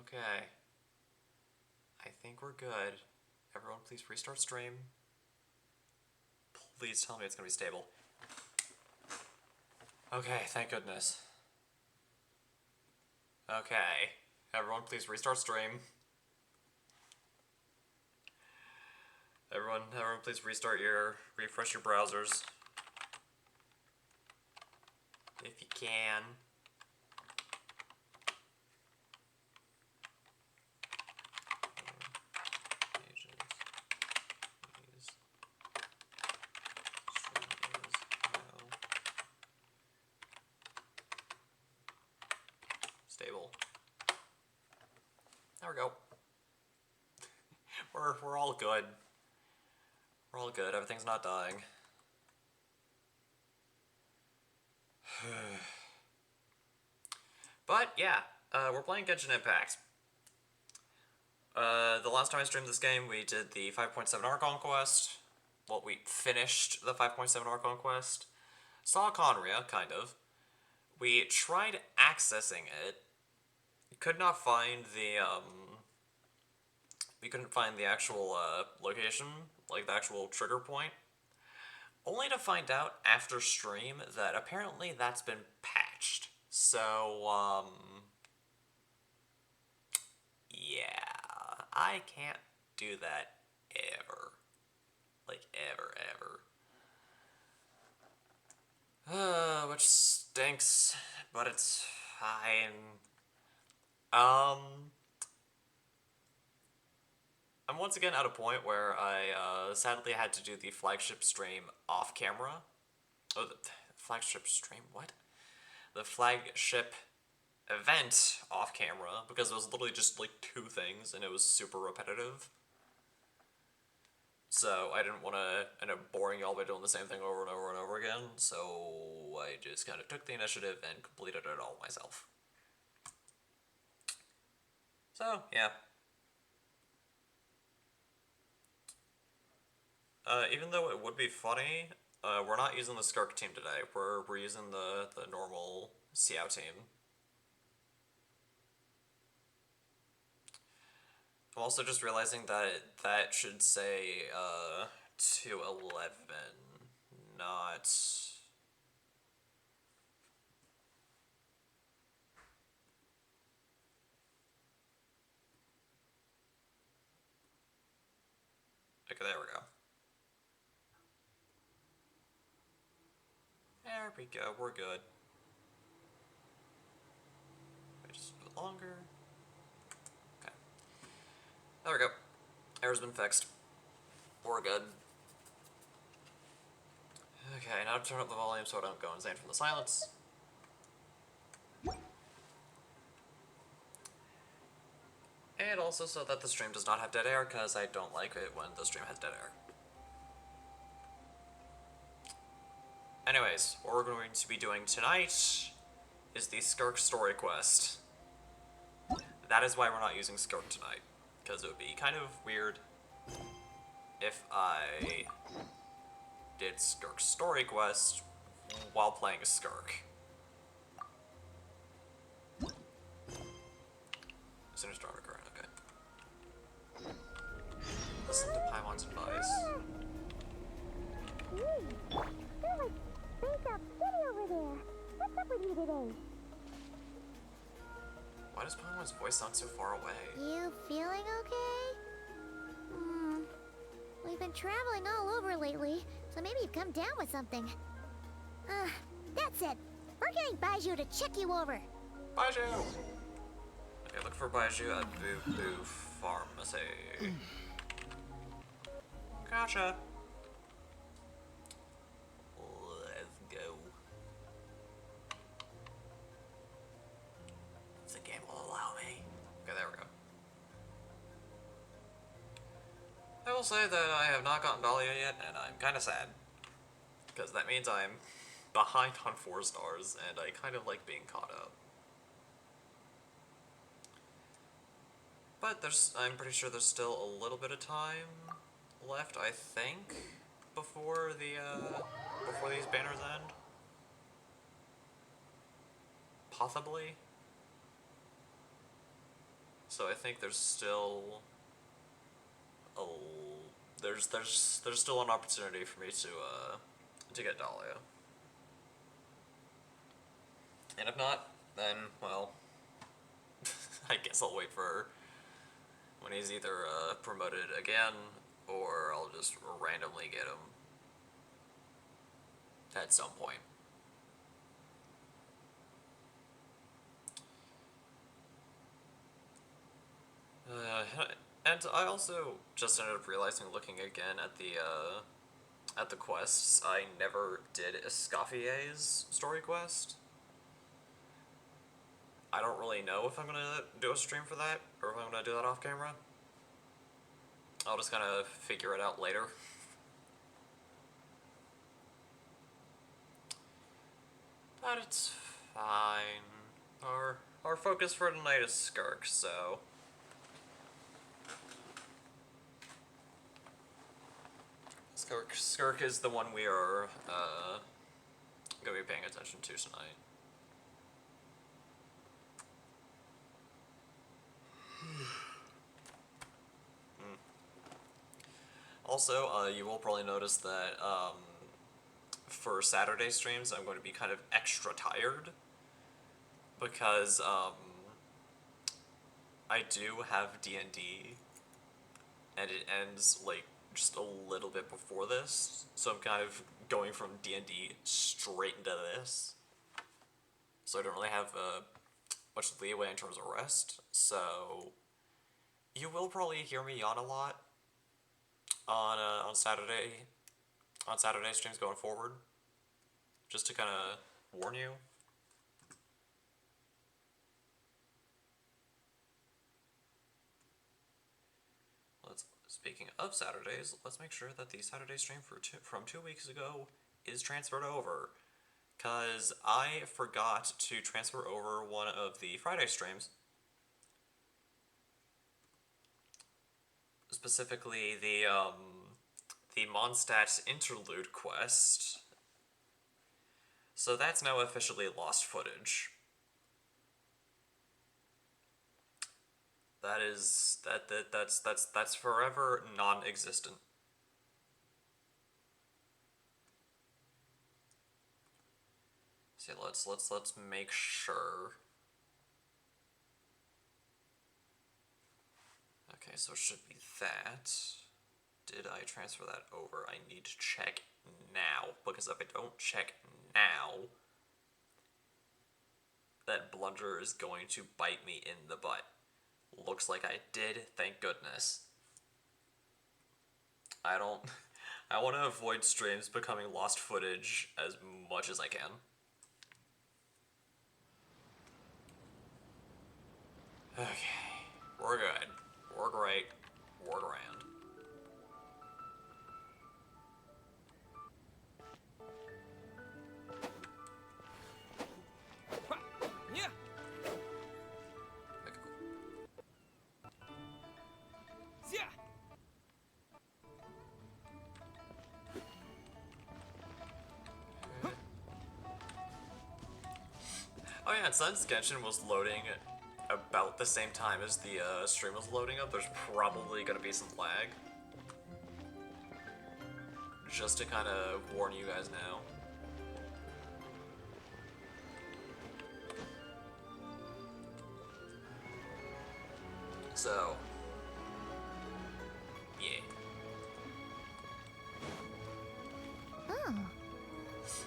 Okay. I think we're good. Everyone, please restart stream. Please tell me it's gonna be stable. Okay, thank goodness. Okay. Everyone, please restart stream. Everyone, please refresh your browsers. If you can. Stable. There we go. We're all good. We're all good. Everything's not dying. But yeah, we're playing Genshin Impact. The last time I streamed this game, we did the 5.7 Archon quest. Well, we finished the 5.7 Archon quest. Saw Conria, kind of. We tried accessing it. Could not find the, we couldn't find the actual, location, like the actual trigger point. Only to find out after stream that apparently that's been patched. So, yeah, I can't do that ever. Like, ever. Which stinks, but it's fine. I'm once again at a point where I, sadly had to do the flagship stream off camera. Oh, the flagship stream? What? The flagship event off camera, because it was literally just, like, 2 things, and it was super repetitive. So I didn't want to end up boring y'all by doing the same thing over and over and over again, so I just kind of took the initiative and completed it all myself. So, yeah. Even though it would be funny, we're not using the Skark team today. We're using the normal Xiao team. I'm also just realizing that should say, 211, not... Okay, there we go. There we go, we're good. Wait just a bit longer. Okay. There we go. Error's been fixed. We're good. Okay, now to turn up the volume so I don't go insane from the silence. And also so that the stream does not have dead air, because I don't like it when the stream has dead air. Anyways, what we're going to be doing tonight is the Skark story quest. That is why we're not using Skark tonight, because it would be kind of weird if I did Skark story quest while playing a Skark. As soon as starter current, okay. Listen to Paimon's advice. They're like baked up skinny over there. What's up with you today? Why does Paimon's voice sound so far away? You feeling okay? We've been traveling all over lately, so maybe you've come down with something. That's it. We're getting Baiju to check you over. Baiju! Okay, look for Baiju at Boo Boo Pharmacy. Gotcha. Let's go. If the game will allow me. Okay, there we go. I will say that I have not gotten Dahlia yet, and I'm kind of sad. Because that means I'm behind on 4 stars, and I kind of like being caught up. But I'm pretty sure there's still a little bit of time left, I think, before these banners end. Possibly. So I think there's still a there's still an opportunity for me to get Dahlia. And if not, then well, I guess I'll wait for when he's either promoted again, or I'll just randomly get him at some point. And I also just ended up realizing, looking again at the quests, I never did Escaffier's story quest. I don't really know if I'm gonna do a stream for that, or if I'm gonna do that off camera. I'll just kind of figure it out later. But it's fine. Our focus for tonight is Skirk, so Skirk is the one we are gonna be paying attention to tonight. Also, you will probably notice that for Saturday streams, I'm going to be kind of extra tired because I do have D&D, and it ends like just a little bit before this, so I'm kind of going from D&D straight into this. So I don't really have much leeway in terms of rest. So you will probably hear me yawn a lot on Saturday streams going forward, just to kind of warn you. Speaking of Saturdays, let's make sure that the Saturday stream from 2 weeks ago is transferred over, because I forgot to transfer over one of the Friday streams. Specifically, the Mondstadt interlude quest. So that's now officially lost footage. That's forever non-existent. See, let's make sure. Okay, so it should be that. Did I transfer that over? I need to check now, because if I don't check now, that blunder is going to bite me in the butt. Looks like I did, thank goodness. I want to avoid streams becoming lost footage as much as I can. Okay, we're good. We're great. We're grand. Yeah. Okay, cool. Yeah. Oh yeah, and since Genshin was loading about the same time as the stream was loading up, there's probably gonna be some lag. Just to kind of warn you guys now. So, yeah. Oh.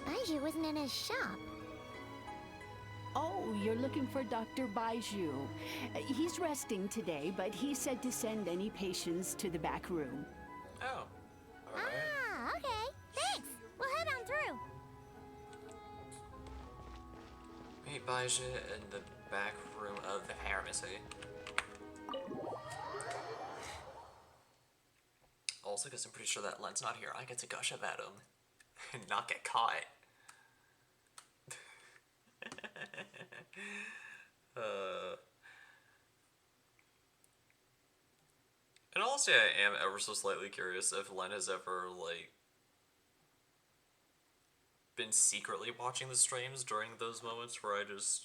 Baiju wasn't in his shop. Oh, you're looking for Dr. Baiju. He's resting today, but he said to send any patients to the back room. Oh. Alright. Ah, okay. Thanks. We'll head on through. Meet Baija in the back room of the pharmacy. Also, because I'm pretty sure that Len's not here, I get to gush about him and not get caught. And honestly, I am ever so slightly curious if Len has ever, like, been secretly watching the streams during those moments where I just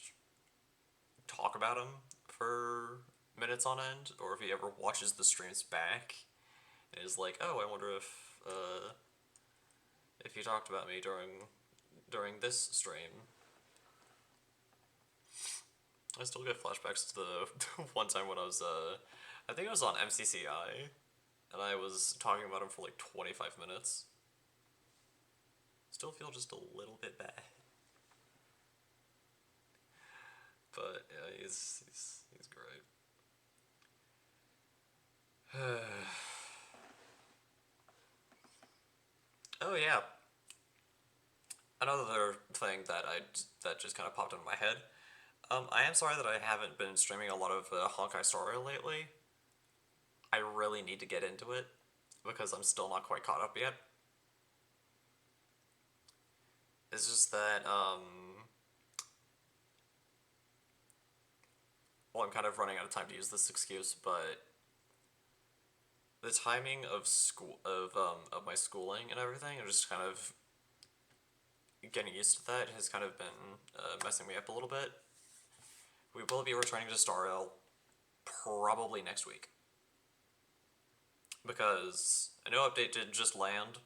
talk about him for minutes minutes on end, or if he ever watches the streams back and is like, oh, I wonder if you talked about me during this stream. I still get flashbacks to the one time when I was, I think it was on MCCI, and I was talking about him for like 25 minutes. Still feel just a little bit bad. But, yeah, he's great. Oh, yeah. Another thing that just kind of popped into my head. I am sorry that I haven't been streaming a lot of Honkai Star Rail lately. I really need to get into it, because I'm still not quite caught up yet. It's just that, well, I'm kind of running out of time to use this excuse, but the timing of of my schooling and everything, and just kind of getting used to that has kind of been messing me up a little bit. We will be returning to Star Rail probably next week, because a new update did just land,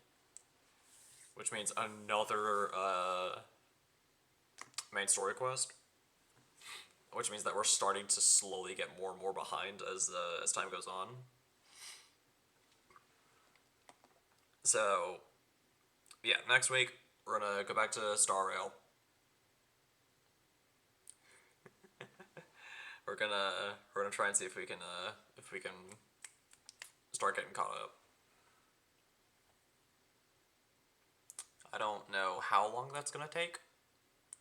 which means another main story quest, which means that we're starting to slowly get more and more behind as time goes on. So, yeah, next week we're gonna go back to Star Rail. we're gonna try and see if we can start getting caught up. I don't know how long that's gonna take.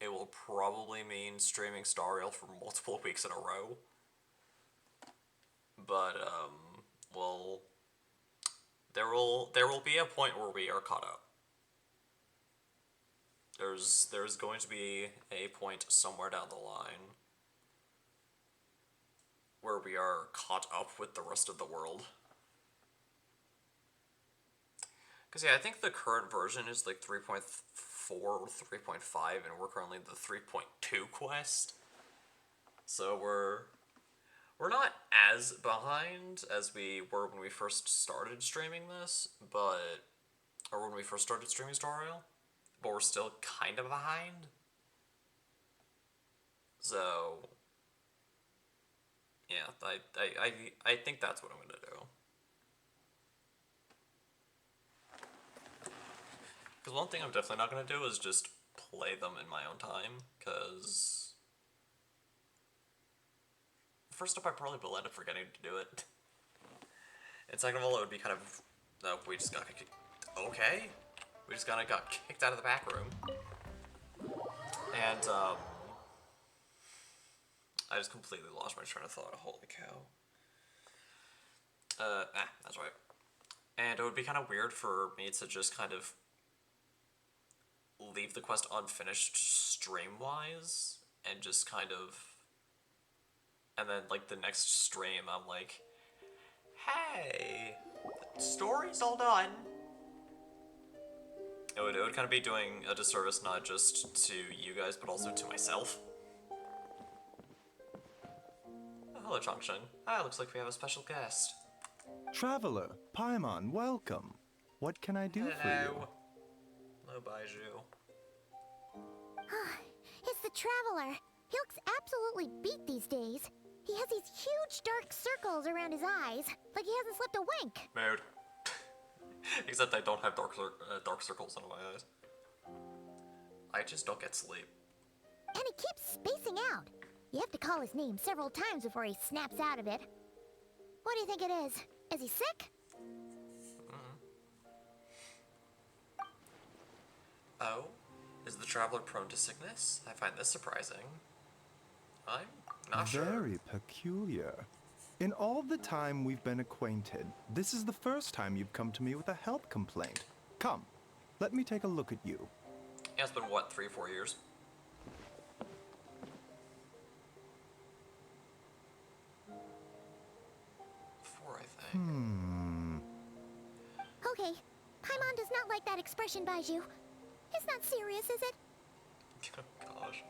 It will probably mean streaming Star Rail for multiple weeks in a row. But well, there will be a point where we are caught up. There's going to be a point somewhere down the line where we are caught up with the rest of the world. Because, yeah, I think the current version is like 3.4 or 3.5, and we're currently in the 3.2 quest. So we're not as behind as we were when we first started streaming this, or when we first started streaming Star Rail, but we're still kind of behind. So, yeah, I think that's what I'm gonna do. Because one thing I'm definitely not gonna do is just play them in my own time, because first up, I probably will end up forgetting to do it. And second of all, it would be kind of, no, we just got kicked. Okay, we just kind of got kicked out of the back room, and I just completely lost my train of thought. Holy cow. That's right. And it would be kind of weird for me to just kind of leave the quest unfinished stream-wise, and just kind of, and then, like, the next stream, I'm like, hey, the story's all done. It would kind of be doing a disservice not just to you guys, but also to myself. Oh, hello, Changshen. Ah, looks like we have a special guest. Traveler, Paimon, welcome. What can I do for you? Hello, Baiju. It's the Traveler. He looks absolutely beat these days. He has these huge dark circles around his eyes, like he hasn't slept a wink. Mood. Except I don't have dark circles under my eyes. I just don't get sleep. And he keeps spacing out. You have to call his name several times before he snaps out of it. What do you think it is? Is he sick? Oh? Is the Traveler prone to sickness? I find this surprising. I'm not sure. Very peculiar. In all the time we've been acquainted, this is the first time you've come to me with a health complaint. Come, let me take a look at you. Yeah, it's been, what, 3-4 years? Four, I think. Okay, Paimon does not like that expression, Baiju. It's not serious, is it? Oh, gosh.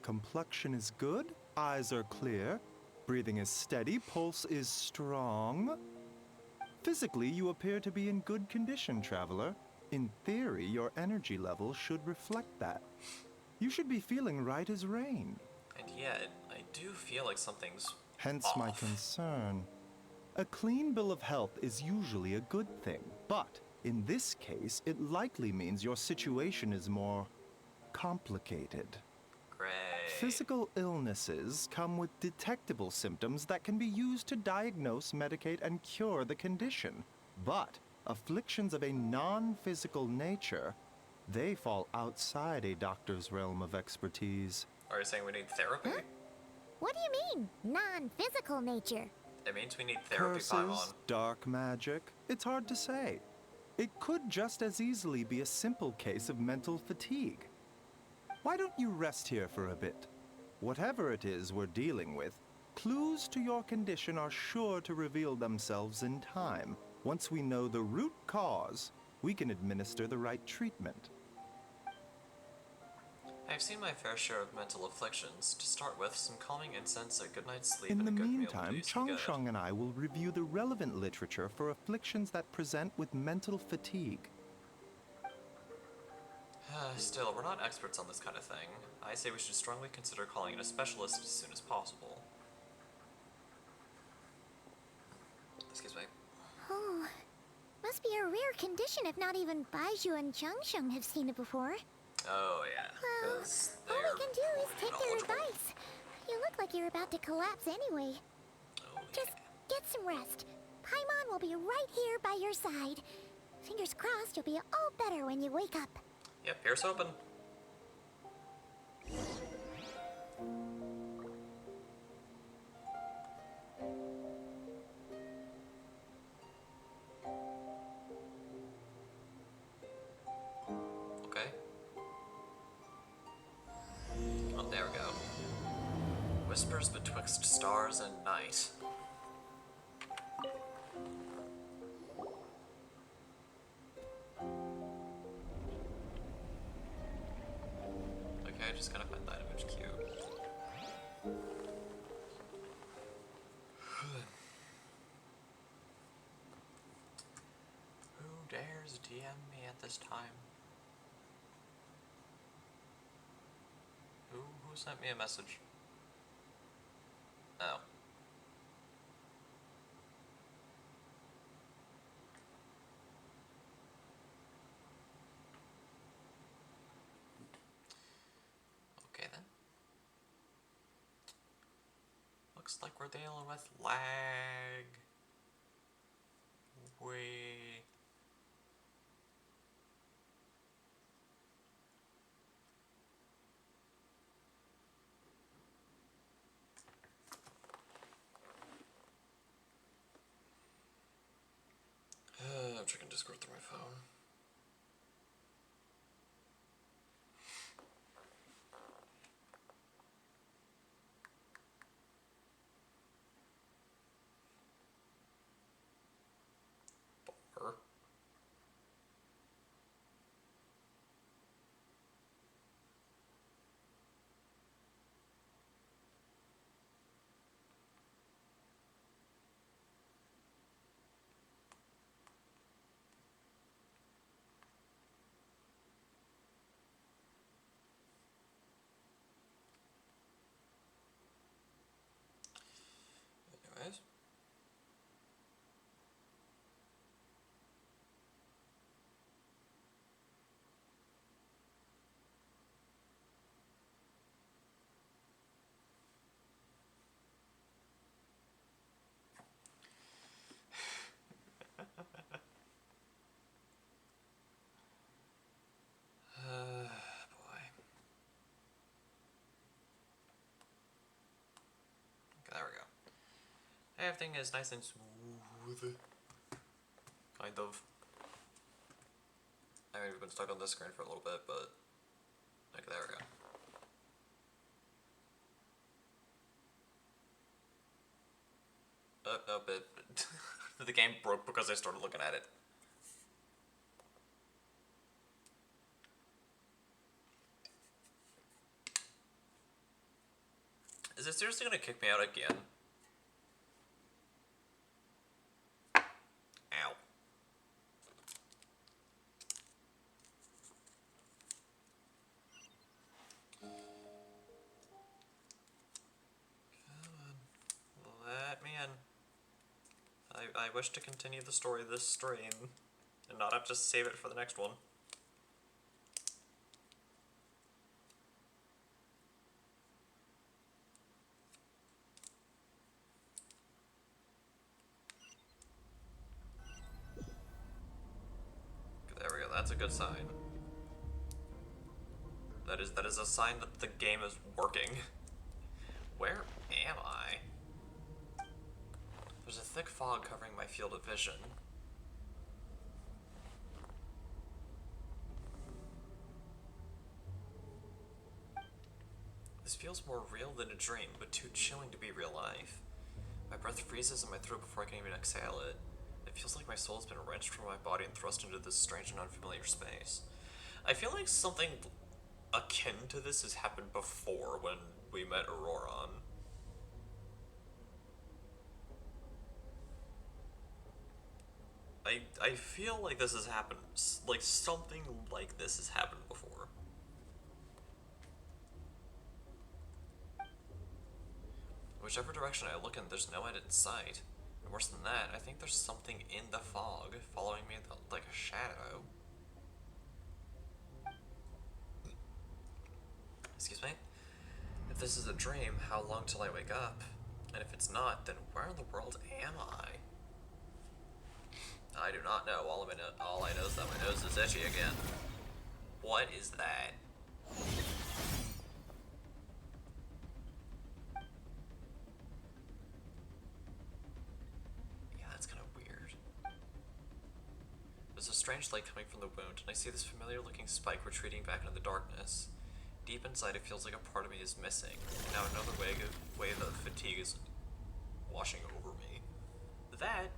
Complexion is good, eyes are clear. Breathing is steady, pulse is strong. Physically, you appear to be in good condition, traveler. In theory, your energy level should reflect that. You should be feeling right as rain. And yet, I do feel like something's Hence off. my concern. A clean bill of health is usually a good thing, but in this case, it likely means your situation is more complicated. Great. Physical illnesses come with detectable symptoms that can be used to diagnose, medicate, and cure the condition. But afflictions of a non-physical nature, they fall outside a doctor's realm of expertise. Are you saying we need therapy? Huh? What do you mean, non-physical nature? It means we need therapy, Paimon. Curses, dark magic, it's hard to say. It could just as easily be a simple case of mental fatigue. Why don't you rest here for a bit? Whatever it is we're dealing with, clues to your condition are sure to reveal themselves in time. Once we know the root cause, we can administer the right treatment. I've seen my fair share of mental afflictions. To start with, some calming incense, a good night's sleep, In and the a good meal meantime, will do some good. Changsheng and I will review the relevant literature for afflictions that present with mental fatigue. Still, we're not experts on this kind of thing. I say we should strongly consider calling in a specialist as soon as possible. Excuse me. Oh, must be a rare condition if not even Baizhu and Changsheng have seen it before. Oh, yeah. Well, 'cause all they're we can do is take their knowledgeable. advice. You look like you're about to collapse anyway. Oh, Just yeah. get some rest. Paimon will be right here by your side. Fingers crossed you'll be all better when you wake up. Yep, here's open. Okay. Oh, there we go. Whispers betwixt stars and night. Okay, I just gotta find that image cube. Who dares DM me at this time? Who sent me a message? Oh. Okay then. Looks like we're dealing with lag. I'm checking Discord through my phone. Bar. Anyways. Boy. Okay, there we go. Everything is nice and smooth. Kind of. I mean, we've been stuck on this screen for a little bit, but... Okay, there we go. No, but... the game broke because I started looking at it. Is it seriously gonna kick me out again? I wish to continue the story this stream and not have to save it for the next one. There we go, that's a good sign. That is a sign that the game is working. Where am I? There's a thick fog covering my field of vision. This feels more real than a dream, but too chilling to be real life. My breath freezes in my throat before I can even exhale it. It feels like my soul has been wrenched from my body and thrust into this strange and unfamiliar space. I feel like something akin to this has happened before when we met Auroron. I feel like this has happened, like something like this has happened before. Whichever direction I look in, there's no end in sight. And worse than that, I think there's something in the fog following me like a shadow. Excuse me? If this is a dream, how long till I wake up? And if it's not, then where in the world am I? I do not know. All I know is that my nose is itchy again. What is that? Yeah, that's kind of weird. There's a strange light coming from the wound, and I see this familiar-looking spike retreating back into the darkness. Deep inside, it feels like a part of me is missing. And now another wave of fatigue is washing over me. That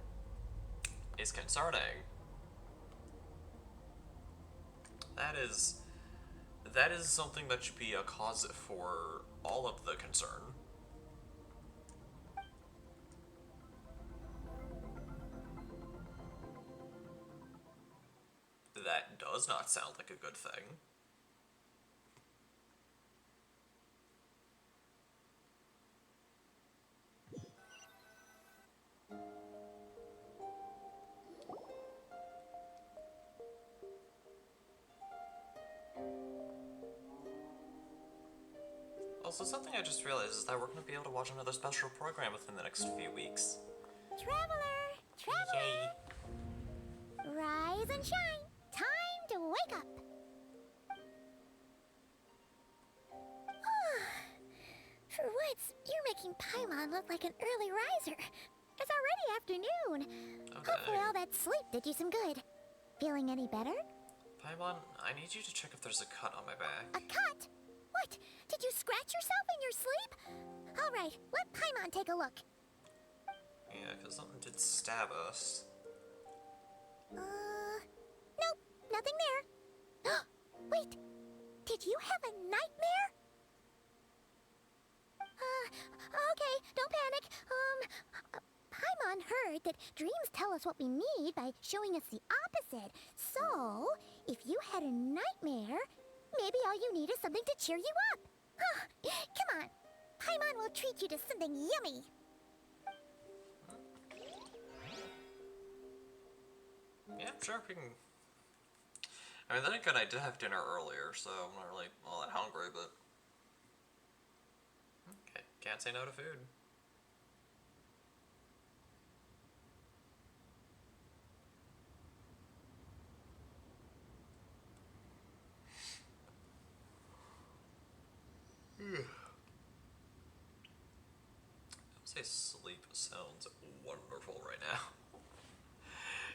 is concerning. That is something that should be a cause for all of the concern. That does not sound like a good thing. Also, something I just realized is that we're going to be able to watch another special program within the next few weeks. Traveler! Traveler! Rise and shine! Time to wake up! For once, you're making Paimon look like an early riser. It's already afternoon. Okay. Hopefully all that sleep did you some good. Feeling any better? Paimon, I need you to check if there's a cut on my back. A cut? What? Did you scratch yourself in your sleep? All right, let Paimon take a look. Yeah, because something did stab us. Nope, nothing there. Wait, did you have a nightmare? Okay, don't panic. Paimon heard that dreams tell us what we need by showing us the opposite. So, if you had a nightmare, maybe all you need is something to cheer you up. Come on, Paimon will treat you to something yummy. Yeah, sure, we can... I mean, then again, I did have dinner earlier, so I'm not really all that hungry, but... Okay, can't say no to food. I would say sleep sounds wonderful right now.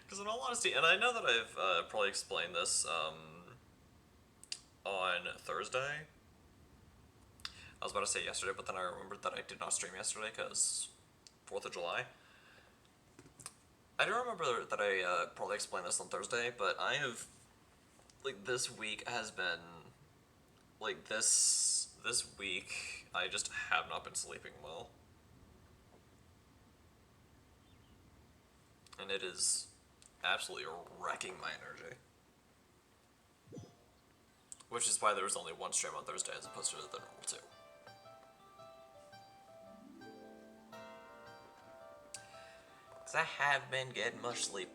Because in all honesty, and I know that I've probably explained this on Thursday. I was about to say yesterday, but then I remembered that I did not stream yesterday because 4th of July. I do remember that I probably explained this on Thursday, but I have, like, this week has been, like, this week, I just have not been sleeping well. And it is absolutely wrecking my energy. Which is why there was only one stream on Thursday as opposed to the normal 2. Because I have been getting much sleep.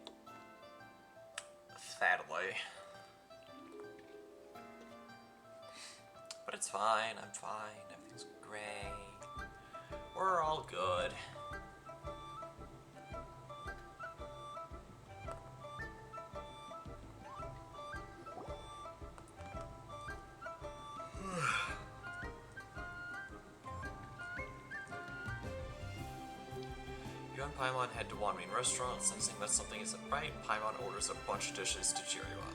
Sadly. But it's fine, I'm fine, everything's great. We're all good. You and Paimon head to one main restaurant. Sensing that something isn't right, Paimon orders a bunch of dishes to cheer you up.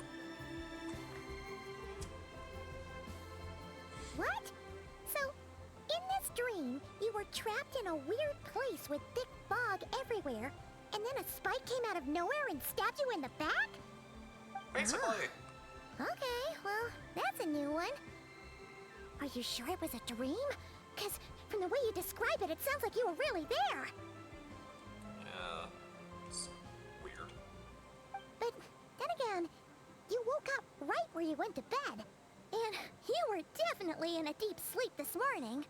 What? So, in this dream, you were trapped in a weird place with thick fog everywhere, and then a spike came out of nowhere and stabbed you in the back? Basically. Okay, well, that's a new one. Are you sure it was a dream? Because from the way you describe it, it sounds like you were really there. Yeah, it's weird. But then again, you woke up right where you went to bed. And you were definitely in a deep sleep this morning.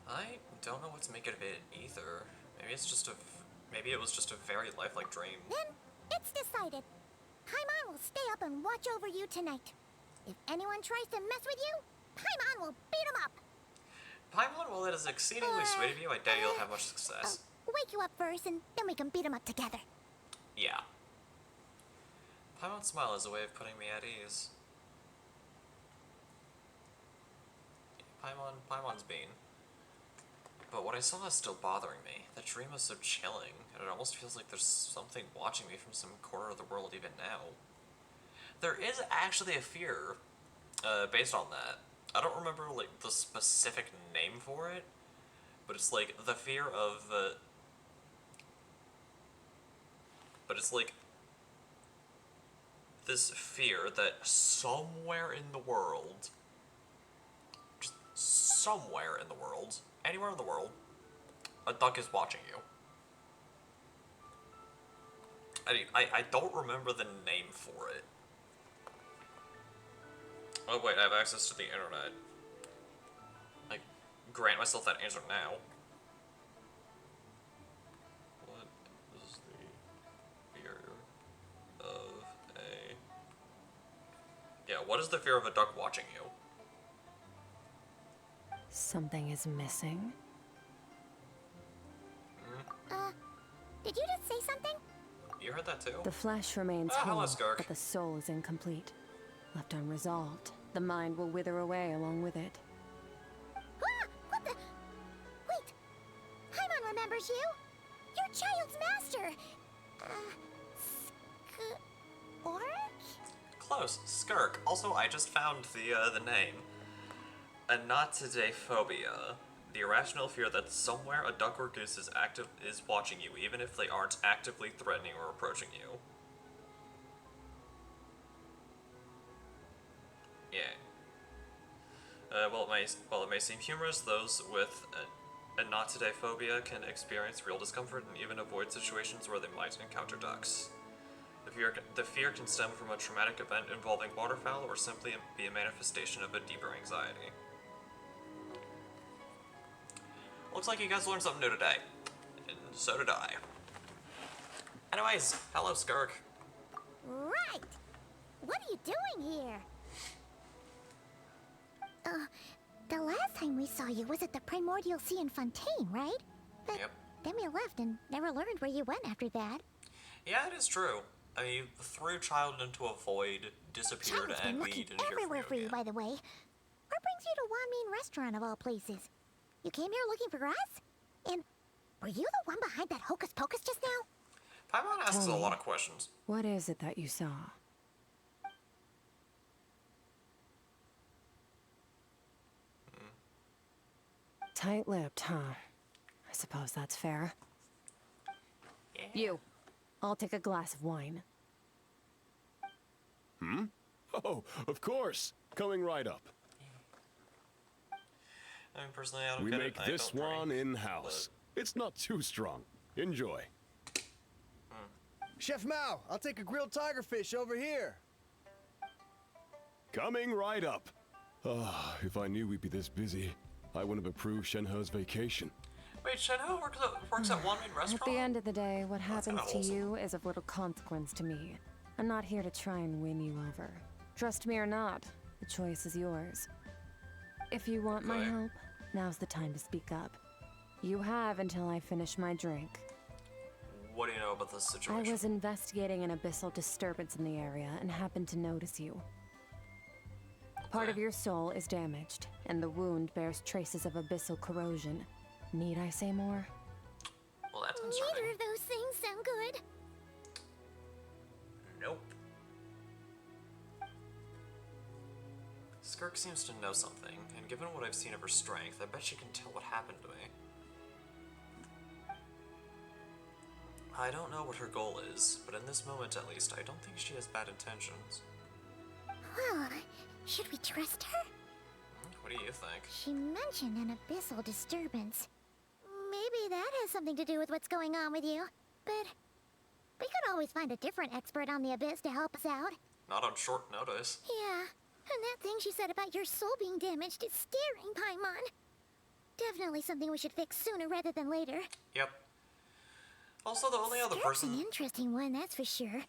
I don't know what to make of it either. Maybe it's just maybe it was just a very lifelike dream. Then it's decided. Paimon will stay up and watch over you tonight. If anyone tries to mess with you, Paimon will beat him up. Paimon, while it is exceedingly sweet of you, I doubt you'll have much success. Wake you up first, and then we can beat him up together. Yeah. Paimon's smile is a way of putting me at ease. Paimon's bean. But what I saw is still bothering me. That dream was so chilling, and it almost feels like there's something watching me from some corner of the world even now. There is actually a fear based on that. I don't remember like the specific name for it, but it's like the fear of but it's like this fear that somewhere in the world, just somewhere in the world, anywhere in the world, a duck is watching you. I don't remember the name for it. Oh wait, I have access to the internet. I grant myself that answer now. What is the fear of a... Yeah, what is the fear of a duck watching you? Something is missing. Did you just say something? You heard that too? The flesh remains hello, whole, Skark. but the soul is incomplete. Left unresolved, the mind will wither away along with it. Ah! What the? Wait! Paimon remembers you! Your child's master! Orc? Close. Skirk. Also, I just found the name. Anatidaphobia. The irrational fear that somewhere a duck or goose is watching you, even if they aren't actively threatening or approaching you. Yeah. While it may seem humorous, those with anatidaphobia can experience real discomfort and even avoid situations where they might encounter ducks. The fear can stem from a traumatic event involving waterfowl or simply be a manifestation of a deeper anxiety. Looks like you guys learned something new today. And so did I. Anyways, hello, Skirk. Right! What are you doing here? The last time we saw you was at the Primordial Sea in Fontaine, right? But Yep. then we left and never learned where you went after that. Yeah, it is true. I mean, you threw Child into a void, disappeared, Child's been and we looking didn't hear everywhere for from you you, again. by the way. What brings you to Wanmean Restaurant of all places? You came here looking for us? And were you the one behind that hocus pocus just now? Paimon asks a lot of questions. What is it that you saw? Tight-lipped, huh? I suppose that's fair. Yeah. You. I'll take a glass of wine. Oh, of course. Coming right up. I mean, personally, I don't We get make it. I this don't drink, one in-house. It's not too strong. Enjoy. Chef Mao, I'll take a grilled tigerfish over here. Coming right up. Ah, if I knew we'd be this busy, I wouldn't have approved Shenhe's vacation. Wait, Shenhe works at one main At restaurant? the end of the day, what That's kinda happens to wholesome. you is of little consequence to me. I'm not here to try and win you over. Trust me or not, the choice is yours. If you want my Okay. help, now's the time to speak up. You have until I finish my drink. What do you know about this I situation? was investigating an abyssal disturbance in the area and happened to notice you. Part of Okay. your soul is damaged, and the wound bears traces of abyssal corrosion. Need I say more? Well, that's Neither concerning. of those things sound good. Nope. Skirk seems to know something, and given what I've seen of her strength, I bet she can tell what happened to me. I don't know what her goal is, but in this moment at least, I don't think she has bad intentions. Well, should we trust her? What do you think? She mentioned an abyssal disturbance. Maybe that has something to do with what's going on with you. But we could always find a different expert on the abyss to help us out. Not on short notice. Yeah, and that thing she said about your soul being damaged is staring, Paimon. Definitely something we should fix sooner rather than later. Yep. Also, the only other Skirk's an person... interesting one, that's for sure.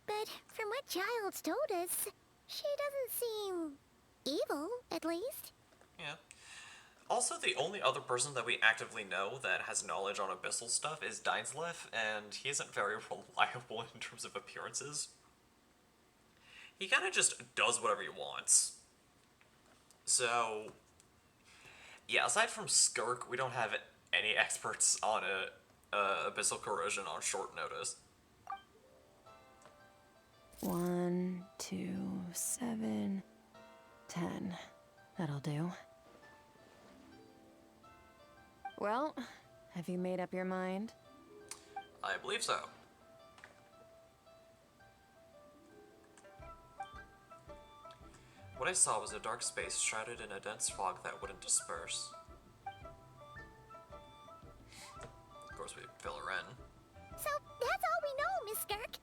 But from what Childs told us, she doesn't seem evil, at least. Yeah. Also, the only other person that we actively know that has knowledge on abyssal stuff is Dainsleif, and he isn't very reliable in terms of appearances. He kind of just does whatever he wants. So, yeah, aside from Skirk, we don't have any experts on abyssal corrosion on short notice. 1, 2, 7, 10. That'll do. Well, have you made up your mind? I believe so. What I saw was a dark space shrouded in a dense fog that wouldn't disperse. Of course, we fill her in. So that's all we know, Miss Skirk.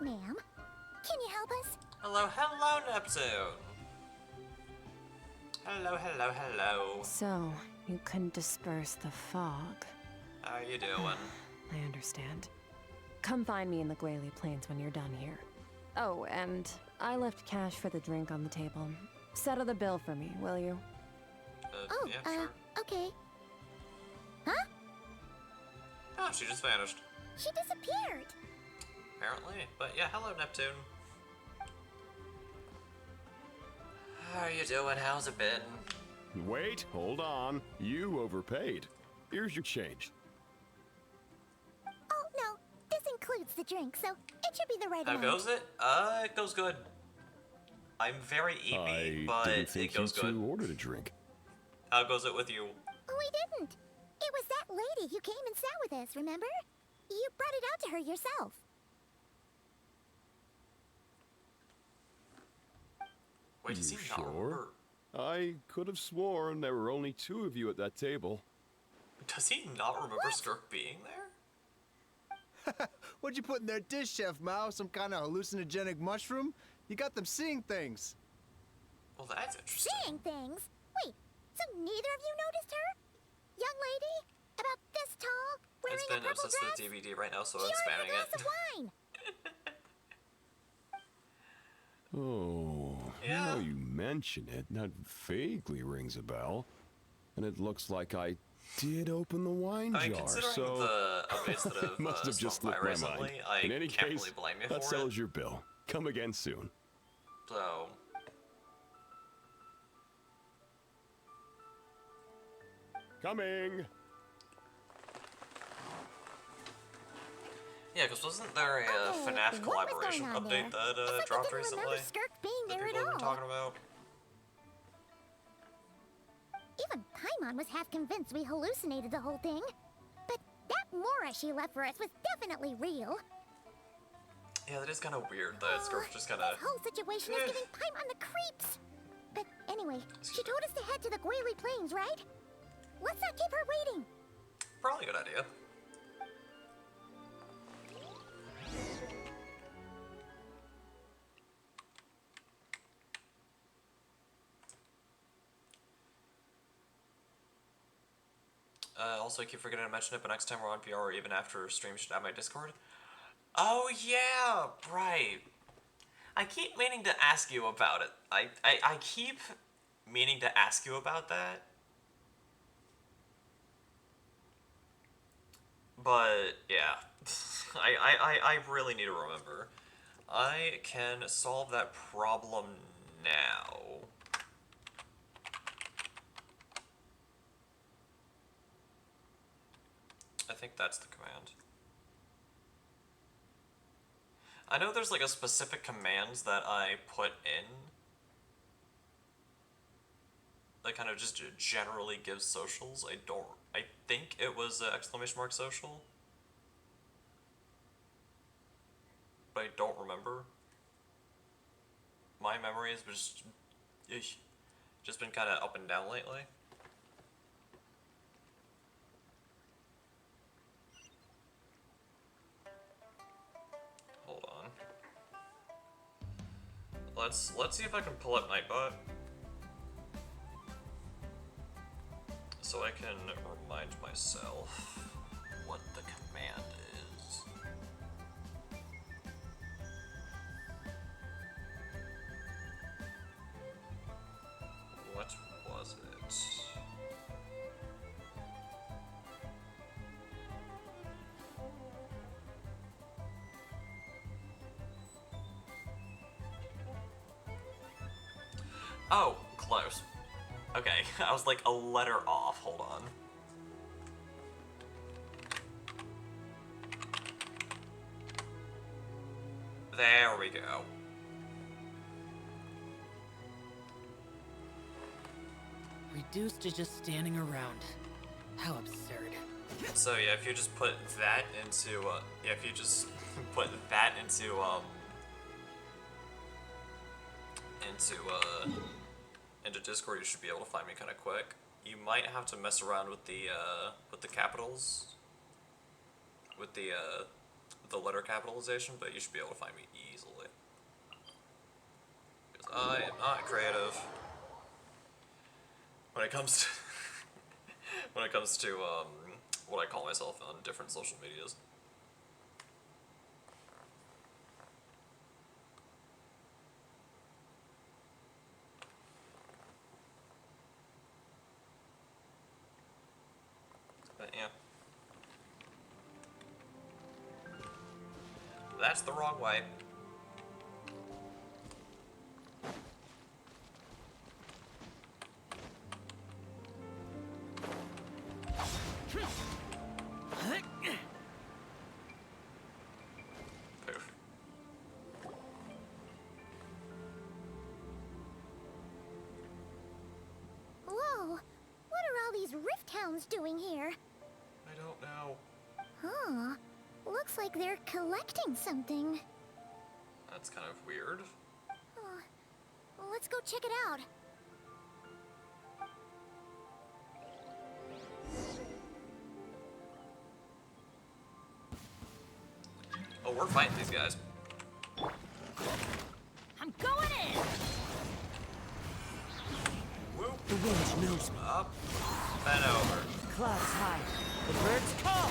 Ma'am, can you help us? Hello, hello, Neptune! Hello, hello, hello. So, you couldn't disperse the fog. How you doing? I understand. Come find me in the Guili Plains when you're done here. Oh, and I left cash for the drink on the table. Settle the bill for me, will you? Yeah, sure. Okay. Huh? Oh, she just vanished. She disappeared. Apparently. But yeah, hello, Neptune. How are you doing? How's it been? Wait, hold on. You overpaid. Here's your change. Oh, no. This includes the drink, so it should be the right How amount. goes it? It goes good. I'm very eepy, I but didn't think it goes you two good. ordered a drink. How goes it with you? We didn't. It was that lady who came and sat with us, remember? You brought it out to her yourself. Wait, does he You not sure? remember? I could have sworn there were only 2 of you at that table. Does he not remember Skirk being there? What'd you put in their dish, Chef Mao? Some kind of hallucinogenic mushroom? You got them seeing things. Well, that's interesting. Seeing things. Wait, so neither of you noticed her? Young lady? About this tall? Wearing It's a been purple obsessed dress? with the DVD right now, so She I'm ordered spamming a glass it. of wine. Oh, Yeah. now you mention it, that vaguely rings a bell. And it looks like I did open the wine I mean, jar, considering so the updates that have must have just stopped slipped by my recently, mind. I In any can't case, really blame you that for settles it. your bill. Come again soon. So, Coming! yeah, because wasn't there a Okay, FNAF what was collaboration going on update there? that It's like I dropped didn't recently? remember Skirk being That there people at have been all. talking about? Even Paimon was half convinced we hallucinated the whole thing. But that Mora she left for us was definitely real. Yeah, that is kind of weird that Skirk just kind of... This whole situation is giving Paimon the creeps. But anyway, she told us to head to the Guili Plains, right? Let's not keep her waiting. Probably a good idea. Also, I keep forgetting to mention it, but next time we're on PR or even after stream, you should add my Discord. Oh yeah, right. I keep meaning to ask you about it. I keep meaning to ask you about that. But yeah, I really need to remember. I can solve that problem now. I think that's the command. I know there's like a specific commands that I put in that kind of just generally gives socials. I think it was exclamation mark social, but I don't remember. My memory has just been kind of up and down lately. Hold on. Let's see if I can pull up Nightbot, so I can remind myself what the command is. What was it? Oh, close. Okay, I was like a letter off. Hold on. There we go. Reduced to just standing around. How absurd. So yeah, if you just put that into, yeah, if you just put that into Discord, you should be able to find me kind of quick. You might have to mess around with the capitals, with the letter capitalization, but you should be able to find me easily. Because I am not creative when it comes to what I call myself on different social medias. But yeah. That's the wrong way. Poof. Whoa! What are all these rift hounds doing here? I don't know. Huh. Looks like they're collecting something. That's kind of weird. Let's go check it out. Oh, we're fighting these guys. I'm going in! Whoop. The wind knows me. Up. Then over. Clouds high. The birds call!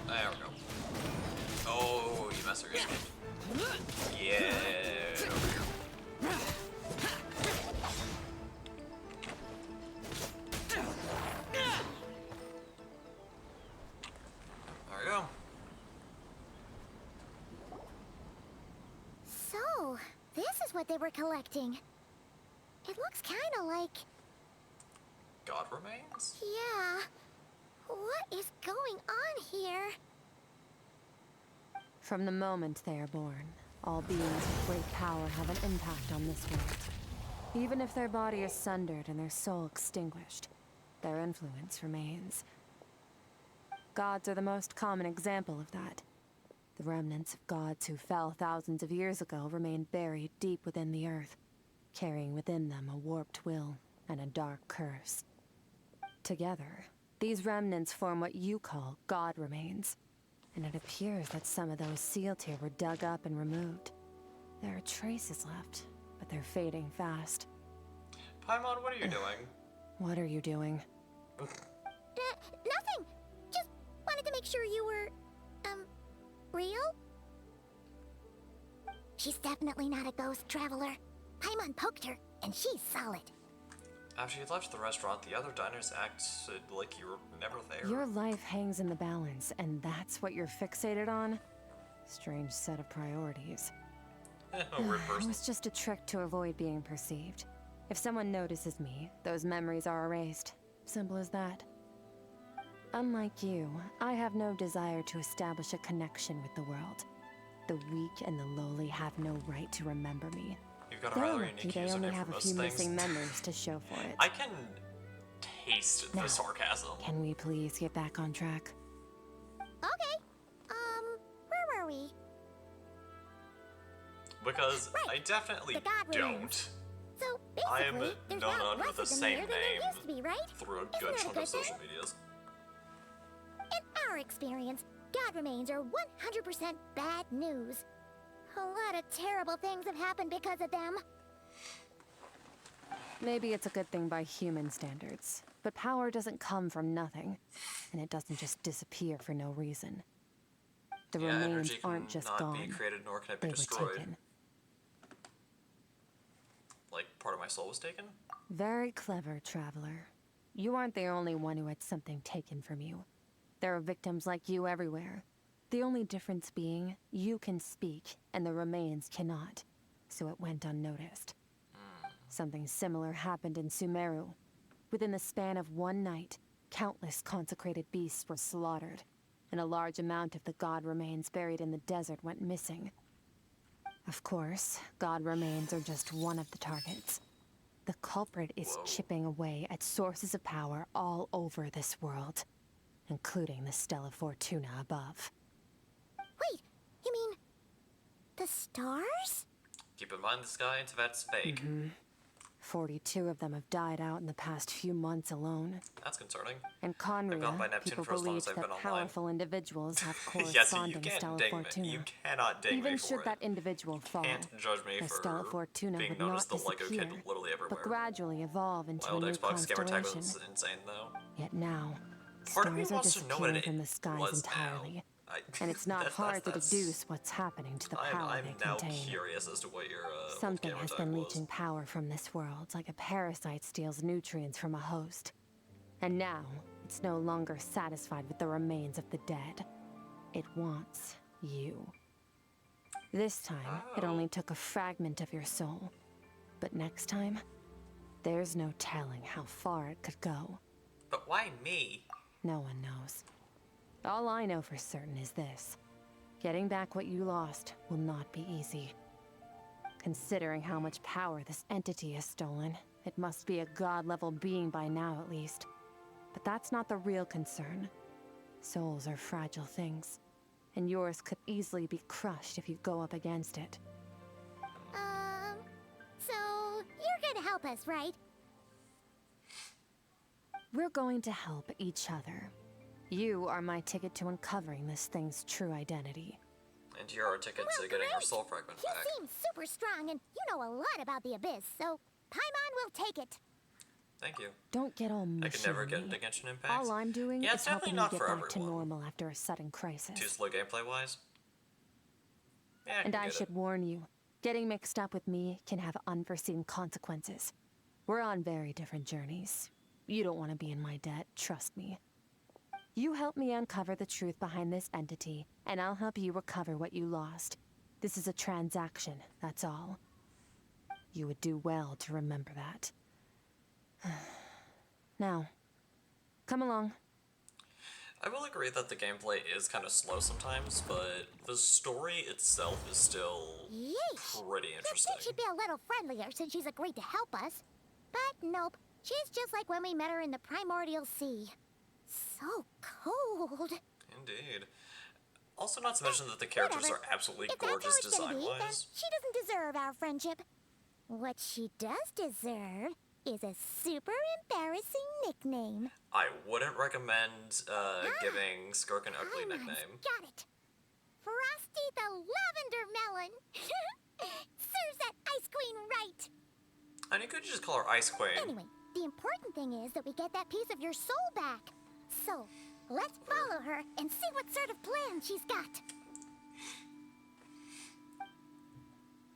There we go. Oh, you messed her escaped. Yeah. Over here. There we go. So, this is what they were collecting. It looks kinda like... God remains? Yeah. What is going on here? From the moment they are born, all beings with great power have an impact on this world. Even if their body is sundered and their soul extinguished, their influence remains. Gods are the most common example of that. The remnants of gods who fell thousands of years ago remain buried deep within the earth, carrying within them a warped will and a dark curse. Together, these remnants form what you call God remains, and it appears that some of those sealed here were dug up and removed. There are traces left, but they're fading fast. Paimon, what are you doing? What are you doing? Nothing. Just wanted to make sure you were, real? She's definitely not a ghost traveler. Paimon poked her, and she's solid. After you left the restaurant, the other diners acted like you were never there. Your life hangs in the balance, and that's what you're fixated on? Strange set of priorities. A weird It person. was just a trick to avoid being perceived. If someone notices me, those memories are erased. Simple as that. Unlike you, I have no desire to establish a connection with the world. The weak and the lowly have no right to remember me. You've got a They're rather lucky unique they only username have for a most few things. missing memories to show for it. I can taste Now, the sarcasm. Can we please get back on track? Okay. Where were we? Because Right, I definitely the God don't. remains. So I am basically, there's known not under less the of them same here than there name used to be, right? through a Isn't good that a chunk good of social thing? medias. In our experience, God remains are 100% bad news. A lot of terrible things have happened because of them. Maybe it's a good thing by human standards, but power doesn't come from nothing, and it doesn't just disappear for no reason. The Yeah, remains energy aren't just cannot gone. be created nor can it be They were destroyed. taken. Like, part of my soul was taken? Very clever, traveler. You aren't the only one who had something taken from you. There are victims like you everywhere. The only difference being, you can speak, and the remains cannot. So it went unnoticed. Something similar happened in Sumeru. Within the span of one night, countless consecrated beasts were slaughtered, and a large amount of the god remains buried in the desert went missing. Of course, god remains are just one of the targets. The culprit is chipping away at sources of power all over this world, including the Stella Fortuna above. Wait, you mean the stars? Keep in mind, this guy into that's fake. 42 of them have died out in the past few months alone. That's concerning. In I've gone by Conria, Neptune people for as long believe as I've that been online. powerful individuals have Yes, you corresponding can't Stella ding me. Fortuna. You cannot ding Even me should for that it. individual fall, Can't judge me the for Stella Fortuna being would known not as the Lego disappear, kid literally everywhere. but gradually evolve into Wild a new Xbox gamer tag constellation. was insane though. Yet now, Part of me stars are wants to know what disappearing it from the skies was entirely. now. And it's not That's- hard to that's- deduce what's happening to the power I'm they now contain. curious as to what your Something gamer has tag been was. leeching power from this world, like a parasite steals nutrients from a host. And now, it's no longer satisfied with the remains of the dead. It wants you. This time, it only took a fragment of your soul. But next time, there's no telling how far it could go. But why me? No one knows. All I know for certain is this. Getting back what you lost will not be easy. Considering how much power this entity has stolen, it must be a god-level being by now at least. But that's not the real concern. Souls are fragile things, and yours could easily be crushed if you go up against it. So you're gonna help us, right? We're going to help each other. You are my ticket to uncovering this thing's true identity. And you're our ticket to getting your soul fragment You back. seem super strong, and you know a lot about the Abyss, so Paimon will take it. Thank you. Don't get all mushy I could never on get me. into Genshin Impact. All I'm doing Yeah, is it's definitely helping you not get for back to everyone. normal after a sudden crisis. Too slow gameplay wise. Yeah, And can I get should it. warn you, getting mixed up with me can have unforeseen consequences. We're on very different journeys. You don't want to be in my debt, trust me. You help me uncover the truth behind this entity, and I'll help you recover what you lost. This is a transaction, that's all. You would do well to remember that. Now, come along. I will agree that the gameplay is kind of slow sometimes, but the story itself is still Yeesh. pretty You'd interesting. think she'd be a little friendlier since she's agreed to help us. But nope, she's just like when we met her in the Primordial Sea. So cold. Indeed. Also, not to mention that the characters Whatever. are absolutely If that's how gorgeous it's gonna be, then design-wise. she doesn't deserve our friendship. What she does deserve is a super embarrassing nickname. I wouldn't recommend giving Skirk an ugly Paimon's nickname. got it. Frosty the Lavender Melon. Serves that Ice Queen right! And you could just call her Ice Queen. Anyway, the important thing is that we get that piece of your soul back. So, let's follow her and see what sort of plan she's got.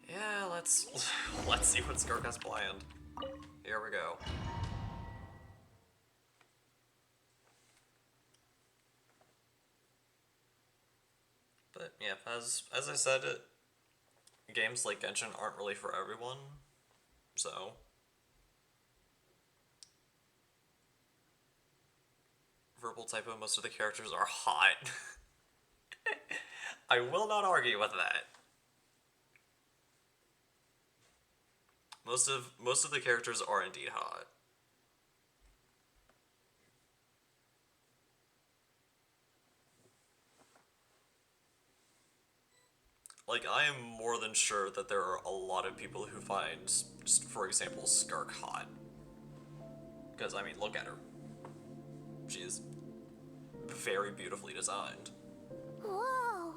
Yeah, let's see what Skirk has planned. Here we go. But yeah, as I said, games like Genshin aren't really for everyone, so verbal typo, most of the characters are hot. I will not argue with that. Most of the characters are indeed hot. Like, I am more than sure that there are a lot of people who find, just for example, Skirk hot. Because, I mean, look at her. She is very beautifully designed. Whoa!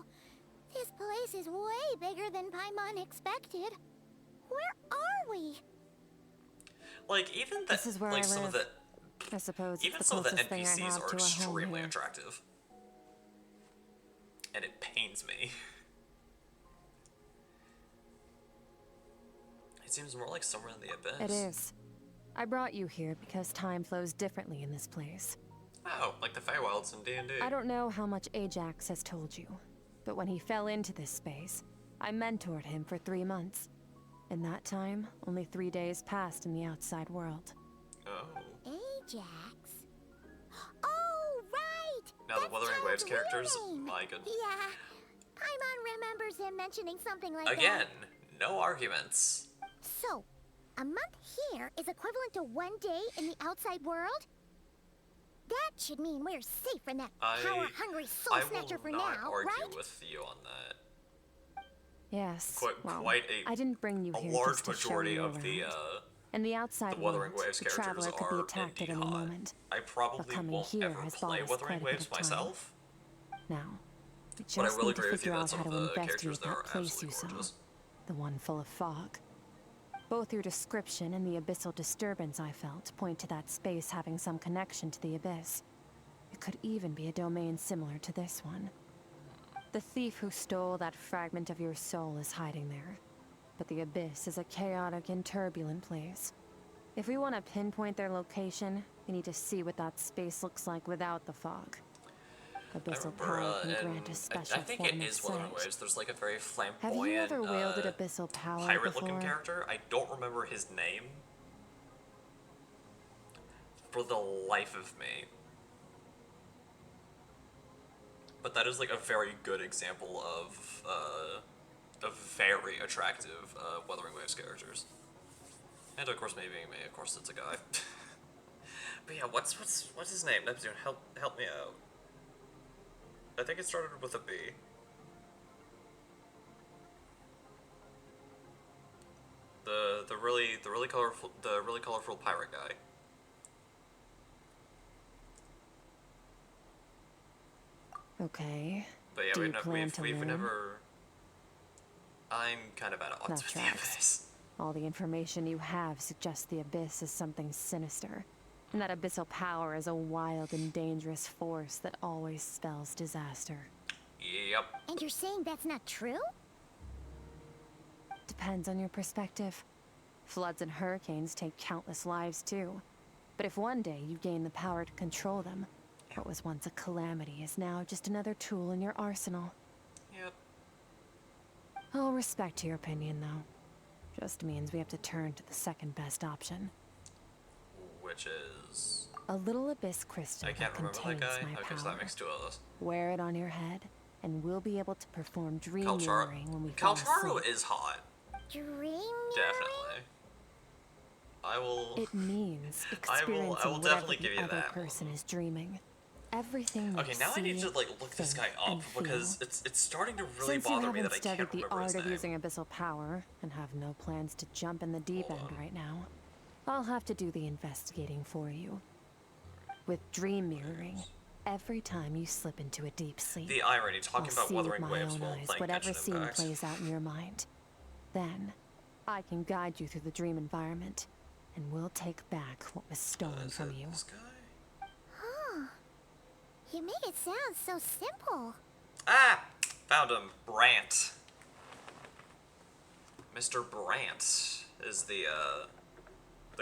This place is way bigger than Paimon expected. Where are we? Like, even the, This is where like, I some live. of the, I suppose it's even the some of the closest thing I NPCs have are to a home extremely here. attractive. And it pains me. It seems more like somewhere in the abyss. It is. I brought you here because time flows differently in this place. Oh, like the Feywilds in D&D. I don't know how much Ajax has told you, but when he fell into this space, I mentored him for 3 months. In that time, only 3 days passed in the outside world. Oh. Ajax? Oh, right! Now the That's Wuthering Toad's Waves characters, real name. my goodness. Yeah, Paimon remembers him mentioning something like Again, that. no arguments. So, a month here is equivalent to 1 day in the outside world? That should mean we're safe from that power-hungry soul snatcher for I will not now, argue right? with you on that. Yes. well, Quite I didn't bring you a here large just to show majority you of around. the In the outside Wuthering world, Waves the characters traveler could be are attacked at indeed any hot. moment. I probably coming won't here ever has play bought us Wuthering quite a bit Waves of time. myself, Now, we but I just will need to agree with you figure that out some how of to the characters investigate there are that place you absolutely saw. gorgeous. The one full of fog. Both your description and the abyssal disturbance I felt point to that space having some connection to the abyss. It could even be a domain similar to this one. The thief who stole that fragment of your soul is hiding there. But the abyss is a chaotic and turbulent place. If we want to pinpoint their location, we need to see what that space looks like without the fog. Abyssal power can grant a special I think form it of is Wuthering sight. Waves. There's like a very Have flamboyant, you ever wielded abyssal power pirate-looking before? character. I don't remember his name for the life of me. But that is like a very good example of very attractive Wuthering Waves characters. And of course, maybe me. Of course, it's a guy. But yeah, what's his name? Neptune, help me out. I think it started with a B. The really colorful pirate guy. Okay. But yeah, Do you plan to we've learn? never. I'm kind of at odds That with the tracks. Abyss. All the information you have suggests the abyss is something sinister. And that abyssal power is a wild and dangerous force that always spells disaster. Yep. And you're saying that's not true? Depends on your perspective. Floods and hurricanes take countless lives too. But if one day you gain the power to control them, what was once a calamity is now just another tool in your arsenal. Yep. I'll respect your opinion, though. Just means we have to turn to the second best option. Which is. A little abyss crystal I can't that remember that contains guy. my Okay, power. so that makes two of us. Wear it on your head, and we'll be able to perform dream Kalchar- mirroring when we fall Kalcharu asleep. is hot. Dream mirroring? Definitely. I will. It means I will experiencing definitely whatever give the you other that person one. is dreaming. Everything Okay, you now I need see, to like look this guy think, up and because feel. it's starting to really Since you bother me haven't that I studied can't the remember his art of name. using abyssal power and have no plans to jump in the deep Hold end on. right now, I'll have to do the investigating for you. With dream mirroring, every time you slip into a deep sleep, The irony, I'll talking about see with Wuthering my Waves own while eyes playing whatever Genshin scene Impact. plays out in your mind. Then, I can guide you through the dream environment, and we'll take back what was stolen Is from it you. this guy? Huh. You make it sound so simple. Ah! Found him. Brant. Mr. Brant is the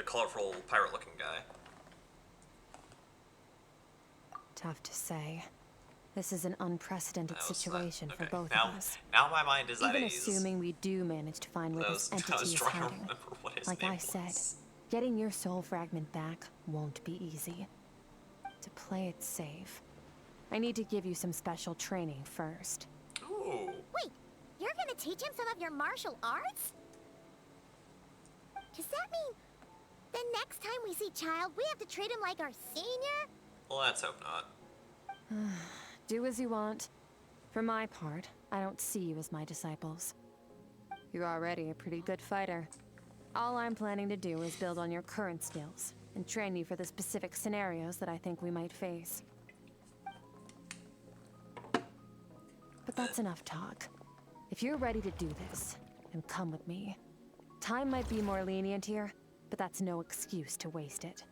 colorful pirate-looking guy. Tough to say. This is an unprecedented That was situation that. for Okay. both Now, of us. now my mind is at Even ease. assuming we do manage to find where I this was entity is trying to hiding. remember what his Like name I said, was. getting your soul fragment back won't be easy. To play it safe, I need to give you some special training first. Ooh. Wait, you're gonna teach him some of your martial arts? Does that mean the next time we see Child, we have to treat him like our senior? Well, let's hope not. Do as you want. For my part, I don't see you as my disciples. You're already a pretty good fighter. All I'm planning to do is build on your current skills and train you for the specific scenarios that I think we might face. But that's enough talk. If you're ready to do this, then come with me. Time might be more lenient here, but that's no excuse to waste it.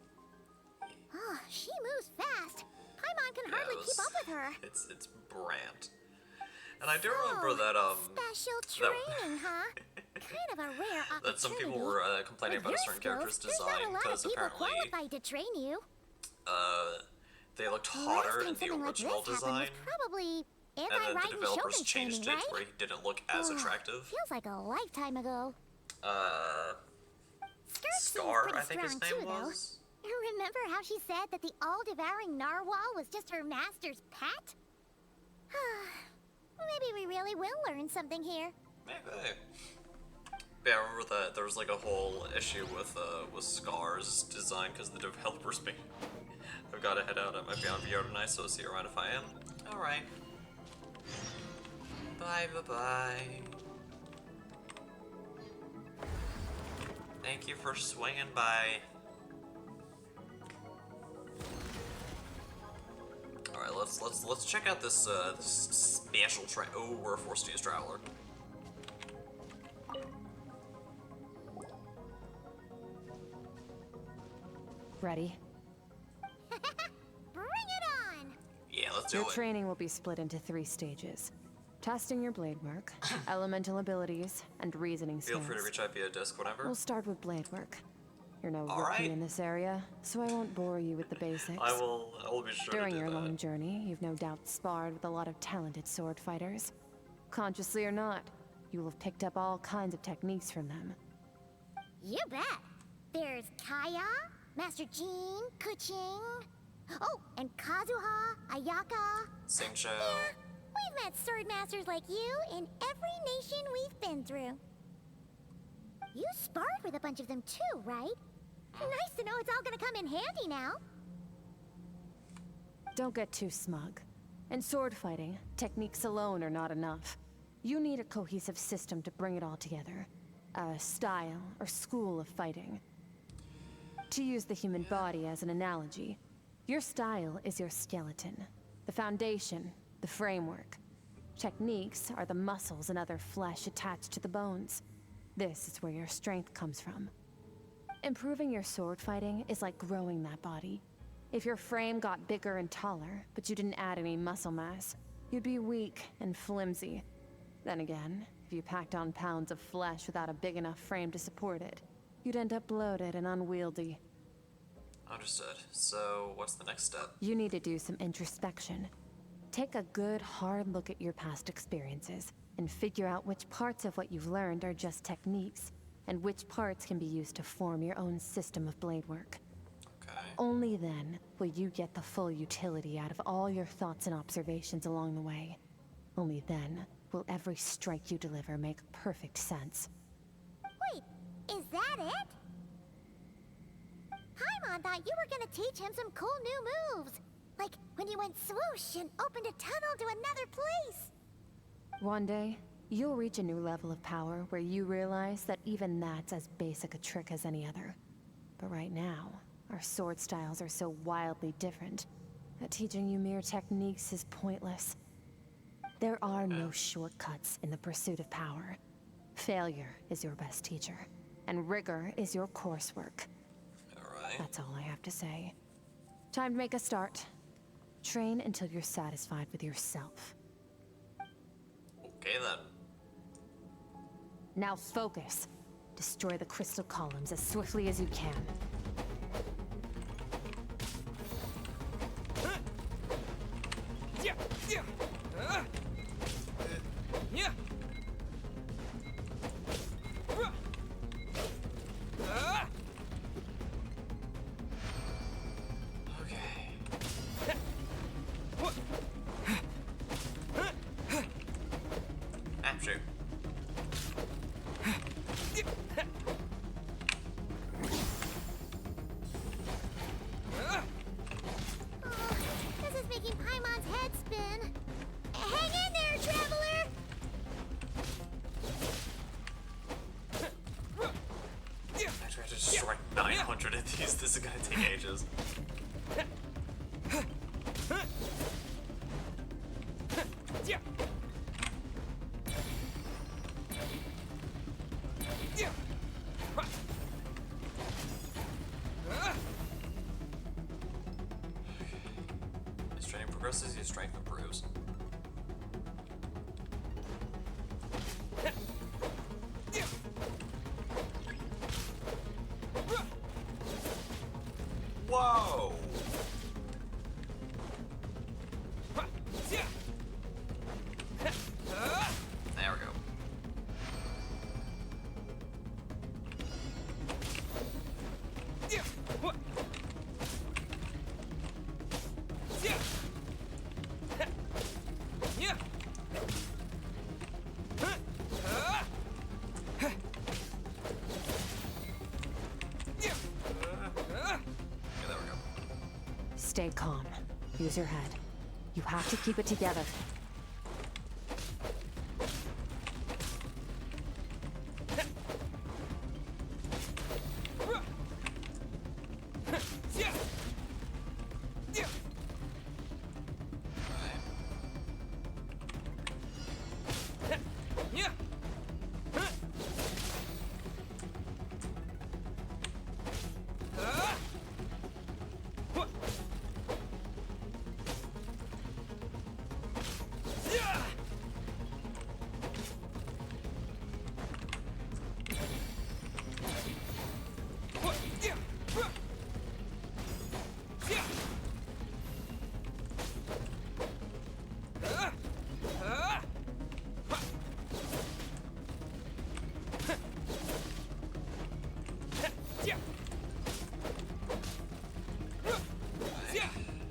Oh, she moves fast. Paimon can hardly Yeah, keep up with her. It's Brant. And I do remember that Special training, huh? Kind of a rare opportunity. that some people were complaining With about a your certain character's skills, design there's not a lot because of people apparently qualified to train you. they looked Last hotter time in the something like original this design, happened was probably and then the anti-Raiden developers Shogun changed training, it right? where he didn't look as attractive. Feels like a lifetime ago. Skirt Scar, seems I pretty think his strong name too, was. though. Remember how she said that the all-devouring narwhal was just her master's pet? Maybe we really will learn something here. Maybe. But yeah, I remember that there was like a whole issue with Scar's design because the developers made. I've got to head out. I might be on VR tonight, so see you around if I am. All right. Bye. Thank you for swinging by. All right, let's check out this special train. Oh, we're forced to use Traveler. Ready? Bring it on! Yeah, let's do Your it. training will be split into 3 stages. Testing your blade work, elemental abilities, and reasoning Feel skills. free to reach out via disc, whatever. We'll start with blade work. You're no All rookie right. in this area, so I won't bore you with the basics. I will be sure During to do your that. long journey, you've no doubt sparred with a lot of talented sword fighters. Consciously or not, you will have picked up all kinds of techniques from them. You bet. There's Kaya, Master Jean, Kuching. Oh, and Kazuha, Ayaka. Singcho. Yeah, we've met sword masters like you in every nation we've been through. You sparred with a bunch of them too, right? Nice to know it's all gonna come in handy now. Don't get too smug. In sword fighting, techniques alone are not enough. You need a cohesive system to bring it all together. A style or school of fighting. To use the human body as an analogy, your style is your skeleton, the foundation, the framework. Techniques are the muscles and other flesh attached to the bones. This is where your strength comes from. Improving your sword fighting is like growing that body. If your frame got bigger and taller, but you didn't add any muscle mass, you'd be weak and flimsy. Then again, if you packed on pounds of flesh without a big enough frame to support it, you'd end up bloated and unwieldy. Understood. So, what's the next step? You need to do some introspection. Take a good, hard look at your past experiences and figure out which parts of what you've learned are just techniques, and which parts can be used to form your own system of blade work. Okay. Only then will you get the full utility out of all your thoughts and observations along the way. Only then will every strike you deliver make perfect sense. Wait, is that it? Paimon thought you were gonna teach him some cool new moves. Like when you went swoosh and opened a tunnel to another place. One day, you'll reach a new level of power where you realize that even that's as basic a trick as any other. But right now, our sword styles are so wildly different that teaching you mere techniques is pointless. There are no shortcuts in the pursuit of power. Failure is your best teacher, and rigor is your coursework. Alright. That's all I have to say. Time to make a start. Train until you're satisfied with yourself. Okay then. Now focus. Destroy the crystal columns as swiftly as you can. Yeah, yeah. Yeah. Okay. Ah, shoot. Oh, this is making Paimon's head spin. Hang in there, traveler! Actually, I have to strike 900 of these. This is gonna take ages. Yeah. Yeah. As training progresses, your strength improves. Whoa! There we go. Okay, there we go. Stay calm. Use your head. You have to keep it together.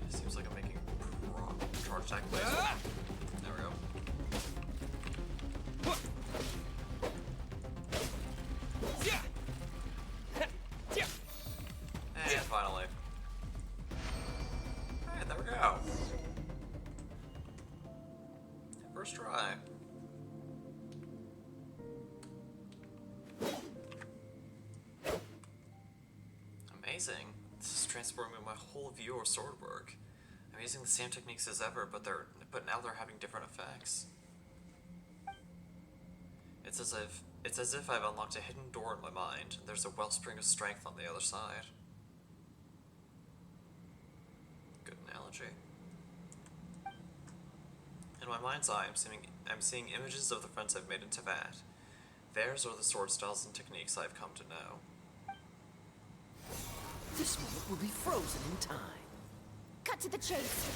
Seems like I'm making charge attack plays. There we go. And finally. Alright, there we go. First try. Amazing. This is transforming my whole view of sword work. I'm using the same techniques as ever, but now they're having different effects. It's as if I've unlocked a hidden door in my mind, and there's a wellspring of strength on the other side. Good analogy. In my mind's eye, I'm seeing images of the friends I've made in Teyvat. Theirs are the sword styles and techniques I've come to know. This moment will be frozen in time. Cut to the chase.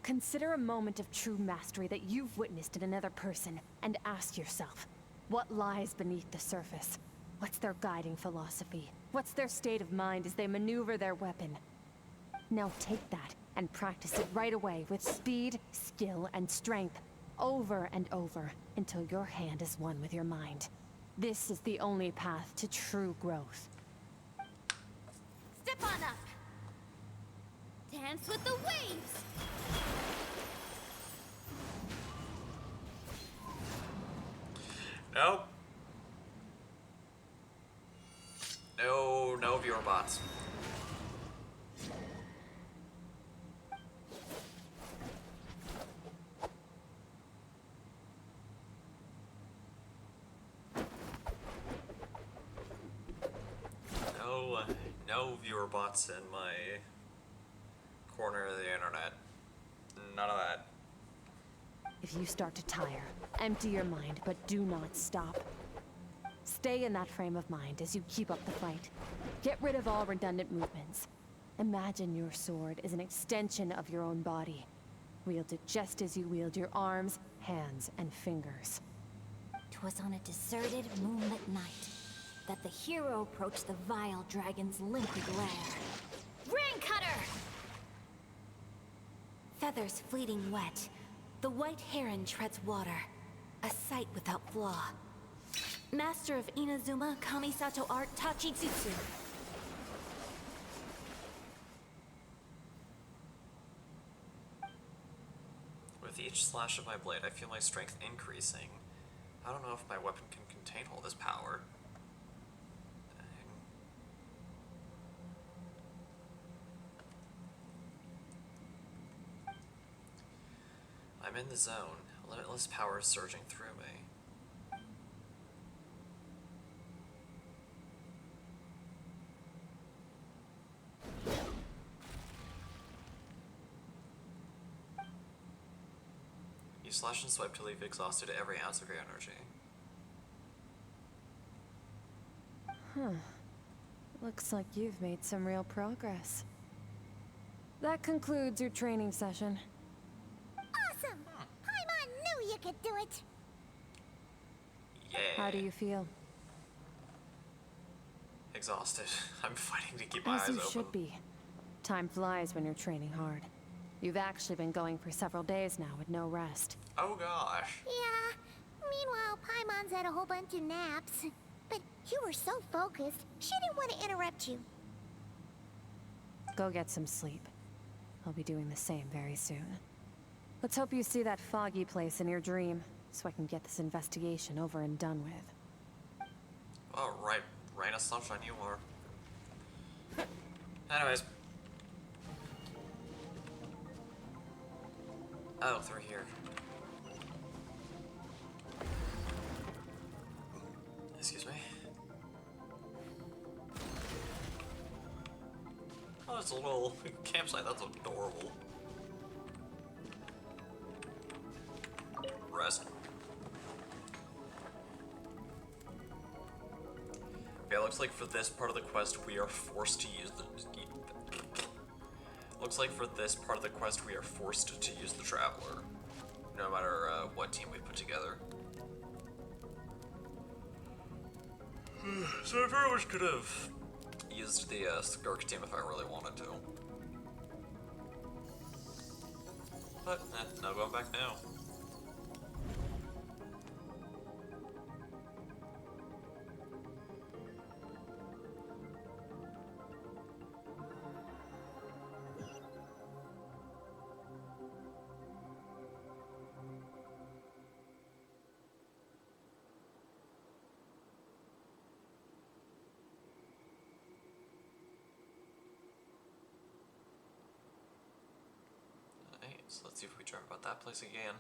Consider a moment of true mastery that you've witnessed in another person, and ask yourself, what lies beneath the surface? What's their guiding philosophy? What's their state of mind as they maneuver their weapon? Now take that and practice it right away with speed, skill, and strength, over and over, until your hand is one with your mind. This is the only path to true growth. Step on up. Dance with the waves. Nope. No viewer bots. viewer bots in my corner of the internet. None of that. If you start to tire, empty your mind, but do not stop. Stay in that frame of mind as you keep up the fight. Get rid of all redundant movements. Imagine your sword is an extension of your own body. Wield it just as you wield your arms, hands, and fingers. 'Twas on a deserted, moonlit night that the hero approached the vile dragon's limpid lair. Ring cutter! Feathers fleeting wet, the white heron treads water, a sight without flaw. Master of Inazuma Kamisato art Tachijutsu. With each slash of my blade, I feel my strength increasing. I don't know if my weapon can contain all this power. Dang. I'm in the zone. Limitless power is surging through me. You slash and swipe to leave exhausted every ounce of your energy. Looks like you've made some real progress. That concludes your training session. Awesome! Paimon knew you could do it! Yeah. How do you feel? Exhausted. I'm fighting to keep my As eyes you open. should be. Time flies when you're training hard. You've actually been going for several days now with no rest. Oh gosh. Yeah. Meanwhile, Paimon's had a whole bunch of naps. But you were so focused, she didn't want to interrupt you. Go get some sleep. I'll be doing the same very soon. Let's hope you see that foggy place in your dream, so I can get this investigation over and done with. Oh, right. Rain of sunshine you are. Anyways. Oh, through here. Excuse me. Oh, it's a little campsite. That's adorable. Rest. Okay, looks like for this part of the quest we are forced to use the... Looks like for this part of the quest we are forced to use the Traveler. No matter what team we put together. So I very much could have used the Skirk team if I really wanted to. But, no going back now. So let's see if we dream about that place again.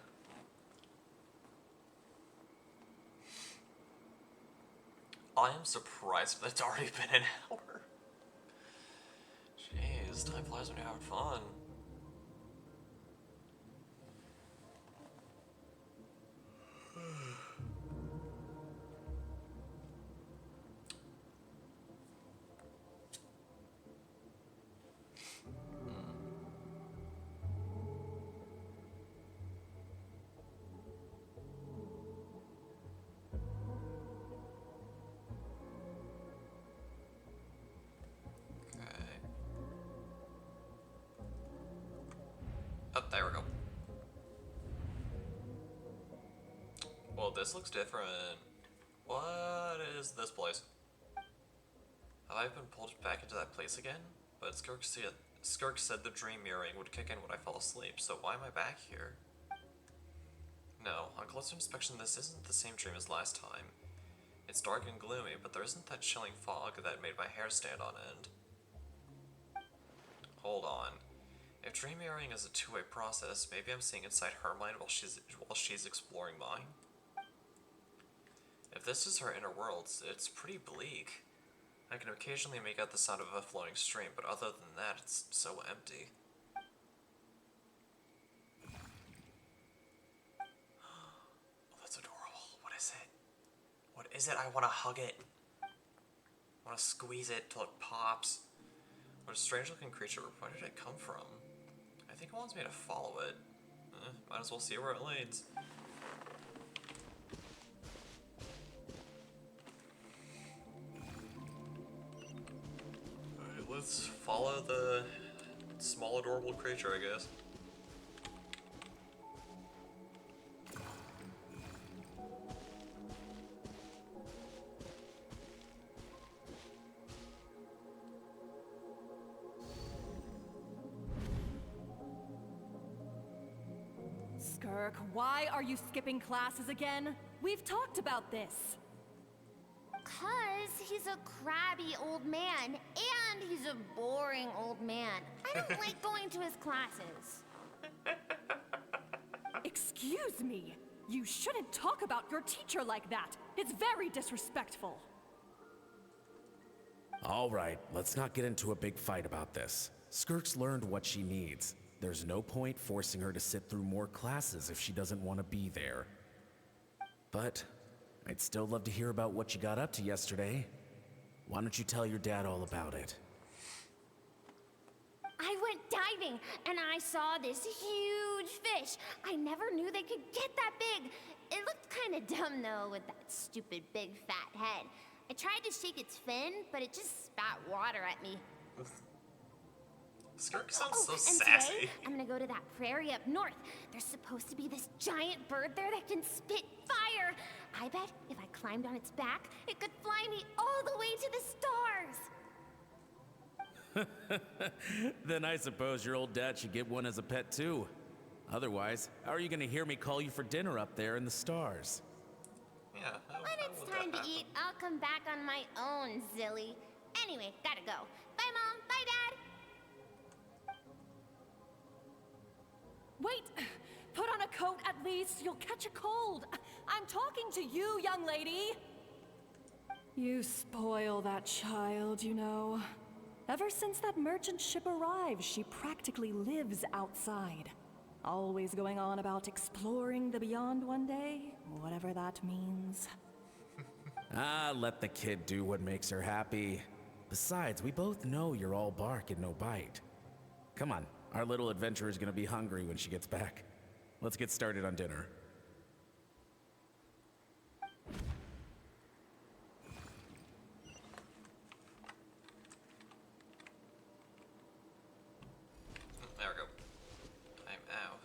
I am surprised that it's already been an hour. Jeez, time flies when you're having fun. Oh, there we go. Well, this looks different. What is this place? Have I been pulled back into that place again? But Skirk said the dream mirroring would kick in when I fell asleep, so why am I back here? No, on closer inspection this isn't the same dream as last time. It's dark and gloomy, but there isn't that chilling fog that made my hair stand on end. Hold on. If dream mirroring is a two-way process, maybe I'm seeing inside her mind while she's exploring mine. If this is her inner worlds, it's pretty bleak. I can occasionally make out the sound of a flowing stream, but other than that, it's so empty. Oh, that's adorable. What is it? What is it? I want to hug it. I want to squeeze it till it pops. What a strange looking creature. Where did it come from? I think it wants me to follow it. Might as well see where it leads. Alright, let's follow the small adorable creature, I guess. Skirk, why are you skipping classes again? We've talked about this. 'Cause he's a crabby old man, and he's a boring old man. I don't like going to his classes. Excuse me. You shouldn't talk about your teacher like that. It's very disrespectful. All right, let's not get into a big fight about this. Skirk's learned what she needs. There's no point forcing her to sit through more classes if she doesn't want to be there. But I'd still love to hear about what you got up to yesterday. Why don't you tell your dad all about it? I went diving, and I saw this huge fish. I never knew they could get that big. It looked kind of dumb, though, with that stupid big fat head. I tried to shake its fin, but it just spat water at me. Skirk sounds so and sassy. today, I'm gonna go to that prairie up north. There's supposed to be this giant bird there that can spit fire. I bet if I climbed on its back, it could fly me all the way to the stars. Then I suppose your old dad should get one as a pet too. Otherwise, how are you gonna hear me call you for dinner up there in the stars? Yeah. When it's time to eat, I'll come back on my own, Zilly. Anyway, gotta go. Bye, Mom. Bye, Dad. Wait! Put on a coat at least. You'll catch a cold. I'm talking to you, young lady. You spoil that child, you know. Ever since that merchant ship arrived, she practically lives outside. Always going on about exploring the beyond one day, whatever that means. Let the kid do what makes her happy. Besides, we both know you're all bark and no bite. Come on, our little adventurer is gonna be hungry when she gets back. Let's get started on dinner. There we go. I'm out.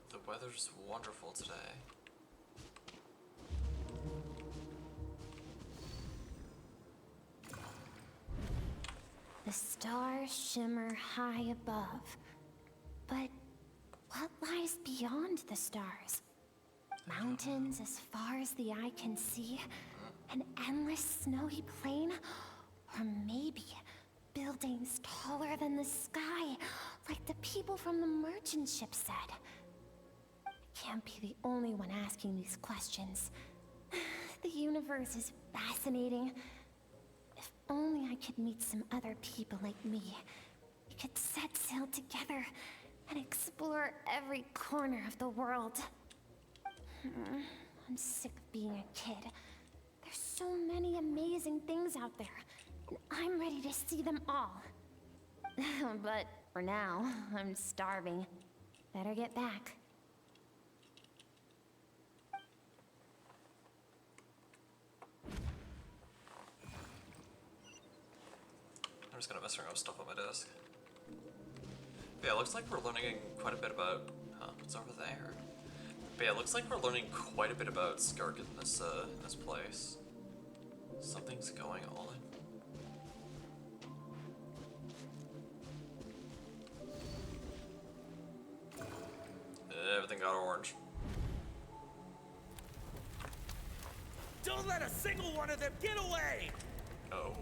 The weather's wonderful today. The stars shimmer high above. But what lies beyond the stars? Mountains as far as the eye can see? An endless snowy plain? Or maybe buildings taller than the sky, like the people from the merchant ship said? I can't be the only one asking these questions. The universe is fascinating. If only I could meet some other people like me. We could set sail together and explore every corner of the world. I'm sick of being a kid. There's so many amazing things out there, and I'm ready to see them all. But for now, I'm starving. Better get back. I'm just gonna mess around with stuff on my desk. But yeah, it looks like we're learning quite a bit about... Huh, what's over there? But yeah, it looks like we're learning quite a bit about Skirk in this place. Something's going on. Everything got orange. Don't let a single one of them get away! Oh.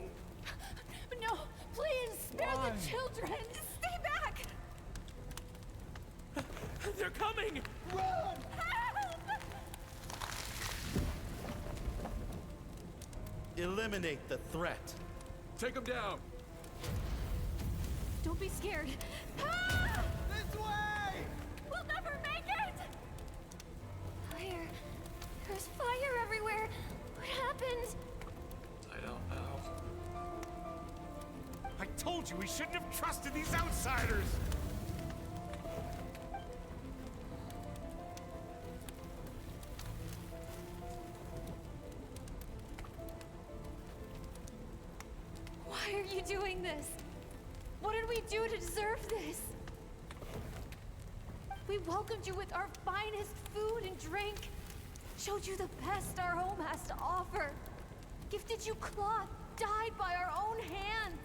No, please, spare the children! Stay back! They're coming! Help! Eliminate the threat. Take him down. Don't be scared. Ah! This way! We'll never make it! Fire. There's fire everywhere. What happened? I don't know. I told you we shouldn't have trusted these outsiders! Why are you doing this? What did we do to deserve this? We welcomed you with our finest food and drink, showed you the best our home has to offer, gifted you cloth dyed by our own hands.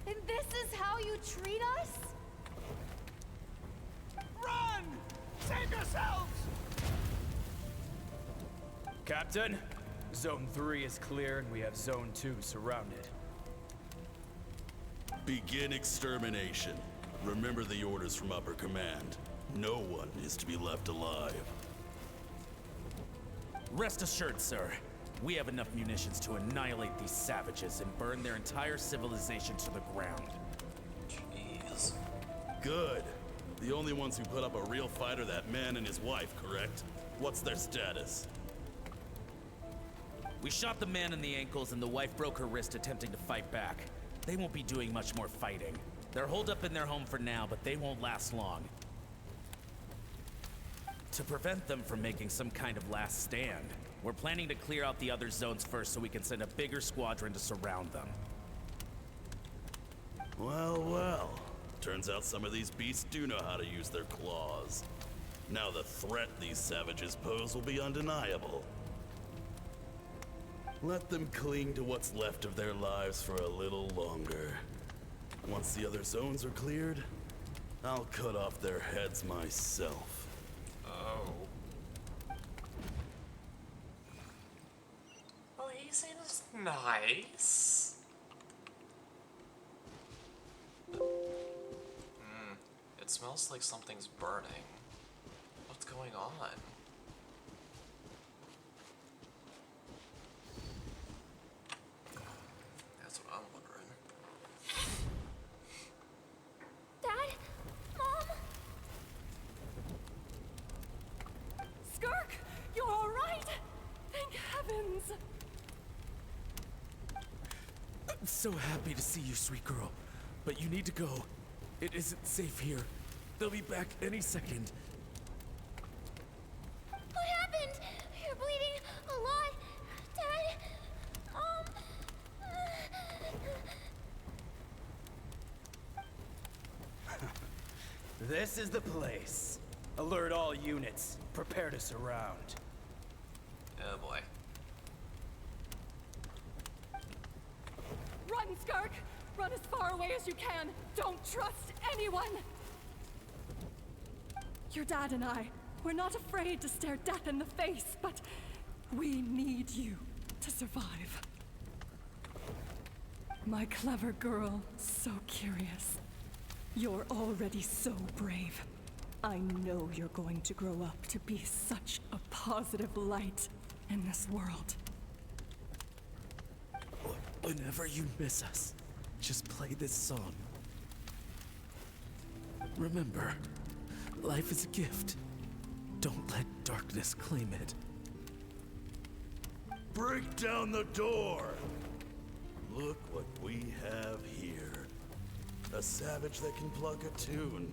And this is how you treat us? Run! Save yourselves! Captain, Zone 3 is clear and we have Zone 2 surrounded. Begin extermination. Remember the orders from upper command. No one is to be left alive. Rest assured, sir. We have enough munitions to annihilate these savages and burn their entire civilization to the ground. Jeez. Good. The only ones who put up a real fight are that man and his wife, correct? What's their status? We shot the man in the ankles and the wife broke her wrist attempting to fight back. They won't be doing much more fighting. They're holed up in their home for now, but they won't last long. To prevent them from making some kind of last stand, we're planning to clear out the other zones first so we can send a bigger squadron to surround them. Well, well. Turns out some of these beasts do know how to use their claws. Now the threat these savages pose will be undeniable. Let them cling to what's left of their lives for a little longer. Once the other zones are cleared, I'll cut off their heads myself. Oh. Well, he seems nice. It smells like something's burning. What's going on? That's what I'm wondering. Dad? Mom? Skirk, you're all right? Thank heavens. I'm so happy to see you, sweet girl. But you need to go. It isn't safe here. They'll be back any second. What happened? You're bleeding a lot. Dad? This is the place. Alert all units. Prepare to surround. Oh boy. Run, Skirk! Run as far away as you can. Don't trust anyone. Your dad and I, we're not afraid to stare death in the face, but we need you to survive. My clever girl, so curious. You're already so brave. I know you're going to grow up to be such a positive light in this world. Whenever you miss us, just play this song. Remember, life is a gift. Don't let darkness claim it. Break down the door! Look what we have here. A savage that can pluck a tune.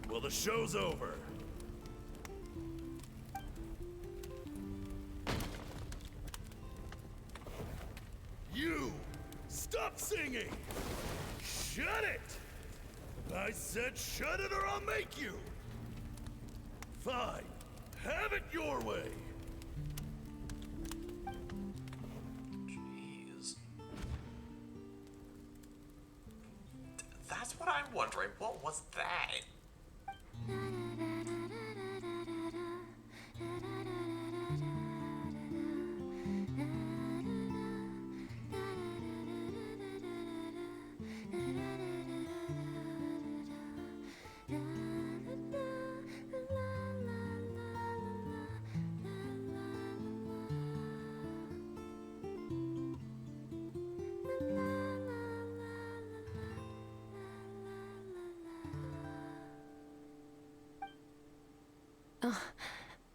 Well, the show's over. You! Stop singing! Shut it! I said shut it or I'll make you! Fine. Have it your way. Jeez. That's what I'm wondering. What was that?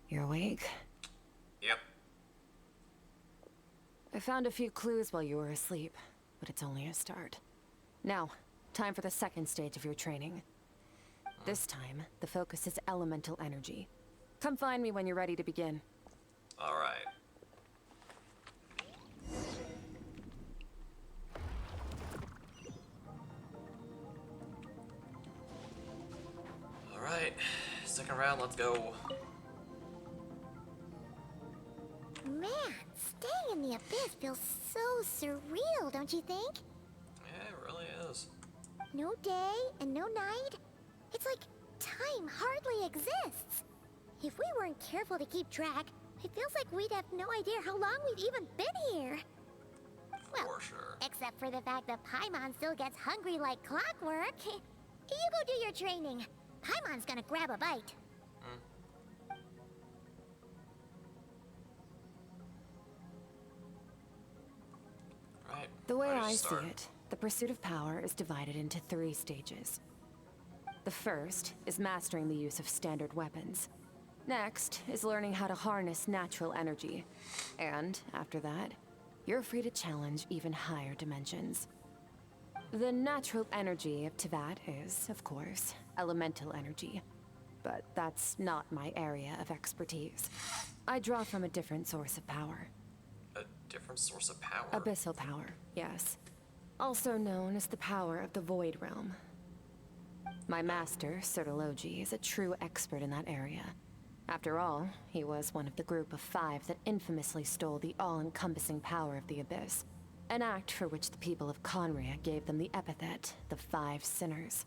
you're awake? Yep. I found a few clues while you were asleep, but it's only a start. Now, time for the second stage of your training. This time, the focus is elemental energy. Come find me when you're ready to begin. Alright. Alright, second round, let's go. Man, staying in the abyss feels so surreal, don't you think? Yeah, it really is. No day and no night. It's like time hardly exists. If we weren't careful to keep track, it feels like we'd have no idea how long we've even been here. Well, For sure. except for the fact that Paimon still gets hungry like clockwork. You go do your training. Paimon's gonna grab a bite. Right. The way ready to I start. see it, the pursuit of power is divided into 3 stages. The first is mastering the use of standard weapons. Next is learning how to harness natural energy. And after that, you're free to challenge even higher dimensions. The natural energy of Teyvat is, of course, elemental energy. But that's not my area of expertise. I draw from a different source of power. A different source of power? Abyssal power, yes. Also known as the power of the Void Realm. My master, Sertologi, is a true expert in that area. After all, he was one of the group of 5 that infamously stole the all-encompassing power of the Abyss. An act for which the people of Conria gave them the epithet, the 5 Sinners.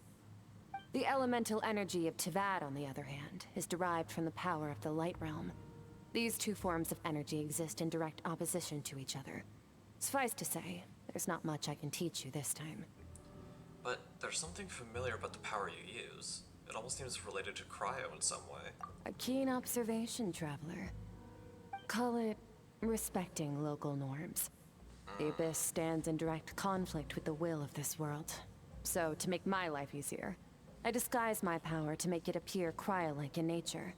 The elemental energy of Teyvat, on the other hand, is derived from the power of the Light Realm. These 2 forms of energy exist in direct opposition to each other. Suffice to say, there's not much I can teach you this time. But there's something familiar about the power you use. It almost seems related to cryo in some way. A keen observation, traveler. Call it respecting local norms. The Abyss stands in direct conflict with the will of this world. So, to make my life easier, I disguise my power to make it appear cryo-like in nature.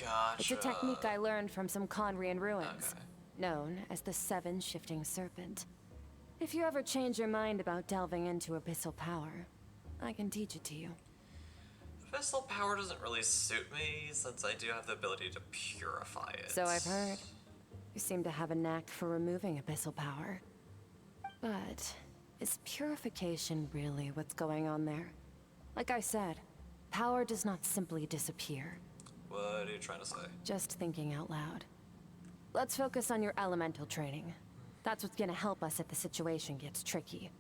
Gotcha. It's a technique I learned from some Conrian ruins, known as the 7 Shifting Serpent. If you ever change your mind about delving into abyssal power, I can teach it to you. Abyssal power doesn't really suit me, since I do have the ability to purify it. So I've heard. You seem to have a knack for removing abyssal power. But is purification really what's going on there? Like I said, power does not simply disappear. What are you trying to say? Just thinking out loud. Let's focus on your elemental training. That's what's gonna help us if the situation gets tricky.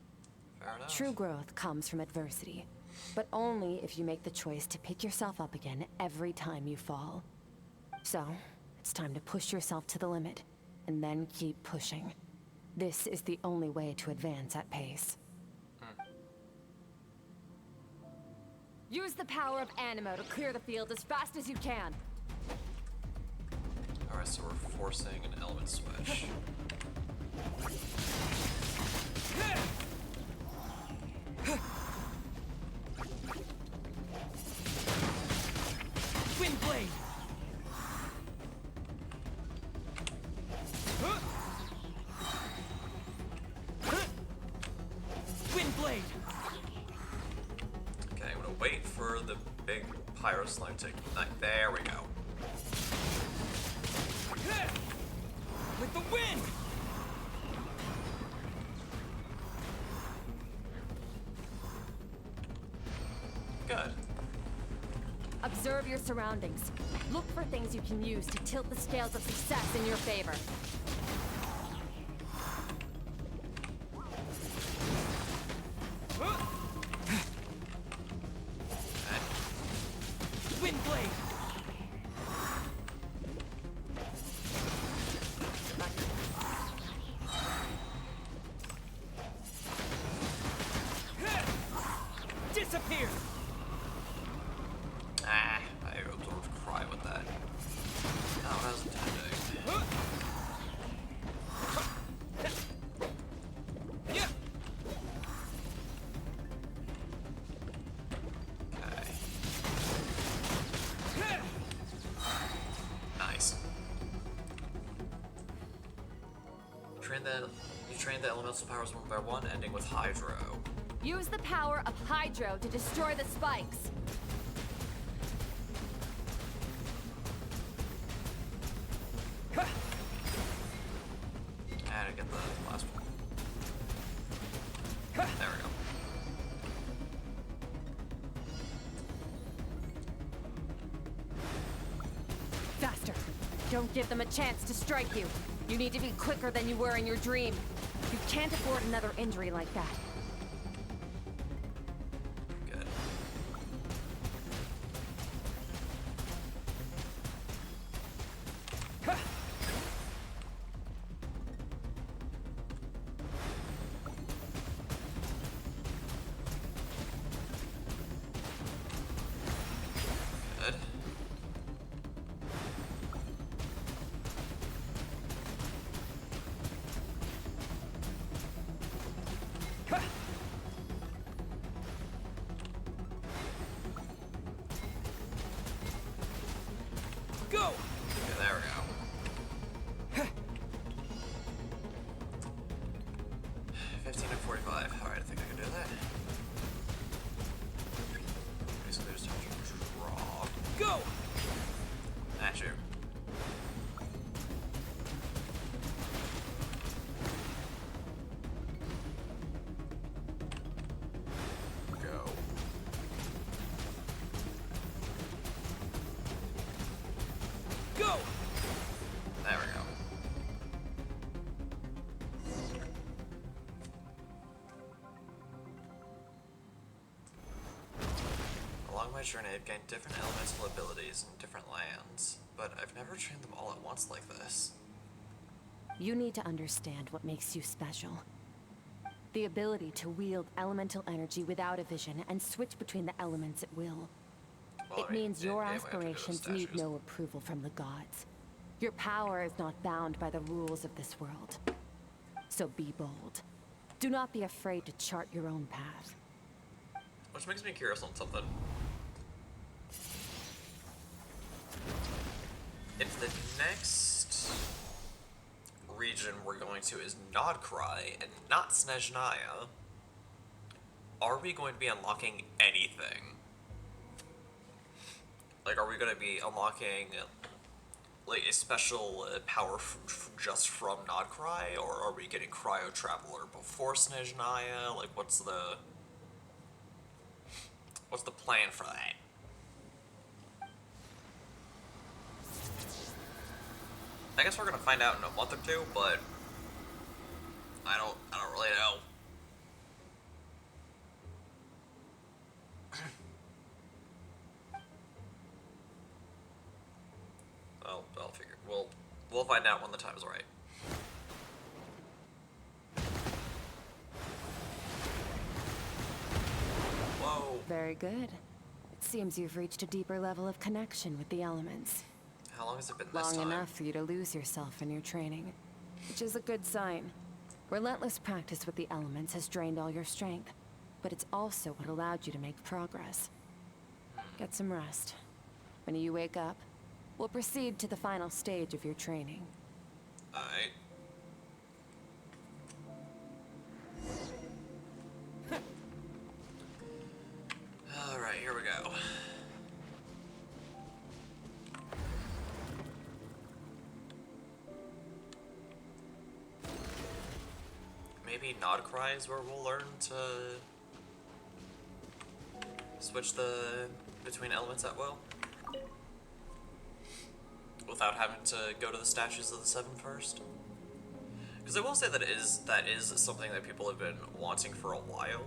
Fair enough. True growth comes from adversity, but only if you make the choice to pick yourself up again every time you fall. So, it's time to push yourself to the limit, and then keep pushing. This is the only way to advance at pace. Use the power of Animo to clear the field as fast as you can. Alright, so we're forcing an element switch. Wind blade. Wind blade. Okay, I'm gonna wait for the big pyro slime to ignite. There we go. With the wind. Good. Observe your surroundings. Look for things you can use to tilt the scales of success in your favor. Wind blade. Disappear. Ah, I absorbed cry with that. Not what I was intending. train the elemental powers one by one, ending with Hydro. Use the power of Hydro to destroy the spikes. And I get the last one. There we go. Faster. Don't give them a chance to strike you. You need to be quicker than you were in your dream. You can't afford another injury like that. Good. Good. Go! Okay, there we go. 15 and 45. Alright, I think I can do that. Basically, there's time to draw. Go! At you. Go. Go! There we go. Along my journey, I've gained different elemental abilities in different lands, but I've never trained them all at once like this. You need to understand what makes you special. The ability to wield elemental energy without a vision and switch between the elements at will. Well, It means your yeah, we have to go to aspirations need statues. no approval from the gods. Your power is not bound by the rules of this world. So be bold. Do not be afraid to chart your own path. Which makes me curious on something. If the next region we're going to is Nodcry and not Snezhnaya, are we going to be unlocking anything? Like, are we going to be unlocking like a special power just from Nodcry, or are we getting Cryo Traveler before Snezhnaya? Like, what's the plan for that? I guess we're gonna find out in a month or two, but I don't really know. I'll figure. We'll find out when the time is right. Whoa. Very good. It seems you've reached a deeper level of connection with the elements. How long has it been this Long time? enough for you to lose yourself in your training, which is a good sign. Relentless practice with the elements has drained all your strength, but it's also what allowed you to make progress. Get some rest. When you wake up, we'll proceed to the final stage of your training. Alright. Alright, here we go. Maybe Nodcry is where we'll learn to switch between elements at will, without having to go to the statues of the Seven first. Because I will say that is something that people have been wanting for a while,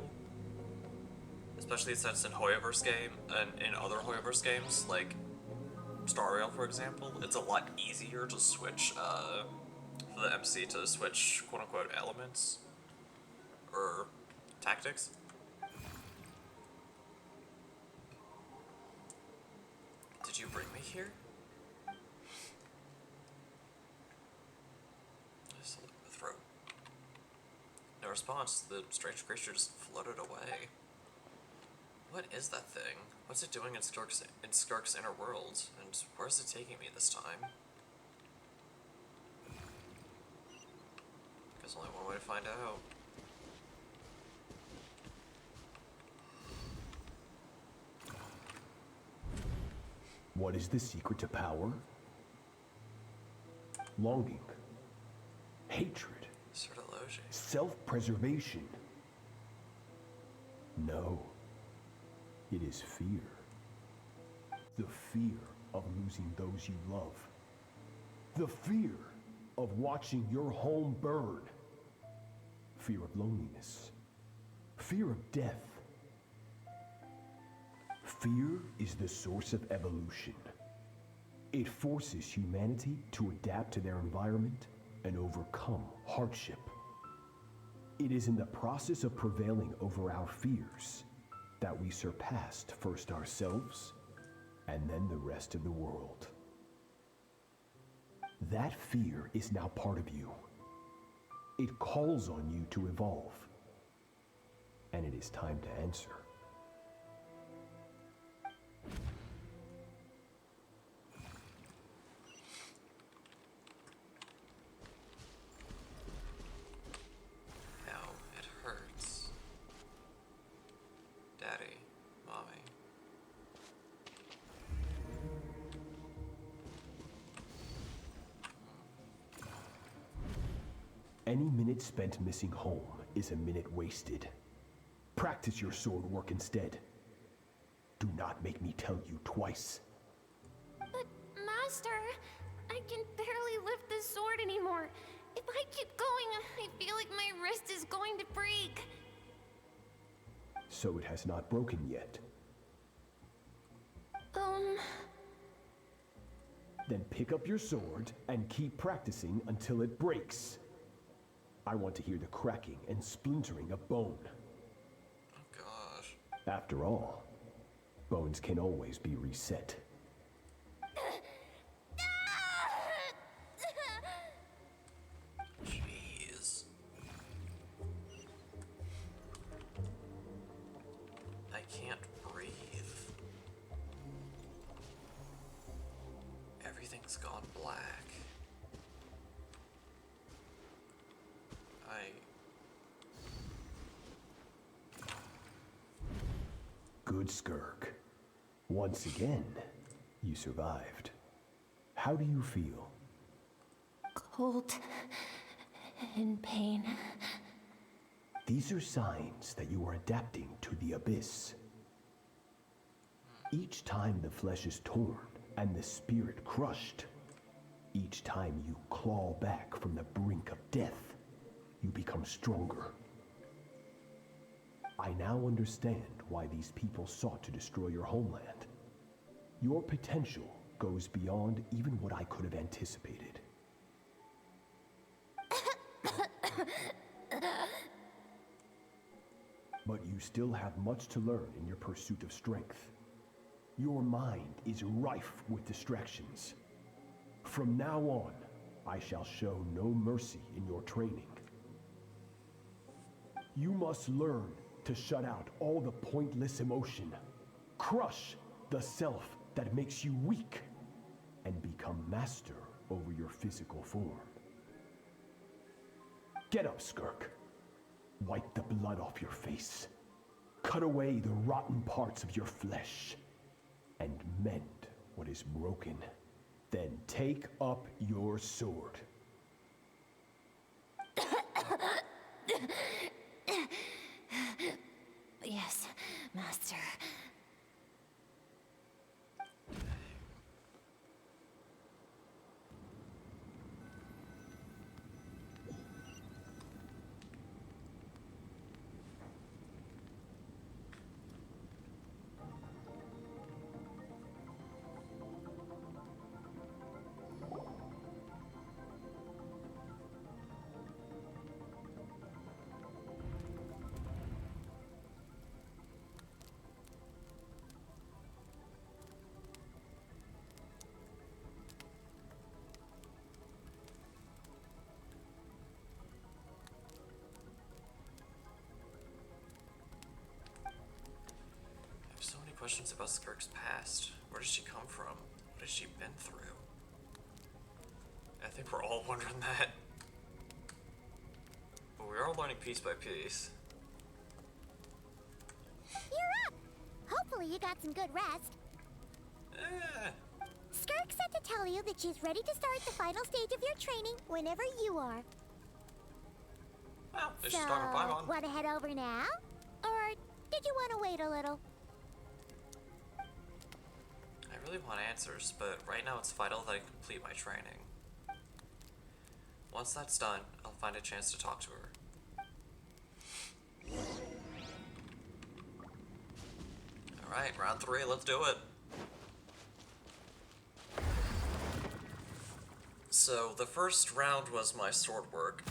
especially since in Hoyoverse game and in other Hoyoverse games like Star Rail, for example, it's a lot easier to switch for the MC to switch quote unquote elements or tactics. Did you bring me here? Just look at the throat. No response. The strange creature just floated away. What is that thing? What's it doing in Skark's inner world? And where is it taking me this time? find out. What is the secret to power? Longing. Hatred. Self-preservation. No. It is fear. The fear of losing those you love. The fear of watching your home burn. Fear of loneliness. Fear of death. Fear is the source of evolution. It forces humanity to adapt to their environment and overcome hardship. It is in the process of prevailing over our fears that we surpassed first ourselves and then the rest of the world. That fear is now part of you. It calls on you to evolve. And it is time to answer. Now it hurts. Daddy, Mommy. Any minute spent missing home is a minute wasted. Practice your sword work instead. Do not make me tell you twice. But, Master, I can barely lift this sword anymore. If I keep going, I feel like my wrist is going to break. So it has not broken yet. Then pick up your sword and keep practicing until it breaks. I want to hear the cracking and splintering of bone. Oh gosh. After all, bones can always be reset. Jeez. I can't breathe. Everything's gone black. Good Skirk. Once again, you survived. How do you feel? Cold. In pain. These are signs that you are adapting to the abyss. Each time the flesh is torn and the spirit crushed, each time you claw back from the brink of death, you become stronger. I now understand why these people sought to destroy your homeland. Your potential goes beyond even what I could have anticipated. But you still have much to learn in your pursuit of strength. Your mind is rife with distractions. From now on, I shall show no mercy in your training. You must learn to shut out all the pointless emotion, crush the self that makes you weak, and become master over your physical form. Get up, Skirk. Wipe the blood off your face. Cut away the rotten parts of your flesh. And mend what is broken. Then take up your sword. Yes, Master. So many questions about Skirk's past. Where does she come from? What has she been through? I think we're all wondering that. But we are learning piece by piece. You're up! Hopefully you got some good rest. Skirk said to tell you that she's ready to start the final stage of your training whenever you are. Well, So, want to head over now? Or did you want to wait a little? I really want answers, but right now it's vital that I complete my training. Once that's done, I'll find a chance to talk to her. Alright, round 3, let's do it. So, the first round was my sword work.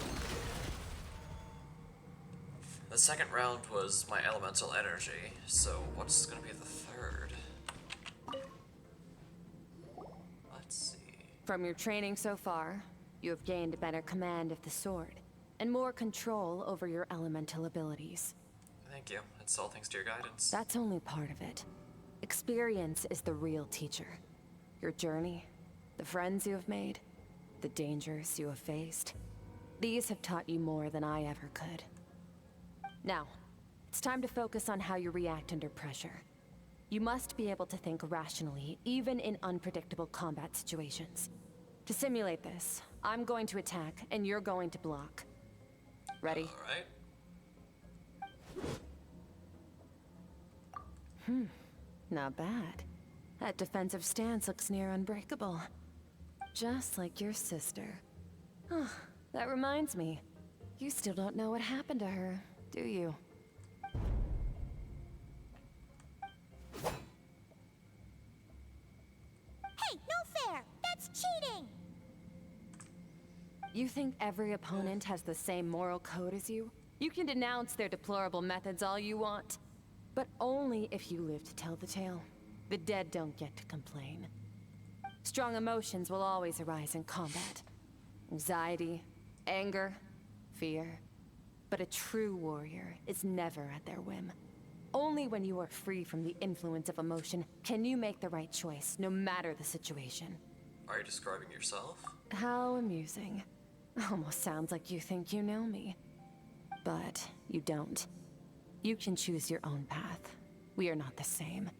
The second round was my elemental energy, so what's gonna be the third? Let's see. From your training so far, you have gained better command of the sword, and more control over your elemental abilities. Thank you. It's all thanks to your guidance. That's only part of it. Experience is the real teacher. Your journey, the friends you have made, the dangers you have faced. These have taught you more than I ever could. Now, it's time to focus on how you react under pressure. You must be able to think rationally, even in unpredictable combat situations. To simulate this, I'm going to attack, and you're going to block. Ready? Alright. Not bad. That defensive stance looks near unbreakable. Just like your sister. Oh, that reminds me. You still don't know what happened to her, do you? Hey, no fair! That's cheating! You think every opponent has the same moral code as you? You can denounce their deplorable methods all you want. But only if you live to tell the tale. The dead don't get to complain. Strong emotions will always arise in combat. Anxiety, anger, fear. But a true warrior is never at their whim. Only when you are free from the influence of emotion can you make the right choice, no matter the situation. Are you describing yourself? How amusing. Almost sounds like you think you know me. But you don't. You can choose your own path. We are not the same.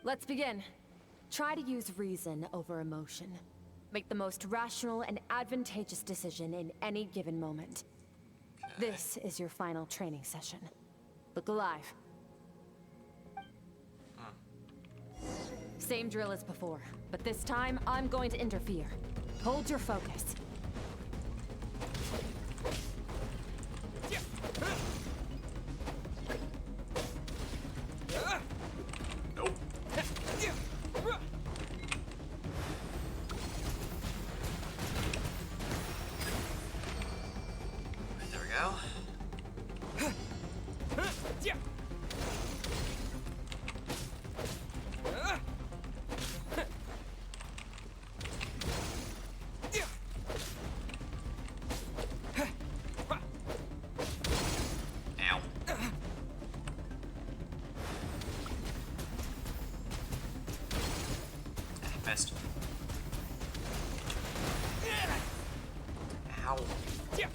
Let's begin. Try to use reason over emotion. Make the most rational and advantageous decision in any given moment. Okay. This is your final training session. Look alive. Same drill as before, but this time I'm going to interfere. Hold your focus. Nope. There we go. Ow. Missed. Ow. Okay,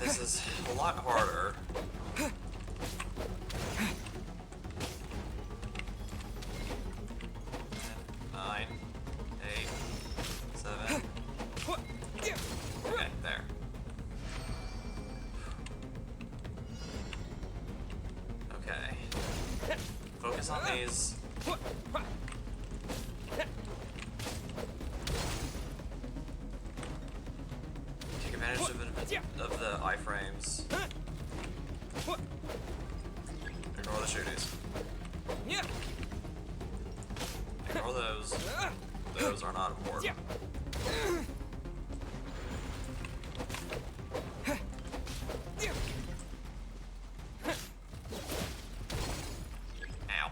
this is a lot harder. 9, 8, 7. Okay, there. Okay. Focus on these. Take advantage of the iframes. Ignore the shooties. Ignore those. Those are not important. Ow.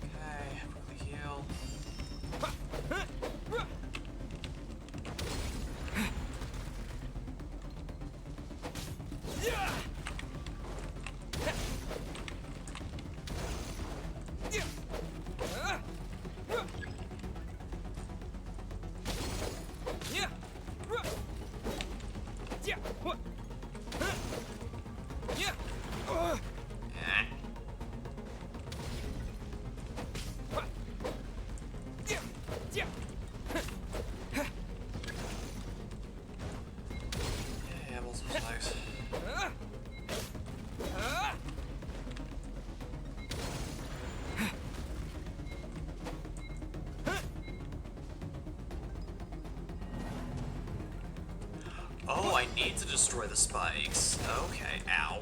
Okay, quickly heal. I need to destroy the spikes. Okay, ow.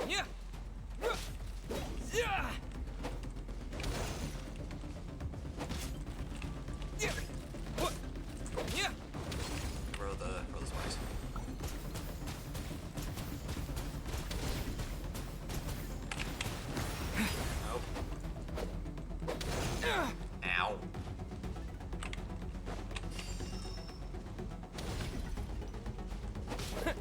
Yeah. Yeah. Yeah. What? Yeah. Throw the spikes. Nope. Ow. Okay.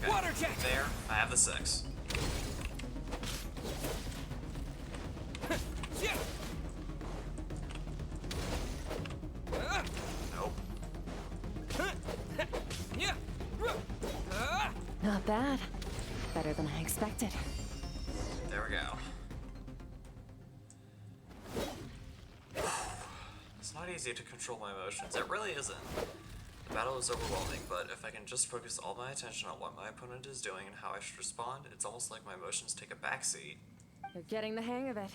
Water jet. There, I have the 6. Yeah. Nope. Yeah. Not bad. Better than I expected. There we go. It's not easy to control my emotions. It really isn't. The battle is overwhelming, but if I can just focus all my attention on what my opponent is doing and how I should respond, it's almost like my emotions take a backseat. You're getting the hang of it.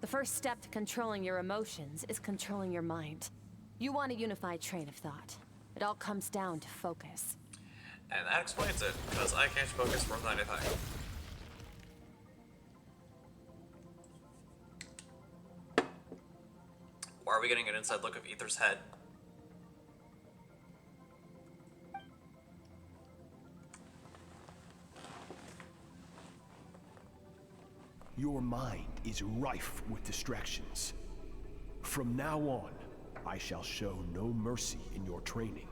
The first step to controlling your emotions is controlling your mind. You want a unified train of thought. It all comes down to focus. And that explains it, because I can't focus worth anything. Why are we getting an inside look of Ether's head? Your mind is rife with distractions. From now on, I shall show no mercy in your training.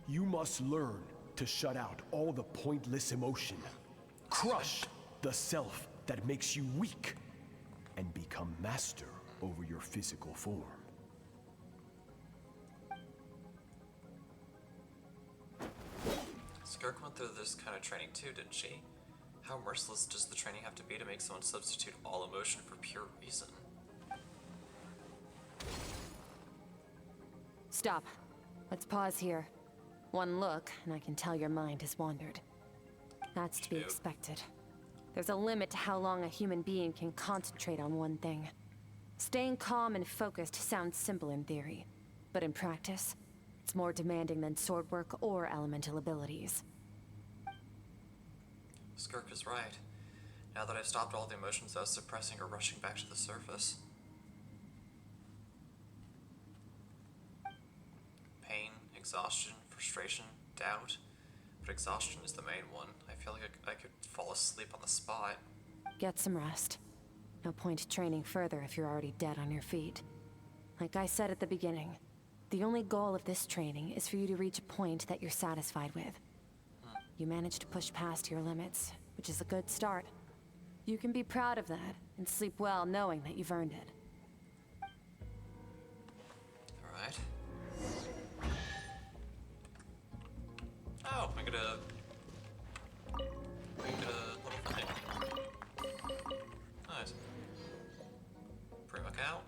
You must learn to shut out all the pointless emotion. Crush the self that makes you weak, and become master over your physical form. Skirk went through this kind of training too, didn't she? How merciless does the training have to be to make someone substitute all emotion for pure reason? Stop. Let's pause here. One look, and I can tell your mind has wandered. That's to be expected. There's a limit to how long a human being can concentrate on one thing. Staying calm and focused sounds simple in theory, but in practice, it's more demanding than sword work or elemental abilities. Skirk is right. Now that I've stopped all the emotions I was suppressing are rushing back to the surface. Pain, exhaustion, frustration, doubt. But exhaustion is the main one. I feel like I could fall asleep on the spot. Get some rest. No point training further if you're already dead on your feet. Like I said at the beginning, the only goal of this training is for you to reach a point that you're satisfied with. You managed to push past your limits, which is a good start. You can be proud of that and sleep well knowing that you've earned it. Alright. Oh, I get a little thing. Nice. Prima cow.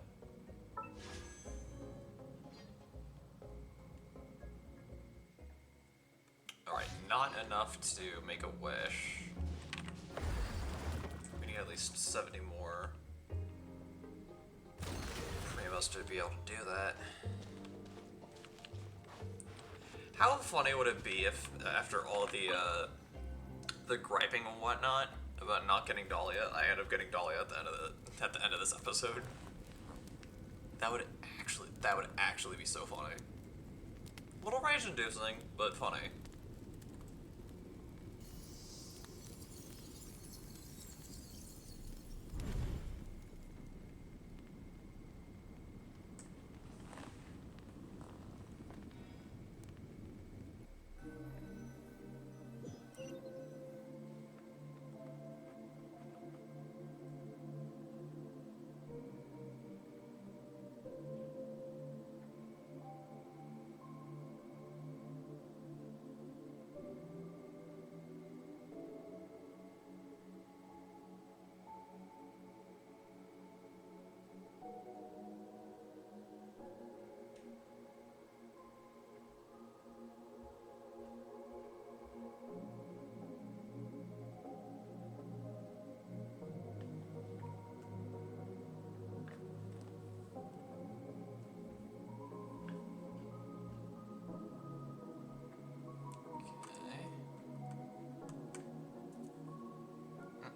Alright, not enough to make a wish. We need at least 70 more Primos to be able to do that. How funny would it be if, after all the griping and whatnot about not getting Dahlia, I end up getting Dahlia at the end of this episode? That would actually be so funny. A little rage-inducing, but funny.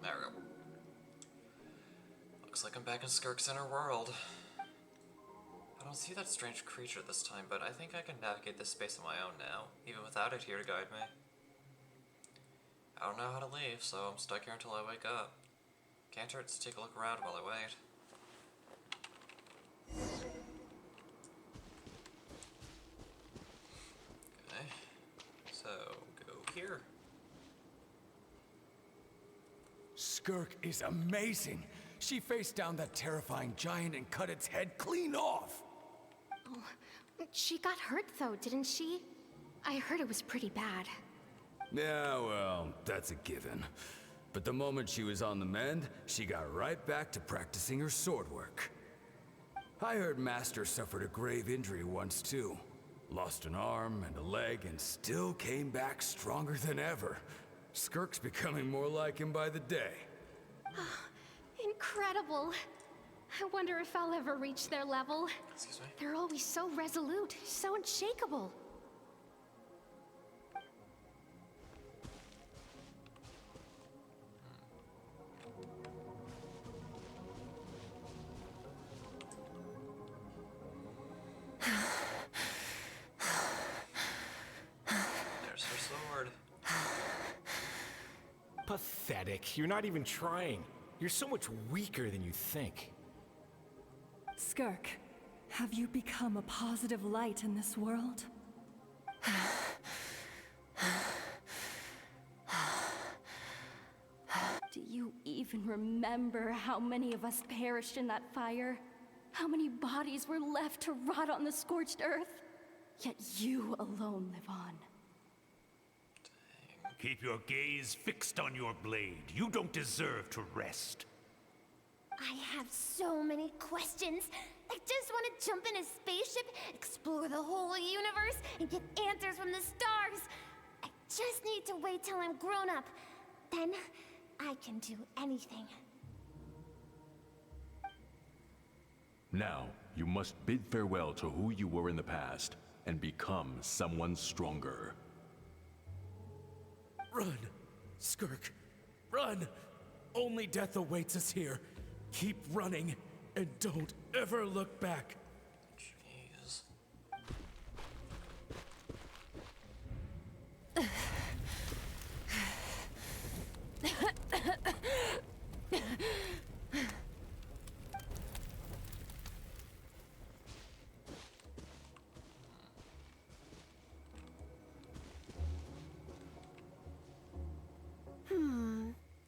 There we go. Looks like I'm back in Skirk's inner world. I don't see that strange creature this time, but I think I can navigate this space on my own now, even without it here to guide me. I don't know how to leave, so I'm stuck here until I wake up. Can't hurt to take a look around while I wait. Okay, so go here. Skirk is amazing. She faced down that terrifying giant and cut its head clean off. Oh, she got hurt though, didn't she? I heard it was pretty bad. Yeah, well, that's a given. But the moment she was on the mend, she got right back to practicing her sword work. I heard Master suffered a grave injury once too. Lost an arm and a leg and still came back stronger than ever. Skirk's becoming more like him by the day. Incredible. I wonder if I'll ever reach their level. Excuse me? They're always so resolute, so unshakable. There's her sword. Pathetic. You're not even trying. You're so much weaker than you think. Skirk, have you become a positive light in this world? Do you even remember how many of us perished in that fire? How many bodies were left to rot on the scorched earth? Yet you alone live on. Keep your gaze fixed on your blade. You don't deserve to rest. I have so many questions. I just want to jump in a spaceship, explore the whole universe, and get answers from the stars. I just need to wait till I'm grown up. Then I can do anything. Now, you must bid farewell to who you were in the past and become someone stronger. Run, Skirk, run! Only death awaits us here. Keep running, and don't ever look back. Jeez.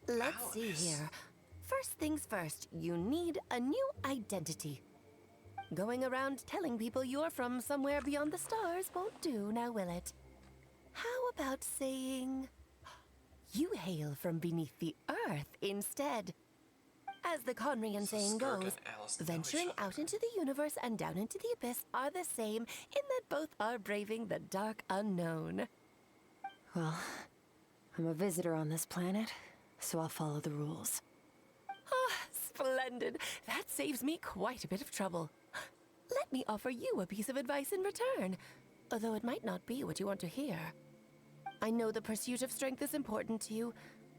Let's see here. First things first, you need a new identity. Going around telling people you're from somewhere beyond the stars won't do, now will it? How about saying you hail from beneath the earth instead? As the Conrian saying goes, venturing out into the universe and down into the abyss are the same in that both are braving the dark unknown. Well, I'm a visitor on this planet, so I'll follow the rules. Ah, splendid. That saves me quite a bit of trouble. Let me offer you a piece of advice in return, although it might not be what you want to hear. I know the pursuit of strength is important to you,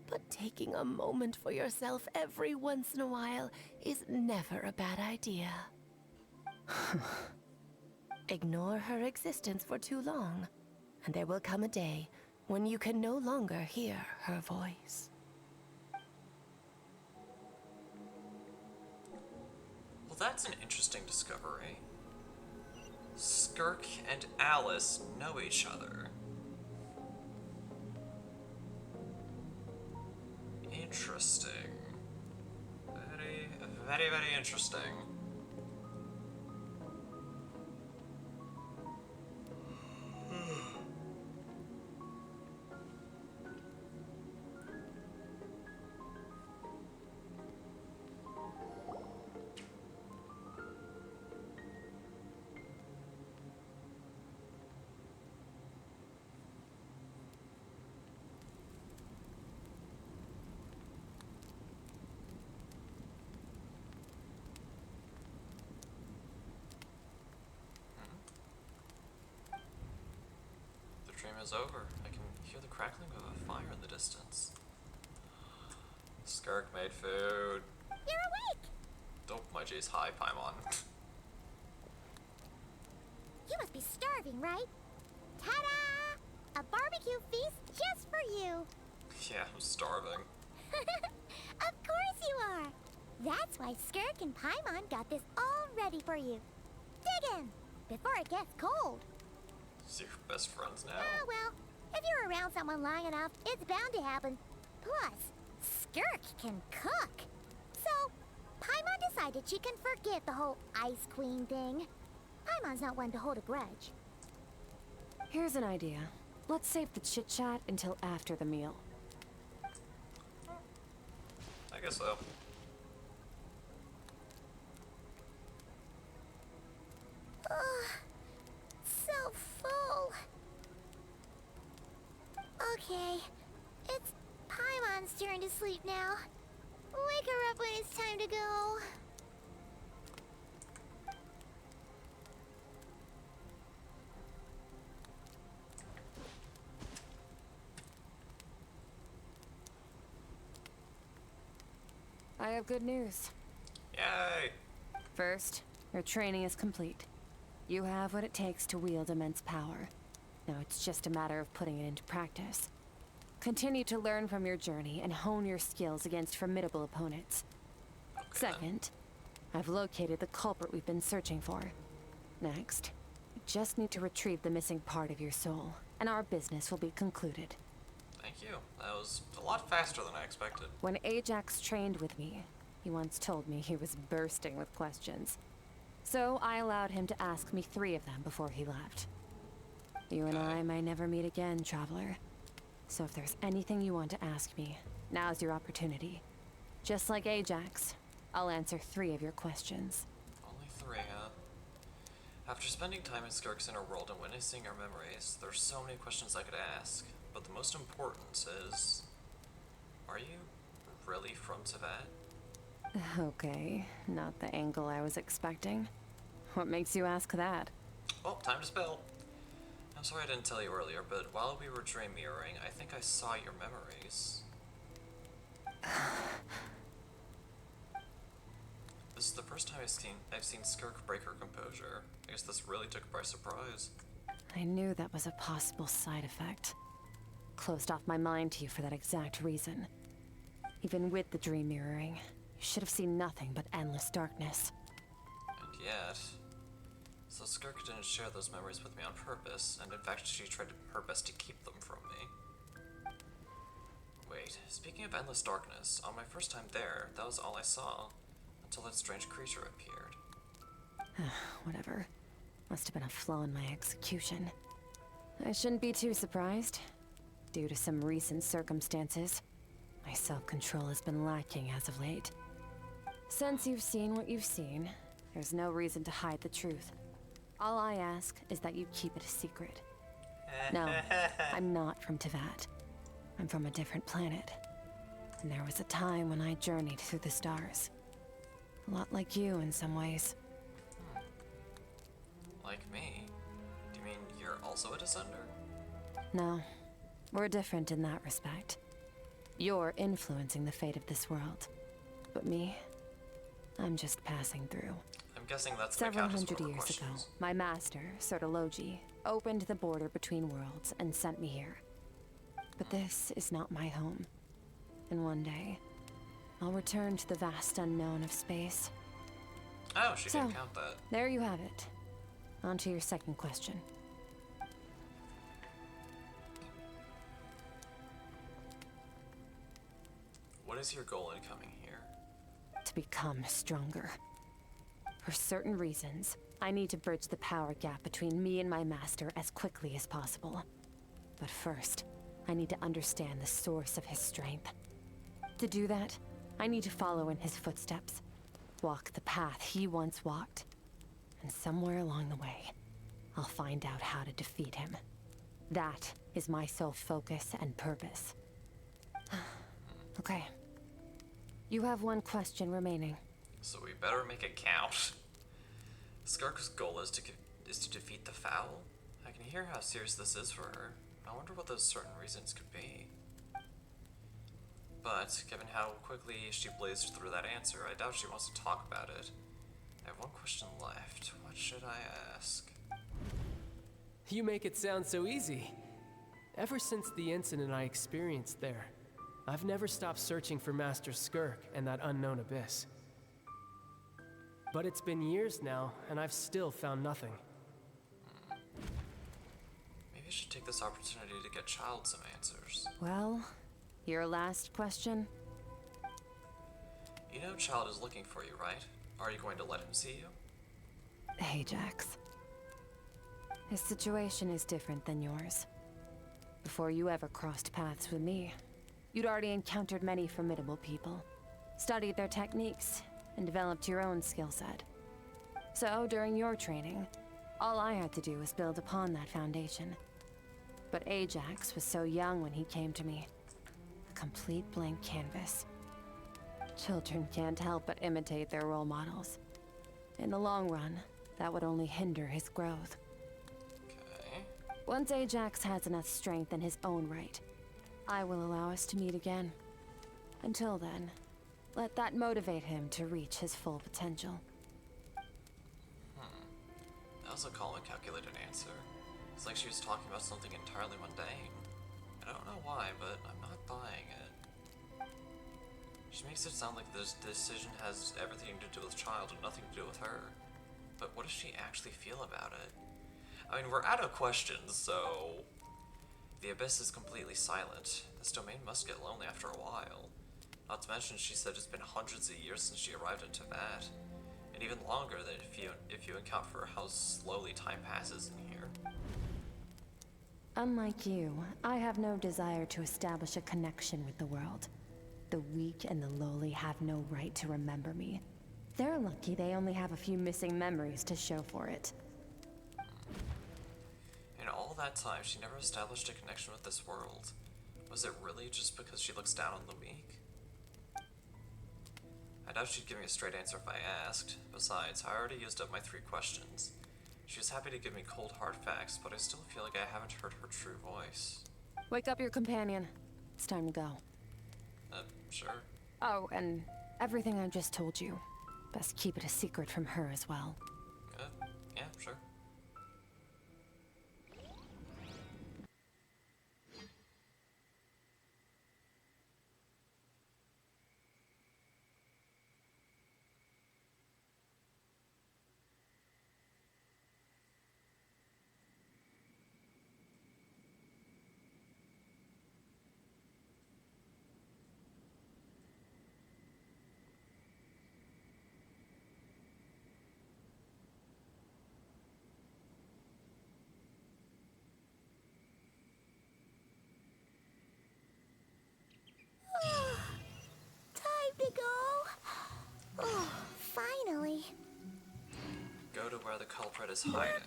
but taking a moment for yourself every once in a while is never a bad idea. Ignore her existence for too long, and there will come a day when you can no longer hear her voice. Well, that's an interesting discovery. Skirk and Alice know each other. Interesting. Very, very, very interesting. The dream is over. I can hear the crackling of a fire in the distance. Skirk made food. You're awake! Don't my J's high, Paimon. You must be starving, right? Ta-da! A barbecue feast just for you! Yeah, I'm starving. Of course you are! That's why Skirk and Paimon got this all ready for you. Dig in! Before it gets cold. So you're best friends now? Ah, well, if you're around someone long enough, it's bound to happen. Plus, Skirk can cook. So, Paimon decided she can forget the whole Ice Queen thing. Paimon's not one to hold a grudge. Here's an idea. Let's save the chit-chat until after the meal. I guess so. Ugh, so full. Okay, it's Paimon's turn to sleep now. Wake her up when it's time to go. I have good news. Yay! First, your training is complete. You have what it takes to wield immense power. Now it's just a matter of putting it into practice. Continue to learn from your journey and hone your skills against formidable opponents. Okay. Second, I've located the culprit we've been searching for. Next, you just need to retrieve the missing part of your soul, and our business will be concluded. Thank you. That was a lot faster than I expected. When Ajax trained with me, he once told me he was bursting with questions. So I allowed him to ask me 3 of them before he left. You and I may never meet again, Traveler. So if there's anything you want to ask me, now's your opportunity. Just like Ajax, I'll answer 3 of your questions. Only 3, huh? After spending time in Skirk's inner world and witnessing her memories, there's so many questions I could ask. But the most important is... Are you really from Tibet? Okay, not the angle I was expecting. What makes you ask that? Well, time to spill. I'm sorry I didn't tell you earlier, but while we were dream mirroring, I think I saw your memories. This is the first time I've seen Skirk break her composure. I guess this really took her by surprise. I knew that was a possible side effect. Closed off my mind to you for that exact reason. Even with the dream mirroring, you should have seen nothing but endless darkness. And yet... So Skirk didn't share those memories with me on purpose, and in fact she tried her best to keep them from me. Wait, speaking of endless darkness, on my first time there, that was all I saw, until that strange creature appeared. Whatever. Must have been a flaw in my execution. I shouldn't be too surprised. Due to some recent circumstances, my self-control has been lacking as of late. Since you've seen what you've seen, there's no reason to hide the truth. All I ask is that you keep it a secret. No, I'm not from Teyvat. I'm from a different planet. And there was a time when I journeyed through the stars. A lot like you in some ways. Like me? Do you mean you're also a descender? No, we're different in that respect. You're influencing the fate of this world. But me, I'm just passing through. I'm guessing that's Several the hundred years ago, my master, Sertologi, opened the border between worlds and sent me here. But this is not my home. And one day, I'll return to the vast unknown of space. Oh, she didn't count that. There you have it. On to your second question. What is your goal in coming here? To become stronger. For certain reasons, I need to bridge the power gap between me and my master as quickly as possible. But first, I need to understand the source of his strength. To do that, I need to follow in his footsteps, walk the path he once walked. And somewhere along the way, I'll find out how to defeat him. That is my sole focus and purpose. Okay. You have one question remaining. So we better make it count. Skirk's goal is to defeat the Foul? I can hear how serious this is for her. I wonder what those certain reasons could be. But given how quickly she blazed through that answer, I doubt she wants to talk about it. I have one question left. What should I ask? You make it sound so easy. Ever since the incident I experienced there, I've never stopped searching for Master Skirk and that unknown abyss. But it's been years now, and I've still found nothing. Maybe I should take this opportunity to get Child some answers. Well, your last question? You know Child is looking for you, right? Are you going to let him see you? Ajax. His situation is different than yours. Before you ever crossed paths with me, you'd already encountered many formidable people, studied their techniques, and developed your own skill set. So, during your training, all I had to do was build upon that foundation. But Ajax was so young when he came to me. A complete blank canvas. Children can't help but imitate their role models. In the long run, that would only hinder his growth. Okay. Once Ajax has enough strength in his own right, I will allow us to meet again. Until then, let that motivate him to reach his full potential. That was a calm and calculated answer. It's like she was talking about something entirely mundane. I don't know why, but I'm not buying it. She makes it sound like this decision has everything to do with Child and nothing to do with her. But what does she actually feel about it? I mean, we're out of questions, so... The Abyss is completely silent. This domain must get lonely after a while. Not to mention, she said it's been hundreds of years since she arrived in Tibet. And even longer than if you account for how slowly time passes in here. Unlike you, I have no desire to establish a connection with the world. The weak and the lowly have no right to remember me. They're lucky they only have a few missing memories to show for it. In all that time, she never established a connection with this world. Was it really just because she looks down on the weak? I doubt she'd give me a straight answer if I asked. Besides, I already used up my 3 questions. She was happy to give me cold hard facts, but I still feel like I haven't heard her true voice. Wake up your companion. It's time to go. Sure. Oh, and everything I just told you. Best keep it a secret from her as well. Yeah, sure. Time to go. Oh, finally. Go to where the culprit is hiding.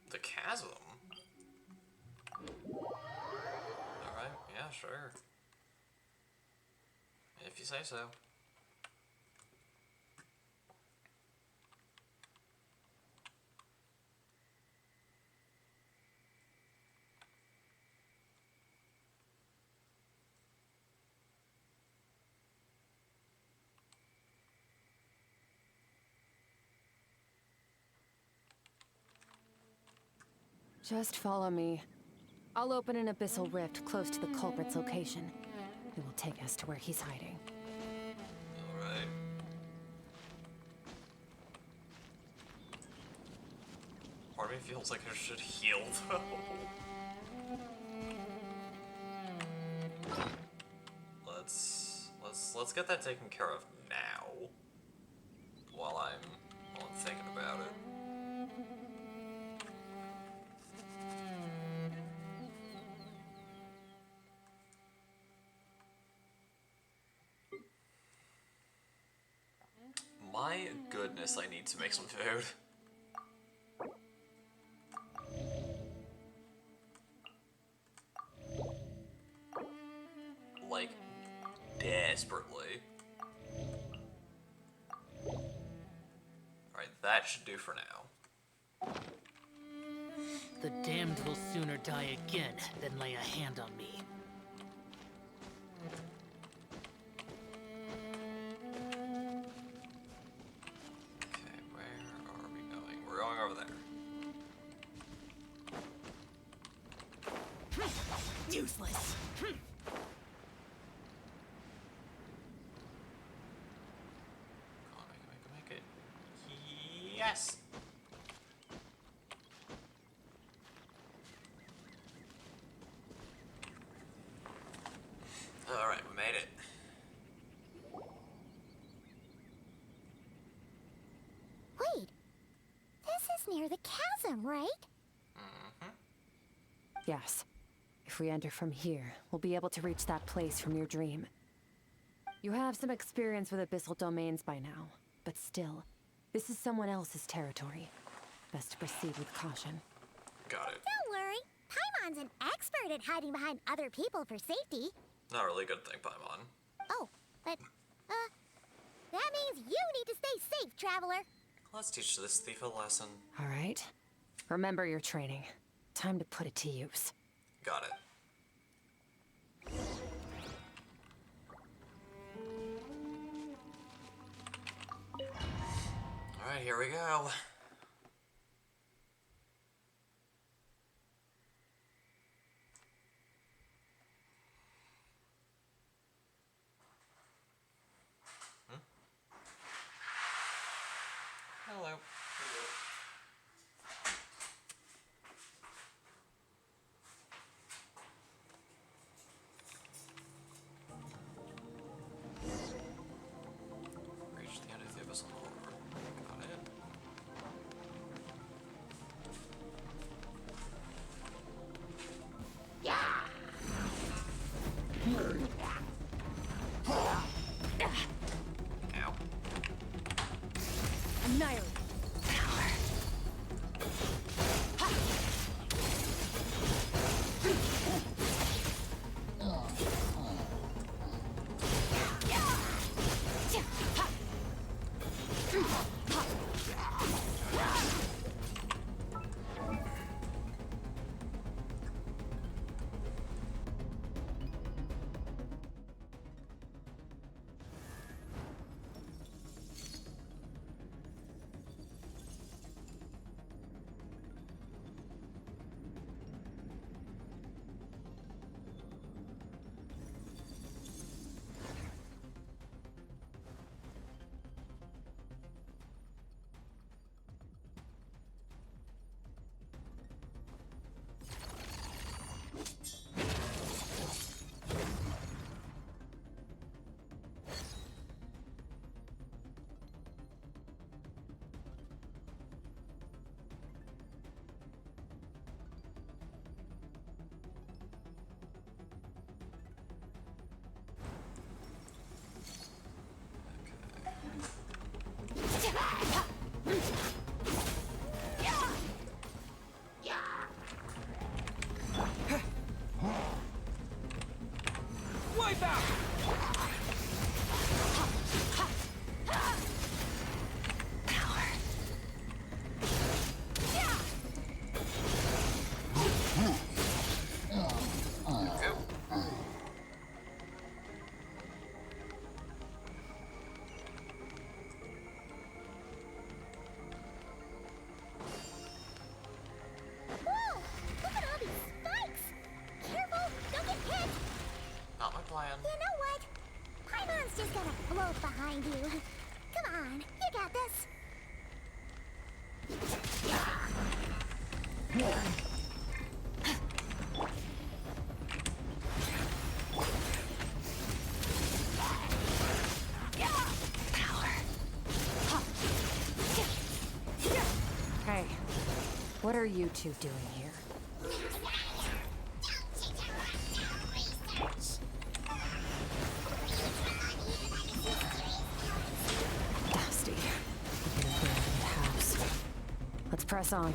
The chasm? Alright, yeah, sure. If you say so. Just follow me. I'll open an abyssal rift close to the culprit's location. It will take us to where he's hiding. Alright. Part of me feels like I should heal though. Let's get that taken care of now. While I'm thinking about it. My goodness, I need to make some food. Like, desperately. Alright, that should do for now. The damned will sooner die again than lay a hand on me. Okay, where are we going? We're going over there. Useless. Come on, make it. Yes! Alright, we made it. Wait, this is near the chasm, right? Yes. If we enter from here, we'll be able to reach that place from your dream. You have some experience with abyssal domains by now, but still, this is someone else's territory. Best to proceed with caution. Got it. Don't worry, Paimon's an expert at hiding behind other people for safety. Not a really good thing, Paimon. Oh, but, that means you need to stay safe, traveler. Let's teach this thief a lesson. All right. Remember your training. Time to put it to use. Got it. Alright, here we go. Hello. Reach the end of the abyssal hole. Got it. Ow. Annihilate. Wipe out! Whoa! Look at all these spikes! Careful, don't get hit! Not my plan. You know what? Paimon's just gonna float behind you. Come on, you got this. Hey, what are you two doing here? Dusty. An abandoned house. Let's press on.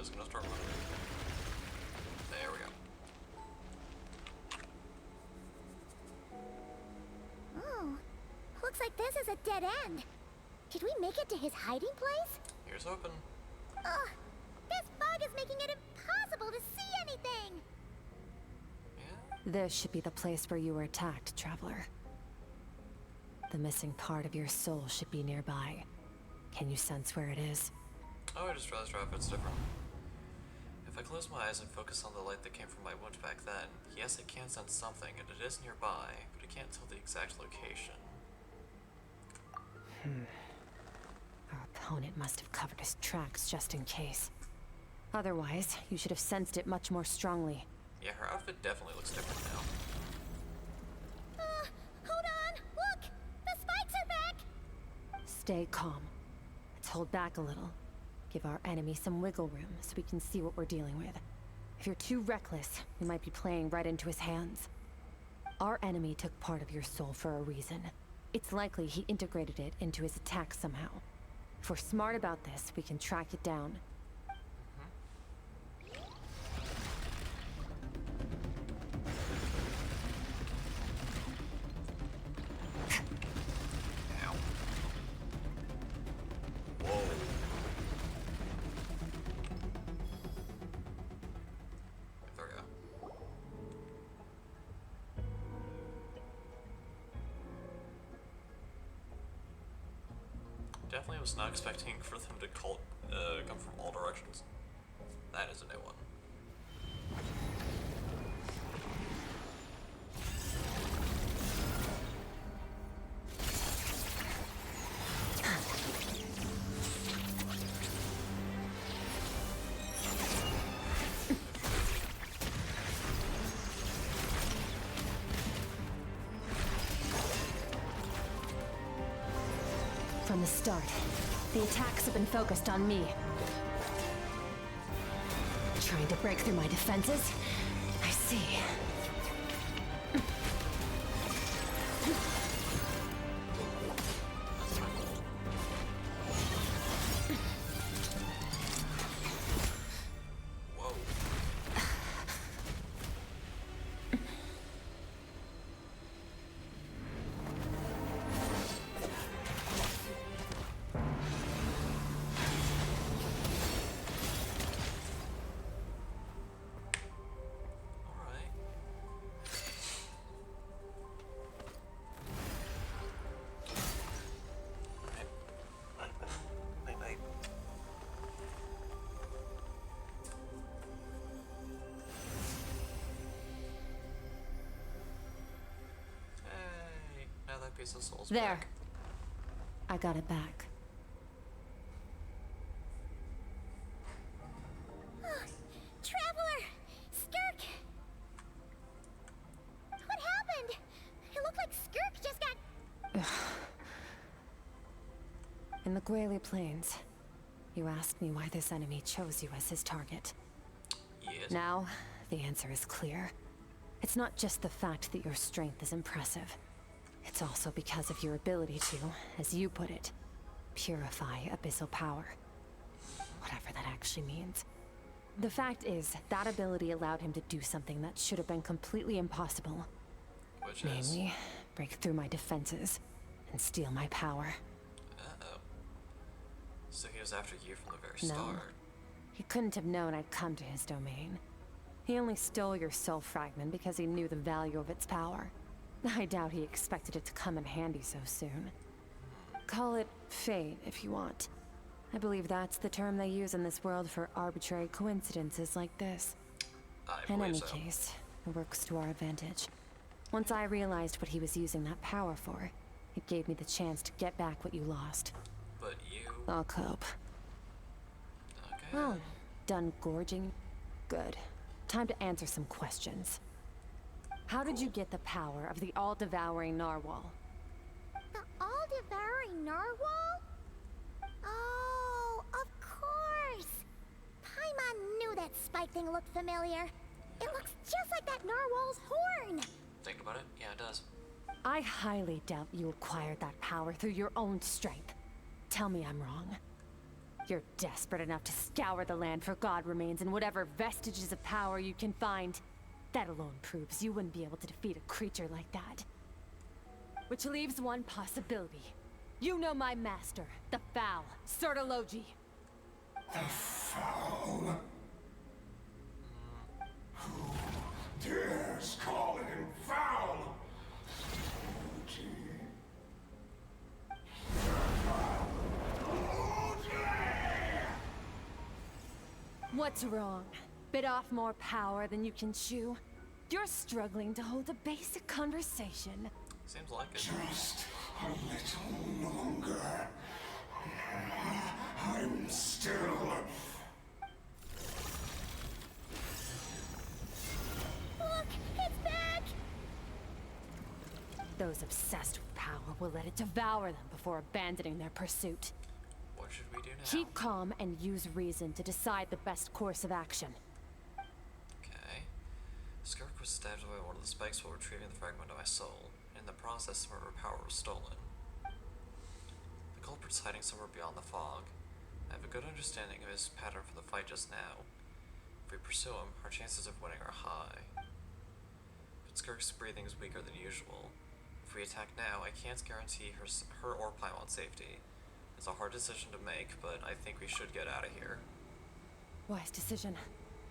is gonna start running. There we go. Oh, looks like this is a dead end. Did we make it to his hiding place? Here's hoping. Ugh, this fog is making it impossible to see anything. This should be the place where you were attacked, Traveler. The missing part of your soul should be nearby. Can you sense where it is? Oh, I just realized it's different. If I close my eyes and focus on the light that came from my wound back then, yes, I can sense something, and it is nearby, but I can't tell the exact location. Our opponent must have covered his tracks just in case. Otherwise, you should have sensed it much more strongly. Yeah, her outfit definitely looks different now. Hold on! Look! The spikes are back! Stay calm. Let's hold back a little. Give our enemy some wiggle room so we can see what we're dealing with. If you're too reckless, we might be playing right into his hands. Our enemy took part of your soul for a reason. It's likely he integrated it into his attack somehow. If we're smart about this, we can track it down. Definitely was not expecting for them to come from all directions. That is a new one. From the start, the attacks have been focused on me. Trying to break through my defenses? I see. Piece of soul's There. back. I got it back. Traveler! Skirk! What happened? It looked like Skirk just got... In the Guili Plains, you asked me why this enemy chose you as his target. Yes. Now, the answer is clear. It's not just the fact that your strength is impressive. It's also because of your ability to, as you put it, purify abyssal power. Whatever that actually means. The fact is, that ability allowed him to do something that should have been completely impossible. Which Namely, break through my defenses and steal my power. Uh-oh. So he was after you from the very No. start. He couldn't have known I'd come to his domain. He only stole your soul fragment because he knew the value of its power. I doubt he expected it to come in handy so soon. Call it fate if you want. I believe that's the term they use in this world for arbitrary coincidences like this. In any case, it works to our advantage. Once I realized what he was using that power for, it gave me the chance to get back what you lost. But you... I'll cope. Okay. Well, done gorging? Good. Time to answer some questions. How did you get the power of the all-devouring narwhal? The all-devouring narwhal? Oh, of course! Paimon knew that spike thing looked familiar. It looks just like that narwhal's horn! Think about it? Yeah, it does. I highly doubt you acquired that power through your own strength. Tell me I'm wrong. You're desperate enough to scour the land for god remains and whatever vestiges of power you can find. That alone proves you wouldn't be able to defeat a creature like that. Which leaves one possibility. You know my master, the Foul, Sertologi. The Foul? Who dares call him foul? What's wrong? Bit off more power than you can chew? You're struggling to hold a basic conversation. Seems like it. Just a little longer. I'm still... Look, it's back! Those obsessed with power will let it devour them before abandoning their pursuit. What should we do now? Keep calm and use reason to decide the best course of action. Okay. Skirk was stabbed by one of the spikes while retrieving the fragment of my soul. In the process, some of her power was stolen. The culprit's hiding somewhere beyond the fog. I have a good understanding of his pattern from the fight just now. If we pursue him, our chances of winning are high. But Skirk's breathing is weaker than usual. If we attack now, I can't guarantee her or Paimon's safety. It's a hard decision to make, but I think we should get out of here. Wise decision.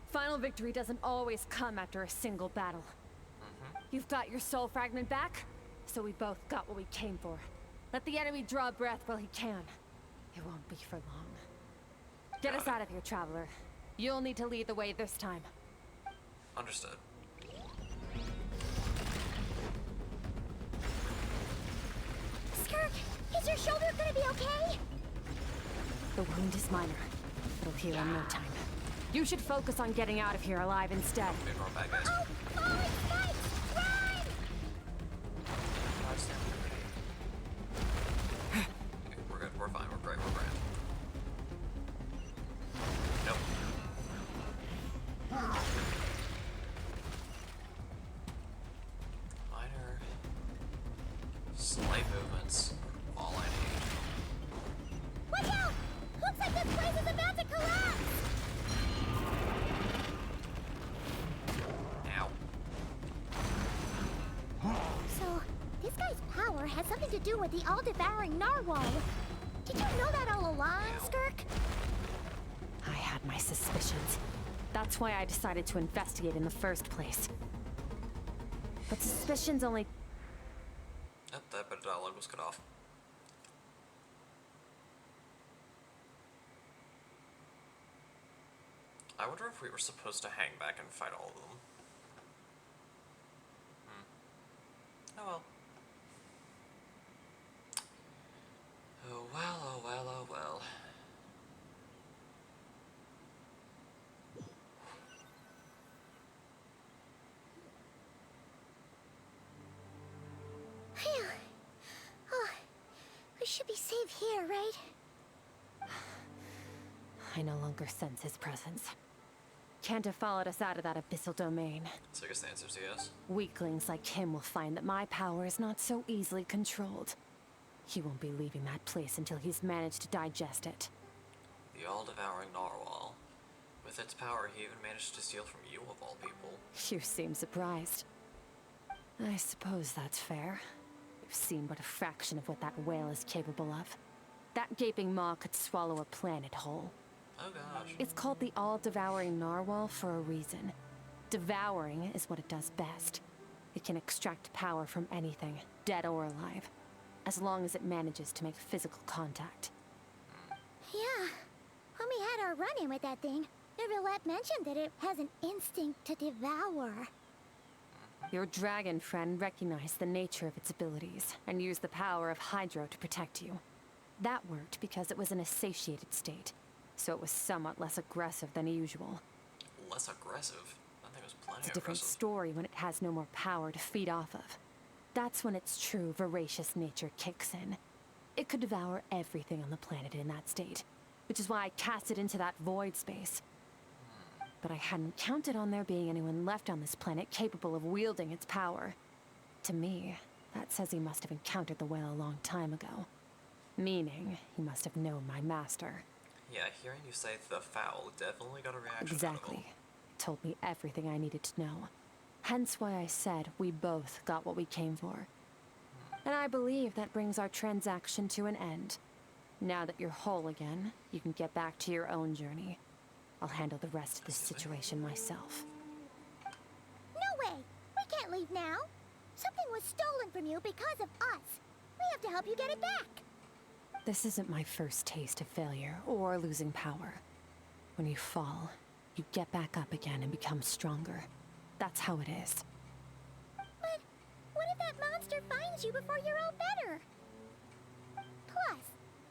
Final victory doesn't always come after a single battle. You've got your soul fragment back, so we both got what we came for. Let the enemy draw breath while he can. It won't be for long. Get us out of here, Traveler. You'll need to lead the way this time. Understood. Skirk, is your shoulder gonna be okay? The wound is minor. It'll heal in no time. You should focus on getting out of here alive instead. Oh, falling spikes! Run! We're good, we're fine, we're great, we're grand. Nope. Minor, slight movements, all I need. Watch out! Looks like this place is about to collapse! So, this guy's power has something to do with the all-devouring narwhal. Did you know that all along, Skirk? I had my suspicions. That's why I decided to investigate in the first place. But suspicions only... Yep, that bit of dialogue was cut off. I wonder if we were supposed to hang back and fight all of them. Oh well. Oh well, oh well, oh well. Phew. Oh, we should be safe here, right? I no longer sense his presence. Can't have followed us out of that abyssal domain. So I guess the answer is yes. Weaklings like him will find that my power is not so easily controlled. He won't be leaving that place until he's managed to digest it. The all-devouring narwhal. With its power, he even managed to steal from you, of all people. You seem surprised. I suppose that's fair. You've seen but a fraction of what that whale is capable of. That gaping maw could swallow a planet whole. Oh gosh. It's called the all-devouring narwhal for a reason. Devouring is what it does best. It can extract power from anything, dead or alive, as long as it manages to make physical contact. Yeah. When we had our run-in with that thing, Neverlet mentioned that it has an instinct to devour. Your dragon friend recognized the nature of its abilities and used the power of Hydro to protect you. That worked because it was in a satiated state, so it was somewhat less aggressive than usual. Less aggressive? I think it was plenty It's a different aggressive. story when it has no more power to feed off of. That's when its true voracious nature kicks in. It could devour everything on the planet in that state, which is why I cast it into that void space. But I hadn't counted on there being anyone left on this planet capable of wielding its power. To me, that says he must have encountered the whale a long time ago. Meaning, he must have known my master. Yeah, hearing you say the foul definitely got a reaction. Exactly. Told me everything I needed to know. Hence why I said we both got what we came for. And I believe that brings our transaction to an end. Now that you're whole again, you can get back to your own journey. I'll handle the rest of this situation myself. No way! We can't leave now! Something was stolen from you because of us! We have to help you get it back! This isn't my first taste of failure or losing power. When you fall, you get back up again and become stronger. That's how it is. But what if that monster finds you before you're all better? Plus,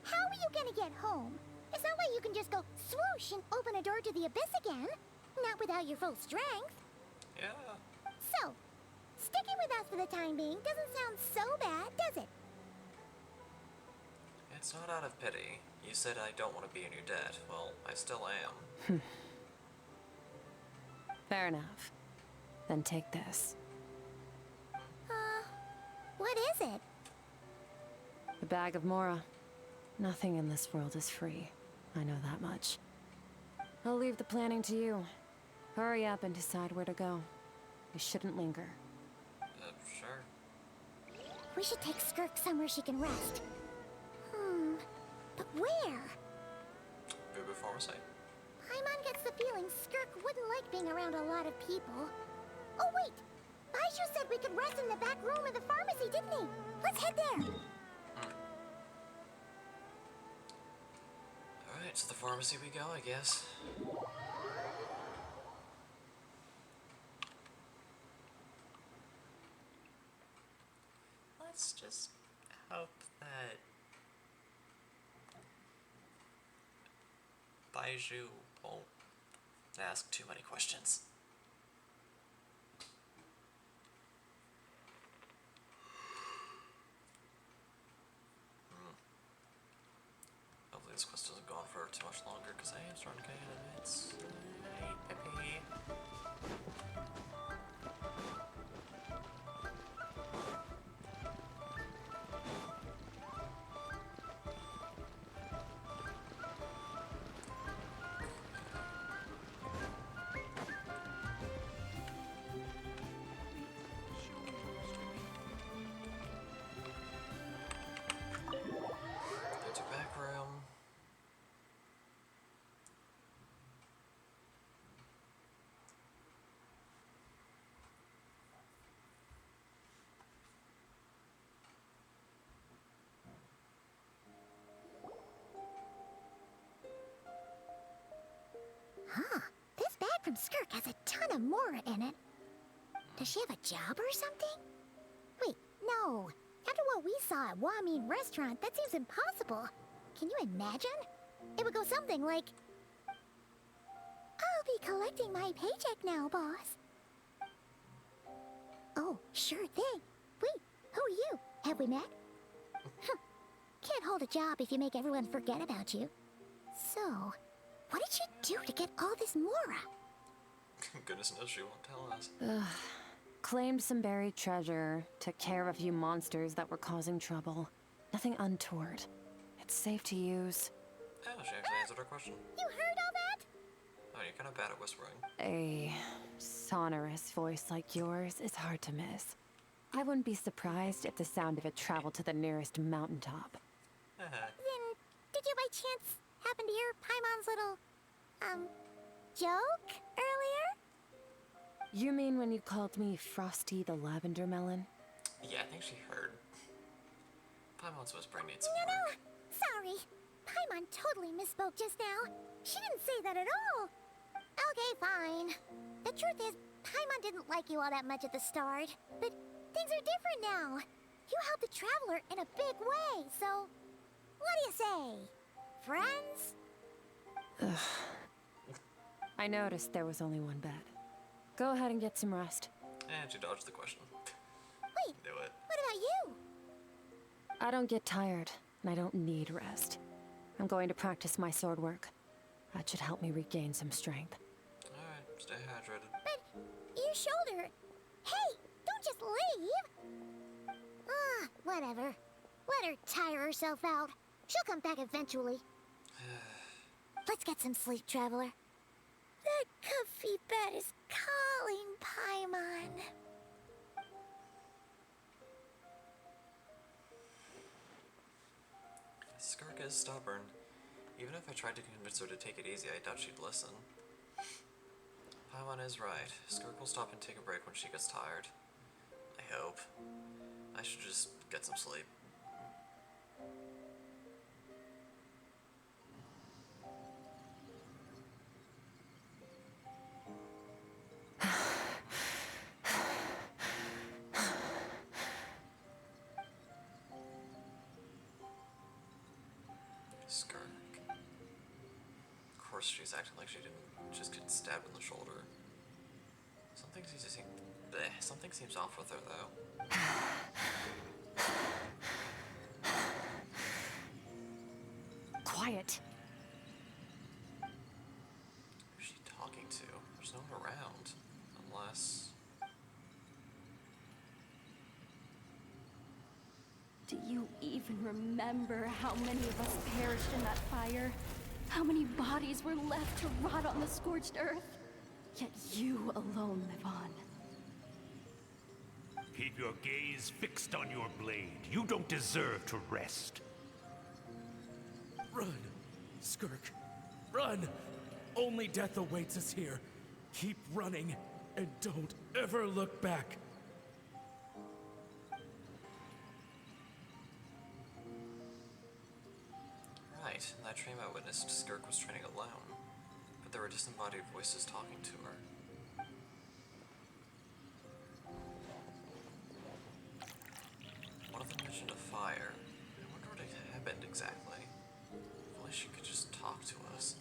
how are you gonna get home? It's not like you can just go swoosh and open a door to the abyss again. Not without your full strength. Yeah. So, sticking with us for the time being doesn't sound so bad, does it? It's not out of pity. You said I don't want to be in your debt. Well, I still am. Fair enough. Then take this. What is it? A bag of Mora. Nothing in this world is free. I know that much. I'll leave the planning to you. Hurry up and decide where to go. We shouldn't linger. Sure. We should take Skirk somewhere she can rest. But where? Boo Pharmacy. Paimon gets the feeling Skirk wouldn't like being around a lot of people. Oh wait! Baiju said we could rest in the back room of the pharmacy, didn't he? Let's head there! Alright, to the pharmacy we go, I guess. Let's just hope that Baiju won't ask too many questions. Hopefully this quest doesn't go on for too much longer, because I am starting to get into it. It's peppy. Go to back room. Huh. This bag from Skirk has a ton of Mora in it. Does she have a job or something? Wait, no. After what we saw at Wamin Restaurant, that seems impossible. Can you imagine? It would go something like, I'll be collecting my paycheck now, boss. Oh, sure thing. Wait, who are you? Have we met? Can't hold a job if you make everyone forget about you. So, what did she do to get all this Mora? Goodness knows she won't tell us. Claimed some buried treasure, took care of a few monsters that were causing trouble. Nothing untoward. It's safe to use. Oh, she actually answered our question. You heard all that? Oh, you're kind of bad at whispering. A sonorous voice like yours is hard to miss. I wouldn't be surprised if the sound of it traveled to the nearest mountaintop. Then, did you by chance happen to hear Paimon's little, joke earlier? You mean when you called me Frosty the Lavender Melon? Yeah, I think she heard. Paimon's whispering needs some No, work. sorry. Paimon totally misspoke just now. She didn't say that at all. Okay, fine. The truth is, Paimon didn't like you all that much at the start. But things are different now. You helped the Traveler in a big way, so... What do you say? Friends? I noticed there was only one bed. Go ahead and get some rest. And she dodged the question. Wait, Do it. what about you? I don't get tired, and I don't need rest. I'm going to practice my sword work. That should help me regain some strength. Alright, stay hydrated. But your shoulder... Hey, don't just leave! Whatever. Let her tire herself out. She'll come back eventually. Let's get some sleep, traveler. That comfy bed is calling, Paimon. Skirk is stubborn. Even if I tried to convince her to take it easy, I doubt she'd listen. Paimon is right. Skirk will stop and take a break when she gets tired. I hope. I should just get some sleep. Skirk. Of course she's acting like she didn't just get stabbed in the shoulder. Something seems off with her, though. Quiet. Who's she talking to? There's no one around. Unless... Do you even remember how many of us perished in that fire? How many bodies were left to rot on the scorched earth? Yet you alone live on. Keep your gaze fixed on your blade. You don't deserve to rest. Run, Skirk. Run! Only death awaits us here. Keep running, and don't ever look back. Right, in that dream I witnessed, Skirk was training alone. But there were disembodied voices talking to her. One of them mentioned a fire. I wonder what had happened exactly. If only she could just talk to us.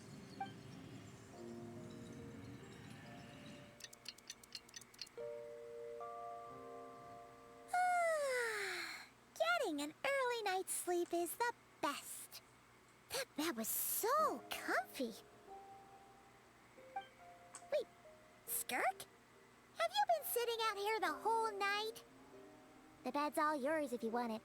Getting an early night's sleep is the best. That bed was so comfy. Wait, Skirk? Have you been sitting out here the whole night? The bed's all yours if you want it.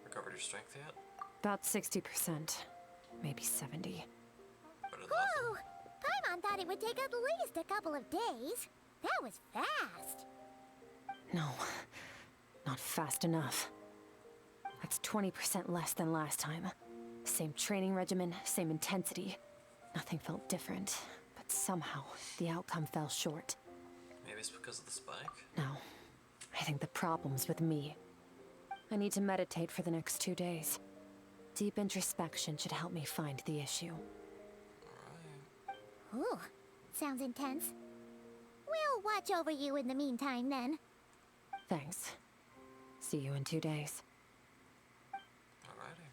Recovered your strength yet? About 60%. Maybe 70. Whoa! Paimon thought it would take at least a couple of days. That was fast. No, not fast enough. That's 20% less than last time. Same training regimen, same intensity. Nothing felt different, but somehow the outcome fell short. Maybe it's because of the spike? No, I think the problem's with me. I need to meditate for the next 2 days. Deep introspection should help me find the issue. Ooh, sounds intense. We'll watch over you in the meantime, then. Thanks. See you in 2 days. Alrighty.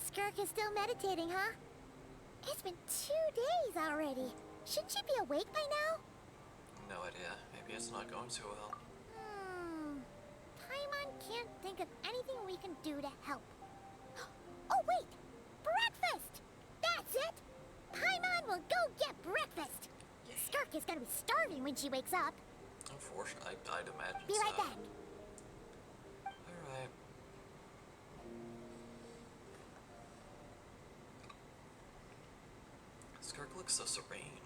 Skirk is still meditating, huh? It's been 2 days already. Shouldn't she be awake by now? No idea. Maybe it's not going too well. Paimon can't think of anything we can do to help. Oh, wait! Breakfast! That's it! Paimon will go get breakfast! Skirk is gonna be starving when she wakes up. Unfortunately, I'd imagine Be right so. back. Alright. Skirk looks so serene.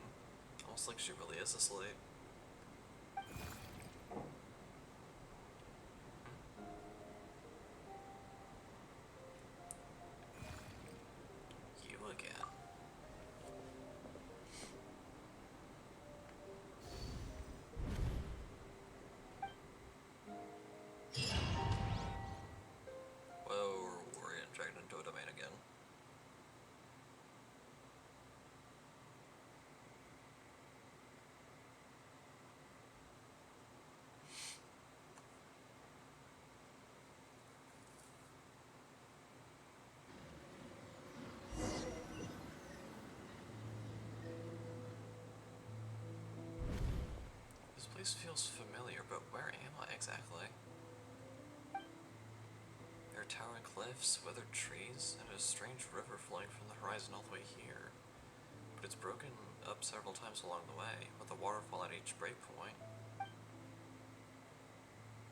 Almost like she really is asleep. You again. Whoa, we're getting dragged into a domain again. place feels familiar, but where am I exactly? There are towering cliffs, weathered trees, and a strange river flowing from the horizon all the way here. But it's broken up several times along the way, with a waterfall at each breakpoint.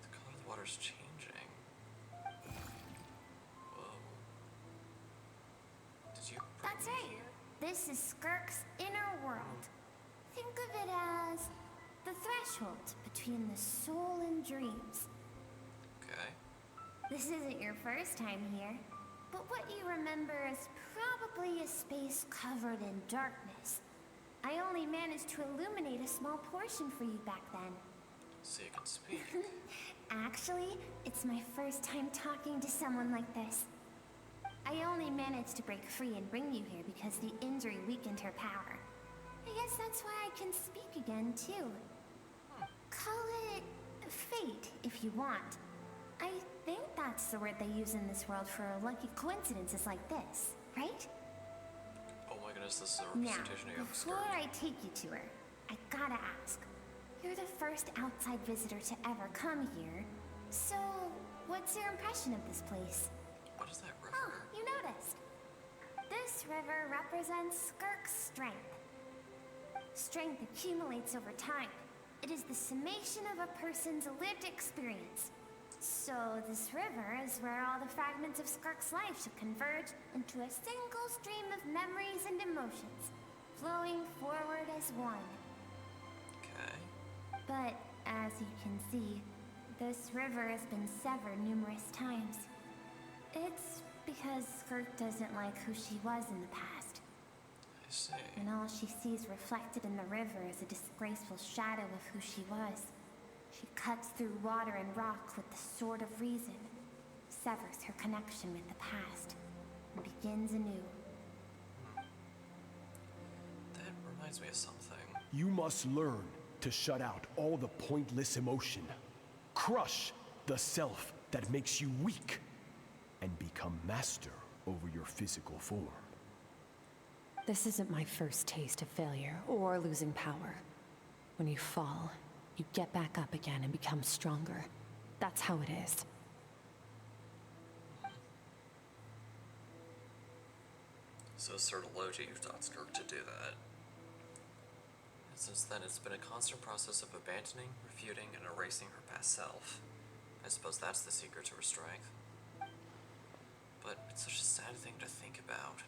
The color of the water is changing. Whoa. Did you bring That's me right. here? This is Skirk's inner world. Think of it as the threshold between the soul and dreams. Okay. This isn't your first time here, but what you remember is probably a space covered in darkness. I only managed to illuminate a small portion for you back then. So you can speak. Actually, it's my first time talking to someone like this. I only managed to break free and bring you here because the injury weakened her power. I guess that's why I can speak again, too. Call it fate, if you want. I think that's the word they use in this world for lucky coincidences like this, right? Oh my goodness, this is a representation Now, of before I take you to her, I gotta ask. You're the first outside visitor to ever come here, so what's your impression of this place? What is that river? Oh, you noticed. This river represents Skirk's strength. Strength accumulates over time. It is the summation of a person's lived experience. So this river is where all the fragments of Skirk's life should converge into a single stream of memories and emotions, flowing forward as one. Okay. But as you can see, this river has been severed numerous times. It's because Skirk doesn't like who she was in the past. I see. And all she sees reflected in the river is a disgraceful shadow of who she was. She cuts through water and rock with the sword of reason, severs her connection with the past, and begins anew. That reminds me of something. You must learn to shut out all the pointless emotion. Crush the self that makes you weak, and become master over your physical form. This isn't my first taste of failure or losing power. When you fall, you get back up again and become stronger. That's how it is. So Sir Logi taught Skirk to do that. And since then, it's been a constant process of abandoning, refuting, and erasing her past self. I suppose that's the secret to her strength. But it's such a sad thing to think about.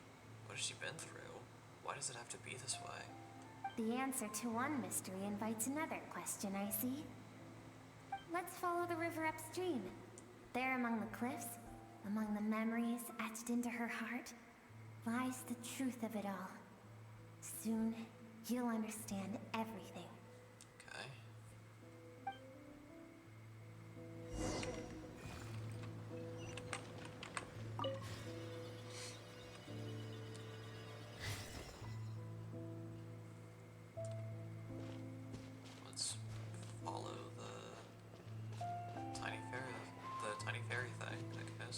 What has she been through? Why does it have to be this way? The answer to one mystery invites another question, I see. Let's follow the river upstream. There among the cliffs, among the memories etched into her heart, lies the truth of it all. Soon, you'll understand everything. Okay. Let's follow the tiny fairy thing, I guess.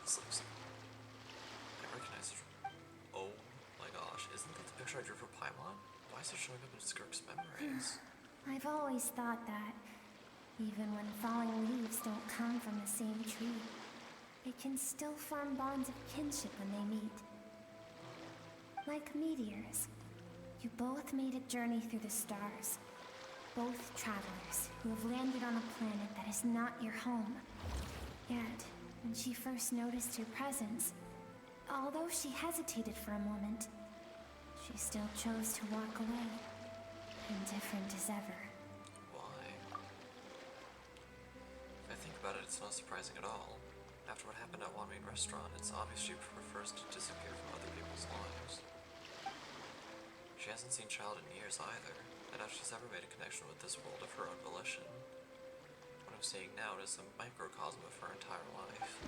This looks. I recognize it. Oh my gosh, isn't that the picture I drew for Paimon? Why is it showing up in Skirk's memories? I've always thought that, even when falling leaves don't come from the same tree, they can still form bonds of kinship when they meet. Like meteors, you both made a journey through the stars. Both travelers who have landed on a planet that is not your home. Yet, when she first noticed your presence, although she hesitated for a moment, she still chose to walk away, indifferent as ever. Why? If I think about it, it's not surprising at all. After what happened at Wanmin Restaurant, it's obvious she prefers to disappear from other people's lives. She hasn't seen Child in years either. I doubt she's ever made a connection with this world of her own volition. What I'm seeing now is a microcosm of her entire life.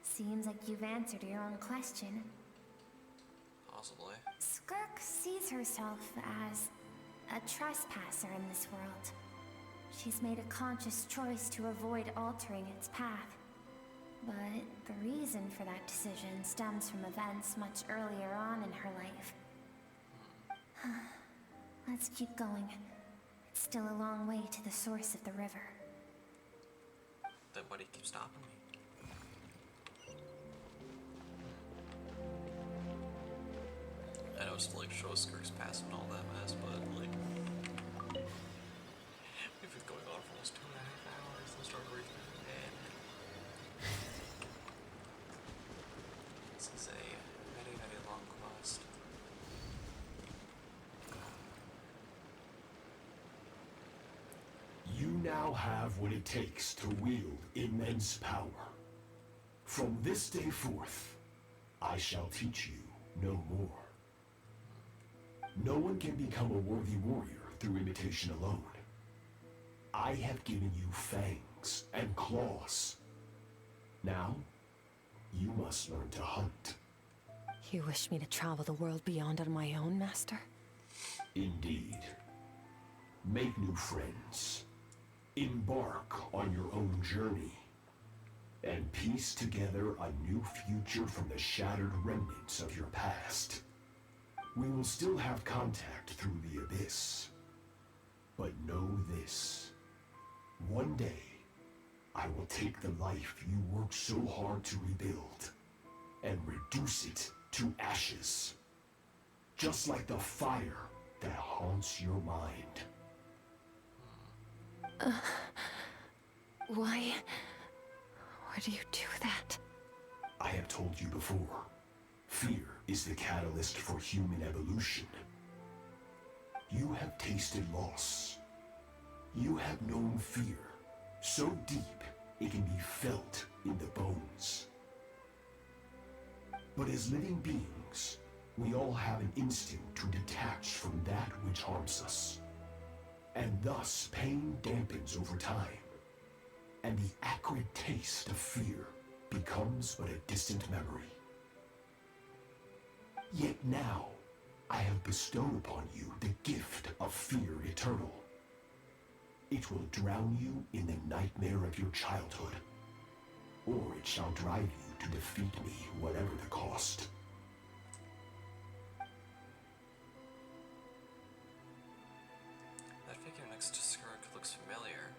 Seems like you've answered your own question. Possibly. Skirk sees herself as a trespasser in this world. She's made a conscious choice to avoid altering its path, But the reason for that decision stems from events much earlier on in her life. Let's keep going. It's still a long way to the source of the river. Then why do you keep stopping me? I know it's like show Skirk's past and all that mess, but like if it's going on for almost 2.5 hours, the story breaks my head. This is a very, very long quest. You now have what it takes to wield immense power. From this day forth, I shall teach you no more. No one can become a worthy warrior through imitation alone. I have given you fangs and claws. Now, you must learn to hunt. You wish me to travel the world beyond on my own, Master? Indeed. Make new friends. Embark on your own journey. And piece together a new future from the shattered remnants of your past. We will still have contact through the abyss. But know this. One day, I will take the life you worked so hard to rebuild and reduce it to ashes. Just like the fire that haunts your mind. Why do you do that? I have told you before. Fear is the catalyst for human evolution. You have tasted loss. You have known fear, so deep it can be felt in the bones. But as living beings, we all have an instinct to detach from that which harms us. And thus pain dampens over time, and the acrid taste of fear becomes but a distant memory. Yet now, I have bestowed upon you the gift of fear eternal. It will drown you in the nightmare of your childhood, or it shall drive you to defeat me, whatever the cost. That figure next to Skirk looks familiar.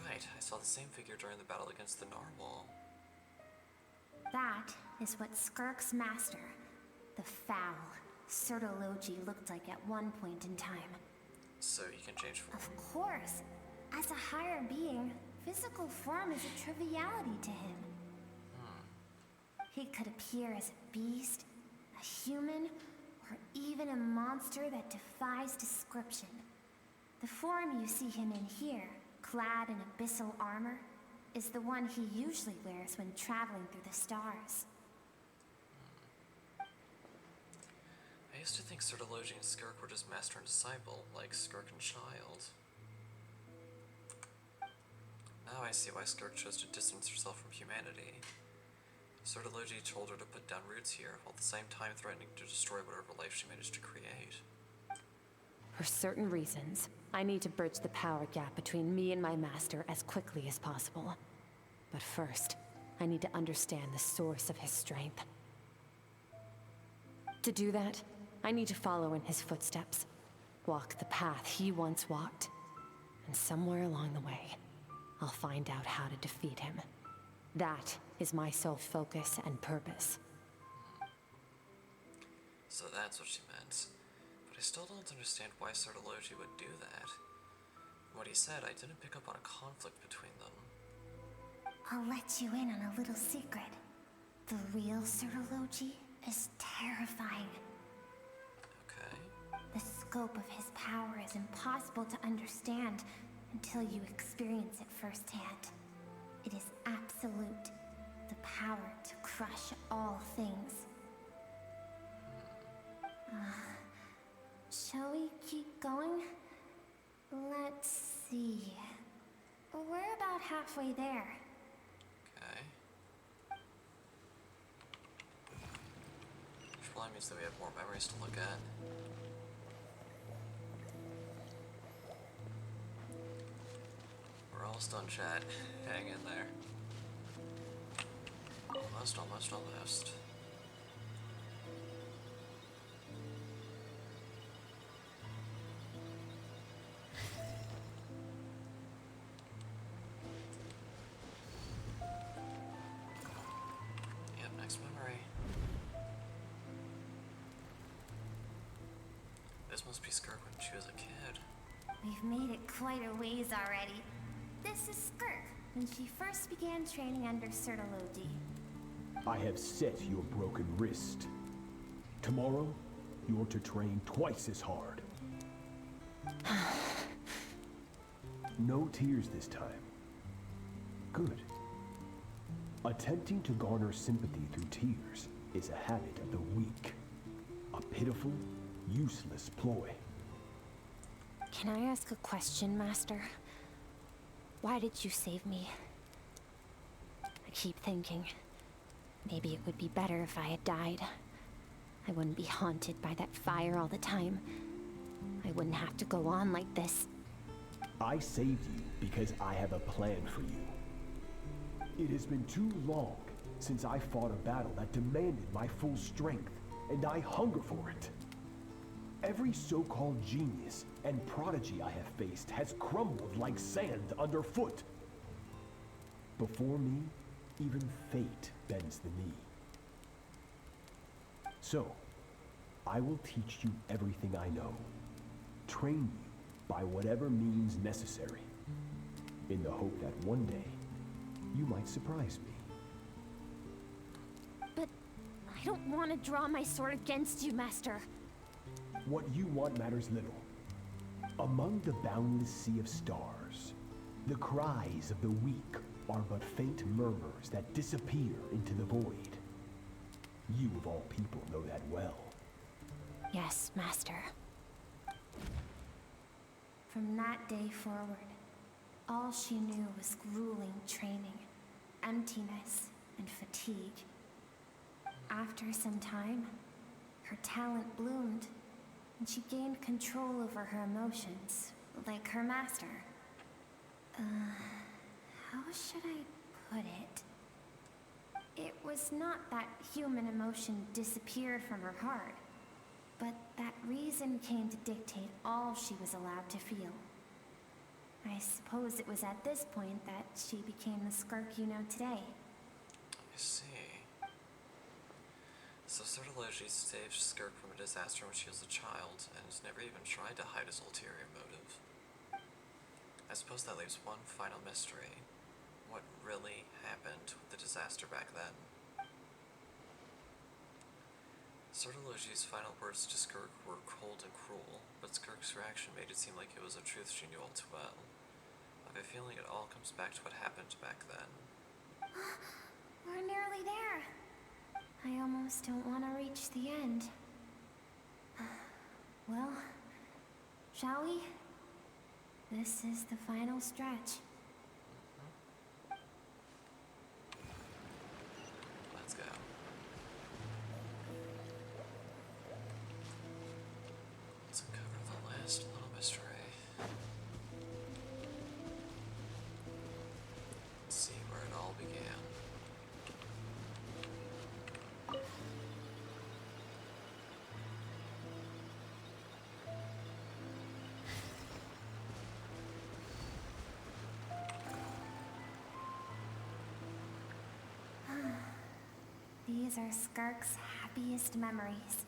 Right, I saw the same figure during the battle against the narwhal. That is what Skirk's master, the foul Sertology, looked like at one point in time. So you can change form. Of course. As a higher being, physical form is a triviality to him. He could appear as a beast, a human, or even a monster that defies description. The form you see him in here, clad in abyssal armor, is the one he usually wears when traveling through the stars. I used to think Sertology and Skirk were just master and disciple, like Skirk and Child. Now I see why Skirk chose to distance herself from humanity. Sertology told her to put down roots here, while at the same time threatening to destroy whatever life she managed to create. For certain reasons, I need to bridge the power gap between me and my master as quickly as possible. But first, I need to understand the source of his strength. To do that, I need to follow in his footsteps, walk the path he once walked, and somewhere along the way, I'll find out how to defeat him. That is my sole focus and purpose. So that's what she meant. But I still don't understand why Sertology would do that. From what he said, I didn't pick up on a conflict between them. I'll let you in on a little secret. The real Sertology is terrifying. Okay. The scope of his power is impossible to understand until you experience it firsthand. It is absolute. The power to crush all things. Shall we keep going? Let's see. We're about halfway there. Okay. Which probably means that we have more memories to look at. We're almost done, chat. Hang in there. Almost. Yep, next memory. This must be Skirk when she was a kid. We've made it quite a ways already. This is Skirk, when she first began training under Tartaglia. I have set your broken wrist. Tomorrow, you're to train twice as hard. No tears this time. Good. Attempting to garner sympathy through tears is a habit of the weak. A pitiful, useless ploy. Can I ask a question, Master? Why did you save me? I keep thinking, maybe it would be better if I had died. I wouldn't be haunted by that fire all the time. I wouldn't have to go on like this. I saved you because I have a plan for you. It has been too long since I fought a battle that demanded my full strength, and I hunger for it. Every so-called genius and prodigy I have faced has crumbled like sand underfoot. Before me, even fate bends the knee. So, I will teach you everything I know. Train you by whatever means necessary, in the hope that one day, you might surprise me. But I don't want to draw my sword against you, Master. What you want matters little. Among the boundless sea of stars, the cries of the weak are but faint murmurs that disappear into the void. You of all people know that well. Yes, Master. From that day forward, all she knew was grueling training, emptiness, and fatigue. After some time, her talent bloomed, and she gained control over her emotions, like her master. How should I put it? It was not that human emotion disappeared from her heart, but that reason came to dictate all she was allowed to feel. I suppose it was at this point that she became the Skirk you know today. I see. So Tartaglia saved Skirk from a disaster when she was a child, and has never even tried to hide his ulterior motive. I suppose that leaves one final mystery. What really happened with the disaster back then? Tartaglia's final words to Skirk were cold and cruel, but Skirk's reaction made it seem like it was a truth she knew all too well. I have a feeling it all comes back to what happened back then. We're nearly there. I almost don't want to reach the end. Well, shall we? This is the final stretch. Let's go. Let's uncover the last little mystery. Let's see where it all began. These are Skirk's happiest memories.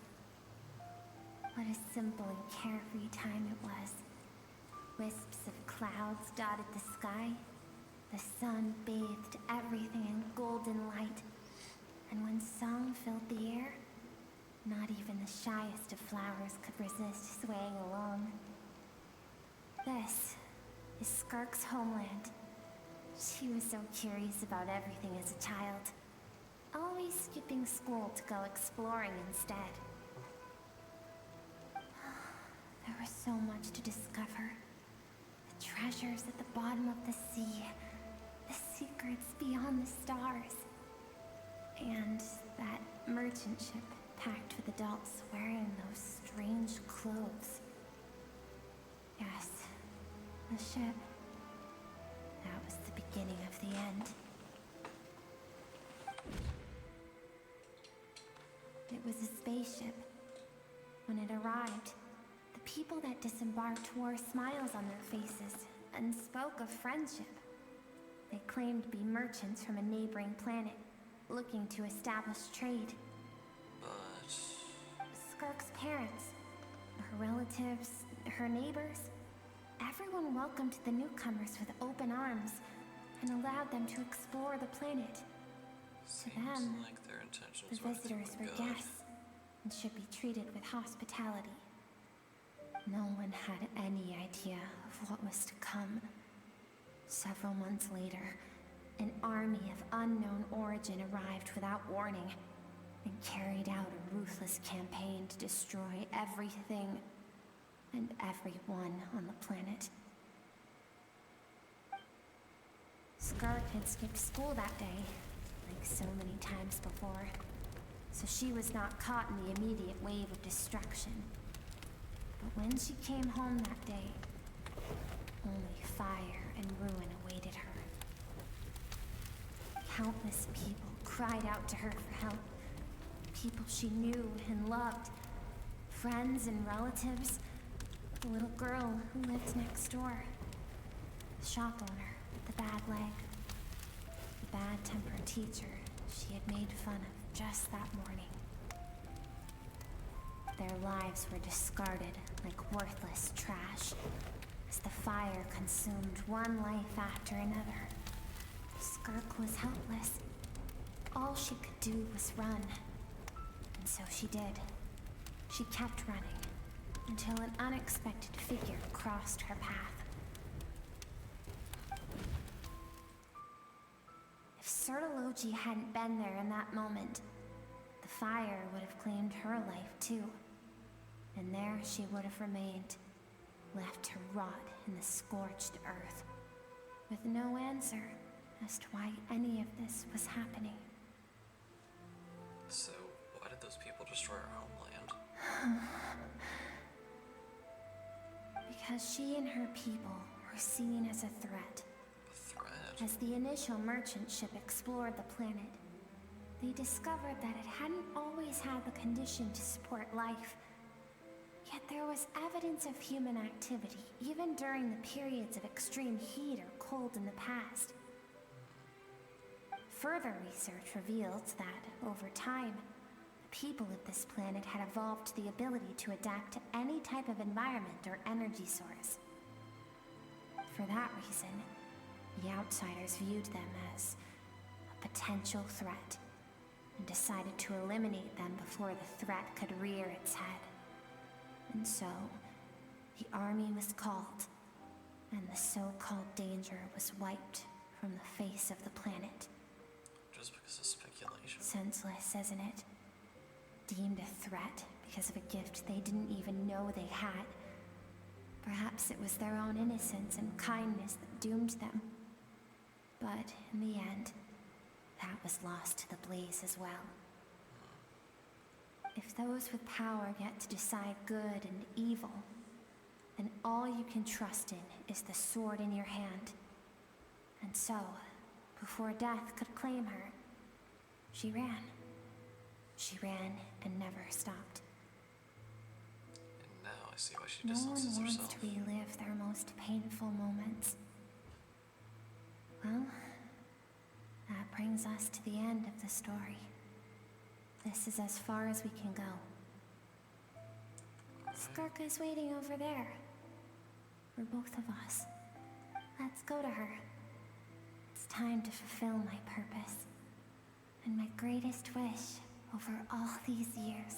What a simple and carefree time it was. Wisps of clouds dotted the sky. The sun bathed everything in golden light. And when song filled the air, not even the shyest of flowers could resist swaying along. This is Skirk's homeland. She was so curious about everything as a child. Always skipping school to go exploring instead. There was so much to discover. The treasures at the bottom of the sea. The secrets beyond the stars. And that merchant ship packed with adults wearing those strange clothes. Yes, the ship. That was the beginning of the end. was a spaceship. When it arrived, the people that disembarked wore smiles on their faces and spoke of friendship. They claimed to be merchants from a neighboring planet, looking to establish trade. But Skirk's parents, her relatives, her neighbors, everyone welcomed the newcomers with open arms and allowed them to explore the planet. To them, like their intentions the visitors were good. guests and should be treated with hospitality. No one had any idea of what was to come. Several months later, an army of unknown origin arrived without warning and carried out a ruthless campaign to destroy everything and everyone on the planet. Skirk had skipped school that day, like so many times before, so she was not caught in the immediate wave of destruction. But when she came home that day, only fire and ruin awaited her. Countless people cried out to her for help. People she knew and loved. Friends and relatives. The little girl who lived next door. The shop owner with the bad leg. The bad-tempered teacher she had made fun of just that morning. Their lives were discarded like worthless trash as the fire consumed one life after another. Skirk was helpless. All she could do was run. And so she did. She kept running until an unexpected figure crossed her path. If Sertology hadn't been there in that moment, the fire would have claimed her life too. And there she would have remained, left to rot in the scorched earth, with no answer as to why any of this was happening. So, why did those people destroy our homeland? Because she and her people were seen as a threat. A threat? As the initial merchant ship explored the planet, they discovered that it hadn't always had the condition to support life. Yet there was evidence of human activity, even during the periods of extreme heat or cold in the past. Further research revealed that, over time, the people of this planet had evolved the ability to adapt to any type of environment or energy source. For that reason, the outsiders viewed them as a potential threat, and decided to eliminate them before the threat could rear its head. And so, the army was called, and the so-called danger was wiped from the face of the planet. Just because of speculation. Senseless, isn't it? Deemed a threat because of a gift they didn't even know they had. Perhaps it was their own innocence and kindness that doomed them. But in the end, that was lost to the blaze as well. If those with power get to decide good and evil, then all you can trust in is the sword in your hand. And so, before death could claim her, she ran. She ran and never stopped. And now I see why she No one distances wants herself. to relive their most painful moments. Well, that brings us to the end of the story. This is as far as we can go. Skirk is waiting over there. For both of us. Let's go to her. It's time to fulfill my purpose. And my greatest wish over all these years.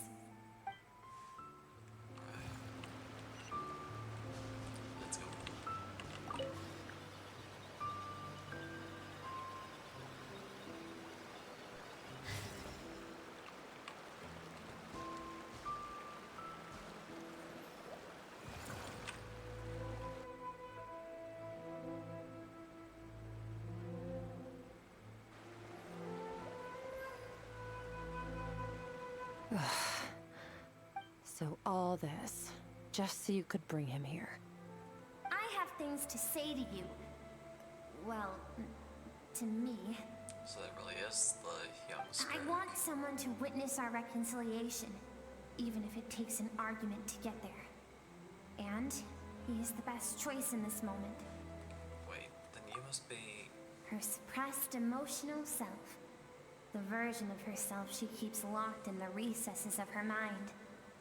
Let's go. So all this, just so you could bring him here. I have things to say to you. Well, to me. So that really is the young I want someone to witness our reconciliation, even if it takes an argument to get there. And he is the best choice in this moment. Wait, then you must be... Her suppressed emotional self. The version of herself she keeps locked in the recesses of her mind,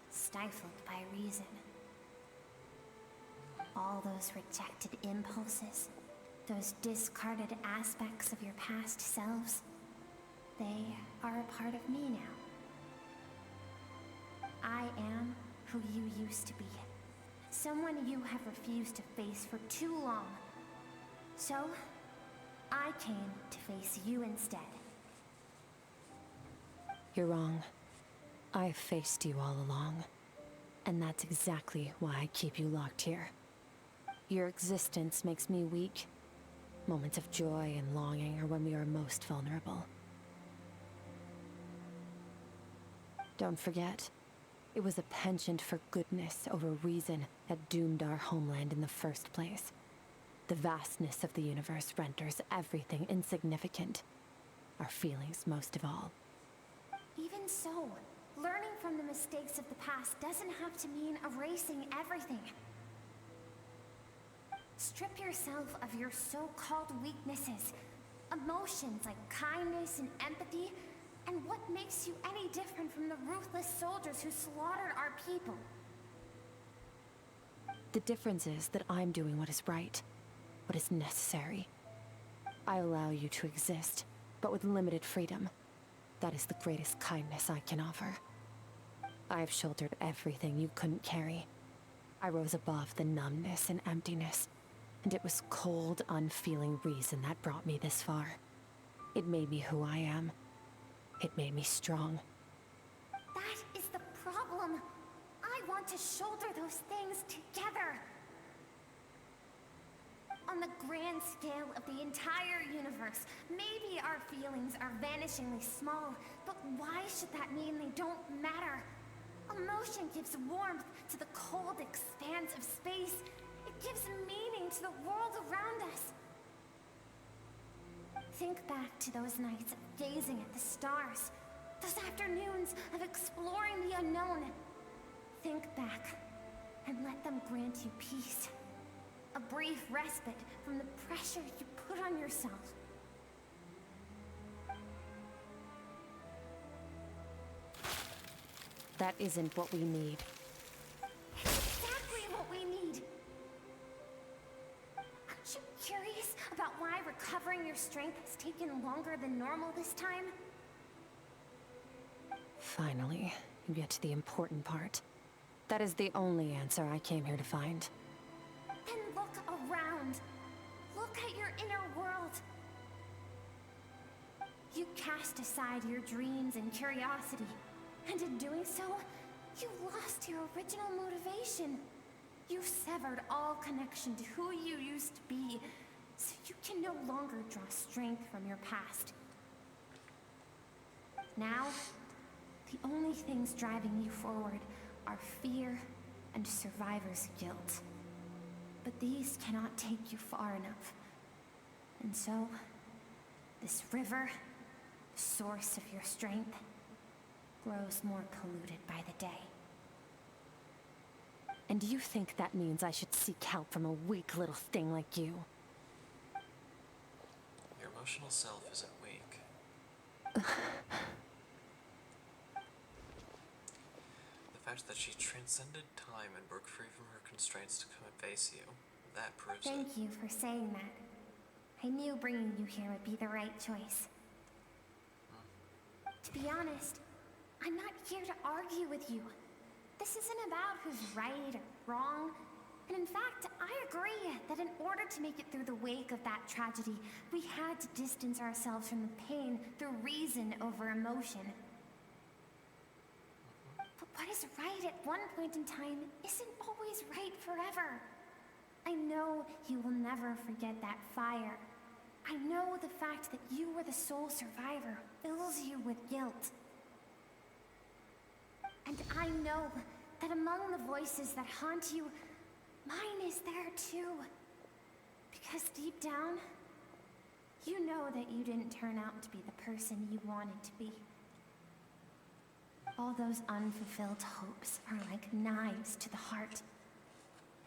stifled by reason. All those rejected impulses, those discarded aspects of your past selves, they are a part of me now. I am who you used to be. Someone you have refused to face for too long. So, I came to face you instead. You're wrong. I've faced you all along. And that's exactly why I keep you locked here. Your existence makes me weak. Moments of joy and longing are when we are most vulnerable. Don't forget, it was a penchant for goodness over reason that doomed our homeland in the first place. The vastness of the universe renders everything insignificant. Our feelings most of all. Even so, learning from the mistakes of the past doesn't have to mean erasing everything. Strip yourself of your so-called weaknesses, emotions like kindness and empathy, and what makes you any different from the ruthless soldiers who slaughtered our people? The difference is that I'm doing what is right, what is necessary. I allow you to exist, but with limited freedom. That is the greatest kindness I can offer. I have shouldered everything you couldn't carry. I rose above the numbness and emptiness, and it was cold, unfeeling reason that brought me this far. It made me who I am. It made me strong. That is the problem. I want to shoulder those things together. On the grand scale of the entire universe, maybe our feelings are vanishingly small, but why should that mean they don't matter? Emotion gives warmth to the cold expanse of space. It gives meaning to the world around us. Think back to those nights of gazing at the stars, those afternoons of exploring the unknown. Think back and let them grant you peace. A brief respite from the pressure you put on yourself. That isn't what we need. It's exactly what we need. Aren't you curious about why recovering your strength has taken longer than normal this time? Finally, you get to the important part. That is the only answer I came here to find. Then look around. Look at your inner world. You cast aside your dreams and curiosity, and in doing so, you lost your original motivation. You severed all connection to who you used to be, so you can no longer draw strength from your past. Now, the only things driving you forward are fear and survivor's guilt. But these cannot take you far enough. And so, this river, the source of your strength, grows more polluted by the day. And you think that means I should seek help from a weak little thing like you? Your emotional self isn't weak. The fact that she transcended time and broke free from her constraints to come and face you, that proves it. Thank you for saying that. I knew bringing you here would be the right choice. To be honest, I'm not here to argue with you. This isn't about who's right or wrong. And in fact, I agree that in order to make it through the wake of that tragedy, we had to distance ourselves from the pain through reason over emotion. But what is right at one point in time isn't always right forever. I know you will never forget that fire. I know the fact that you were the sole survivor fills you with guilt. And I know that among the voices that haunt you, mine is there too. Because deep down, You know that you didn't turn out to be the person you wanted to be. All those unfulfilled hopes are like knives to the heart.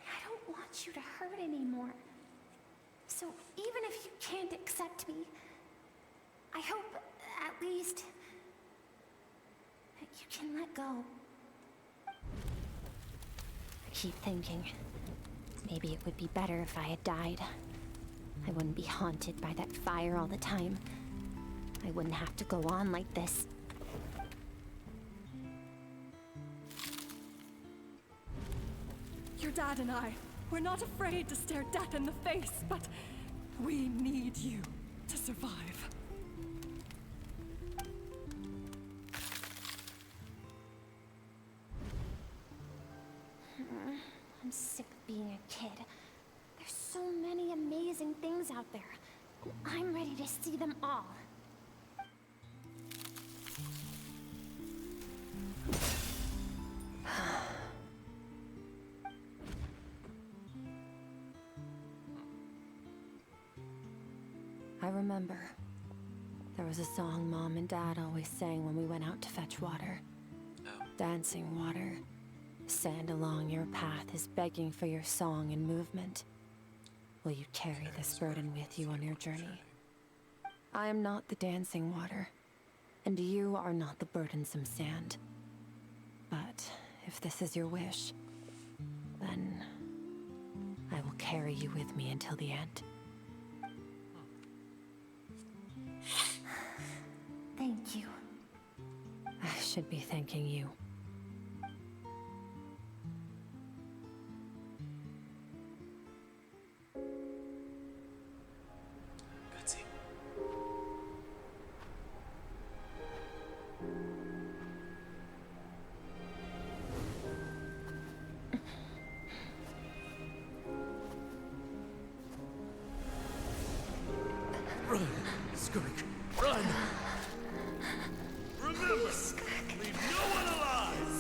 I don't want you to hurt anymore. So even if you can't accept me, I hope, at least, that you can let go. I keep thinking, maybe it would be better if I had died. I wouldn't be haunted by that fire all the time. I wouldn't have to go on like this. Your dad and I, we're not afraid to stare death in the face, but we need you to survive. I'm sick of being a kid. There's so many amazing things out there. I'm ready to see them all. I remember. There was a song Mom and Dad always sang when we went out to fetch water. Dancing water. Sand along your path is begging for your song and movement. Will you carry this burden with you on your journey? I am not the dancing water, and you are not the burdensome sand. But if this is your wish, then I will carry you with me until the end. Thank you. I should be thanking you. Run, Skirk, run! Remember, leave no one alive!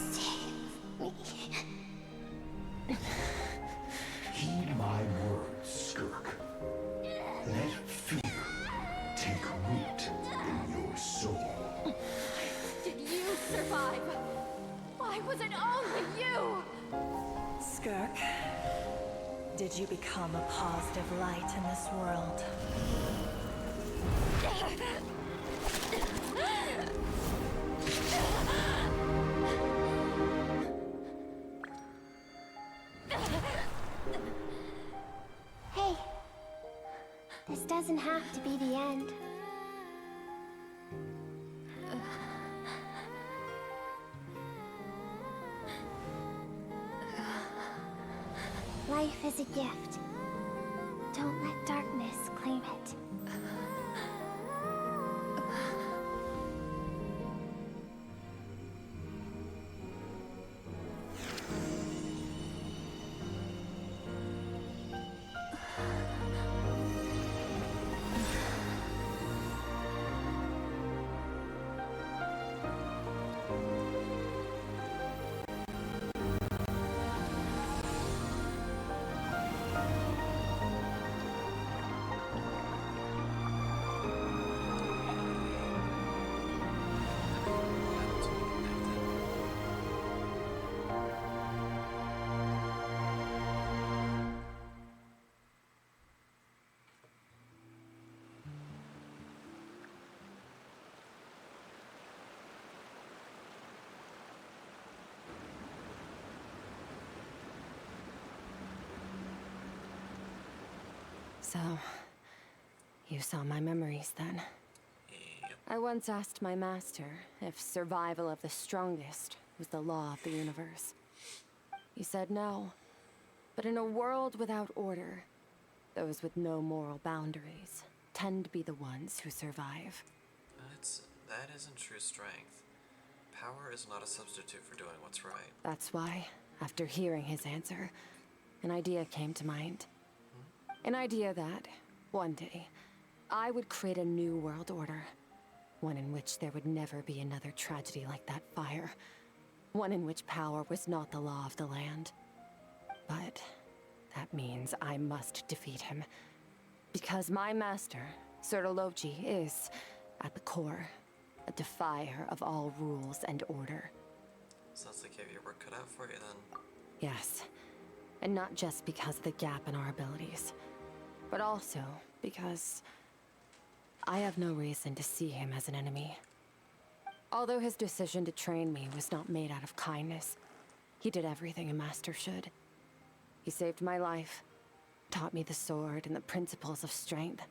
Heed my words, Skirk. Let fear take root in your soul. Did you survive? Why was it only you? Skirk, did you become a positive light in this world? Hey, this doesn't have to be the end. Life is a gift. Don't let darkness claim it. So, you saw my memories then? I once asked my master if survival of the strongest was the law of the universe. He said no. But in a world without order, those with no moral boundaries tend to be the ones who survive. That isn't true strength. Power is not a substitute for doing what's right. That's why, after hearing his answer, an idea came to mind. An idea that, one day, I would create a new world order. One in which there would never be another tragedy like that fire. One in which power was not the law of the land. But that means I must defeat him. Because my master Sertologi is, at the core, a defier of all rules and order. Sounds like you have your work cut out for you then. Yes, and not just because of the gap in our abilities, but also because I have no reason to see him as an enemy. Although his decision to train me was not made out of kindness, he did everything a master should. He saved my life, taught me the sword and the principles of strength.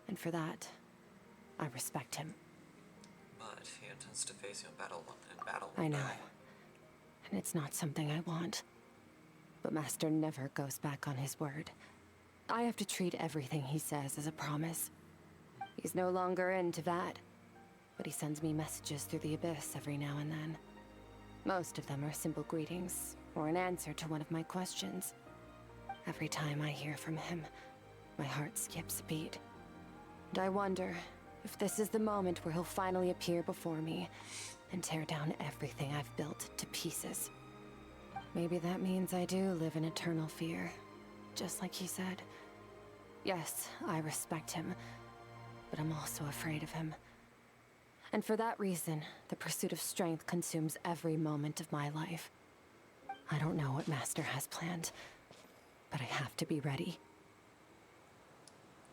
And for that, I respect him. But he intends to face you in battle one I know. day. And it's not something I want. But Master never goes back on his word. I have to treat everything he says as a promise. He's no longer into that. But he sends me messages through the abyss every now and then. Most of them are simple greetings, or an answer to one of my questions. Every time I hear from him, my heart skips a beat. And I wonder if this is the moment where he'll finally appear before me and tear down everything I've built to pieces. Maybe that means I do live in eternal fear, just like he said. Yes, I respect him, but I'm also afraid of him. And for that reason, the pursuit of strength consumes every moment of my life. I don't know what Master has planned, but I have to be ready.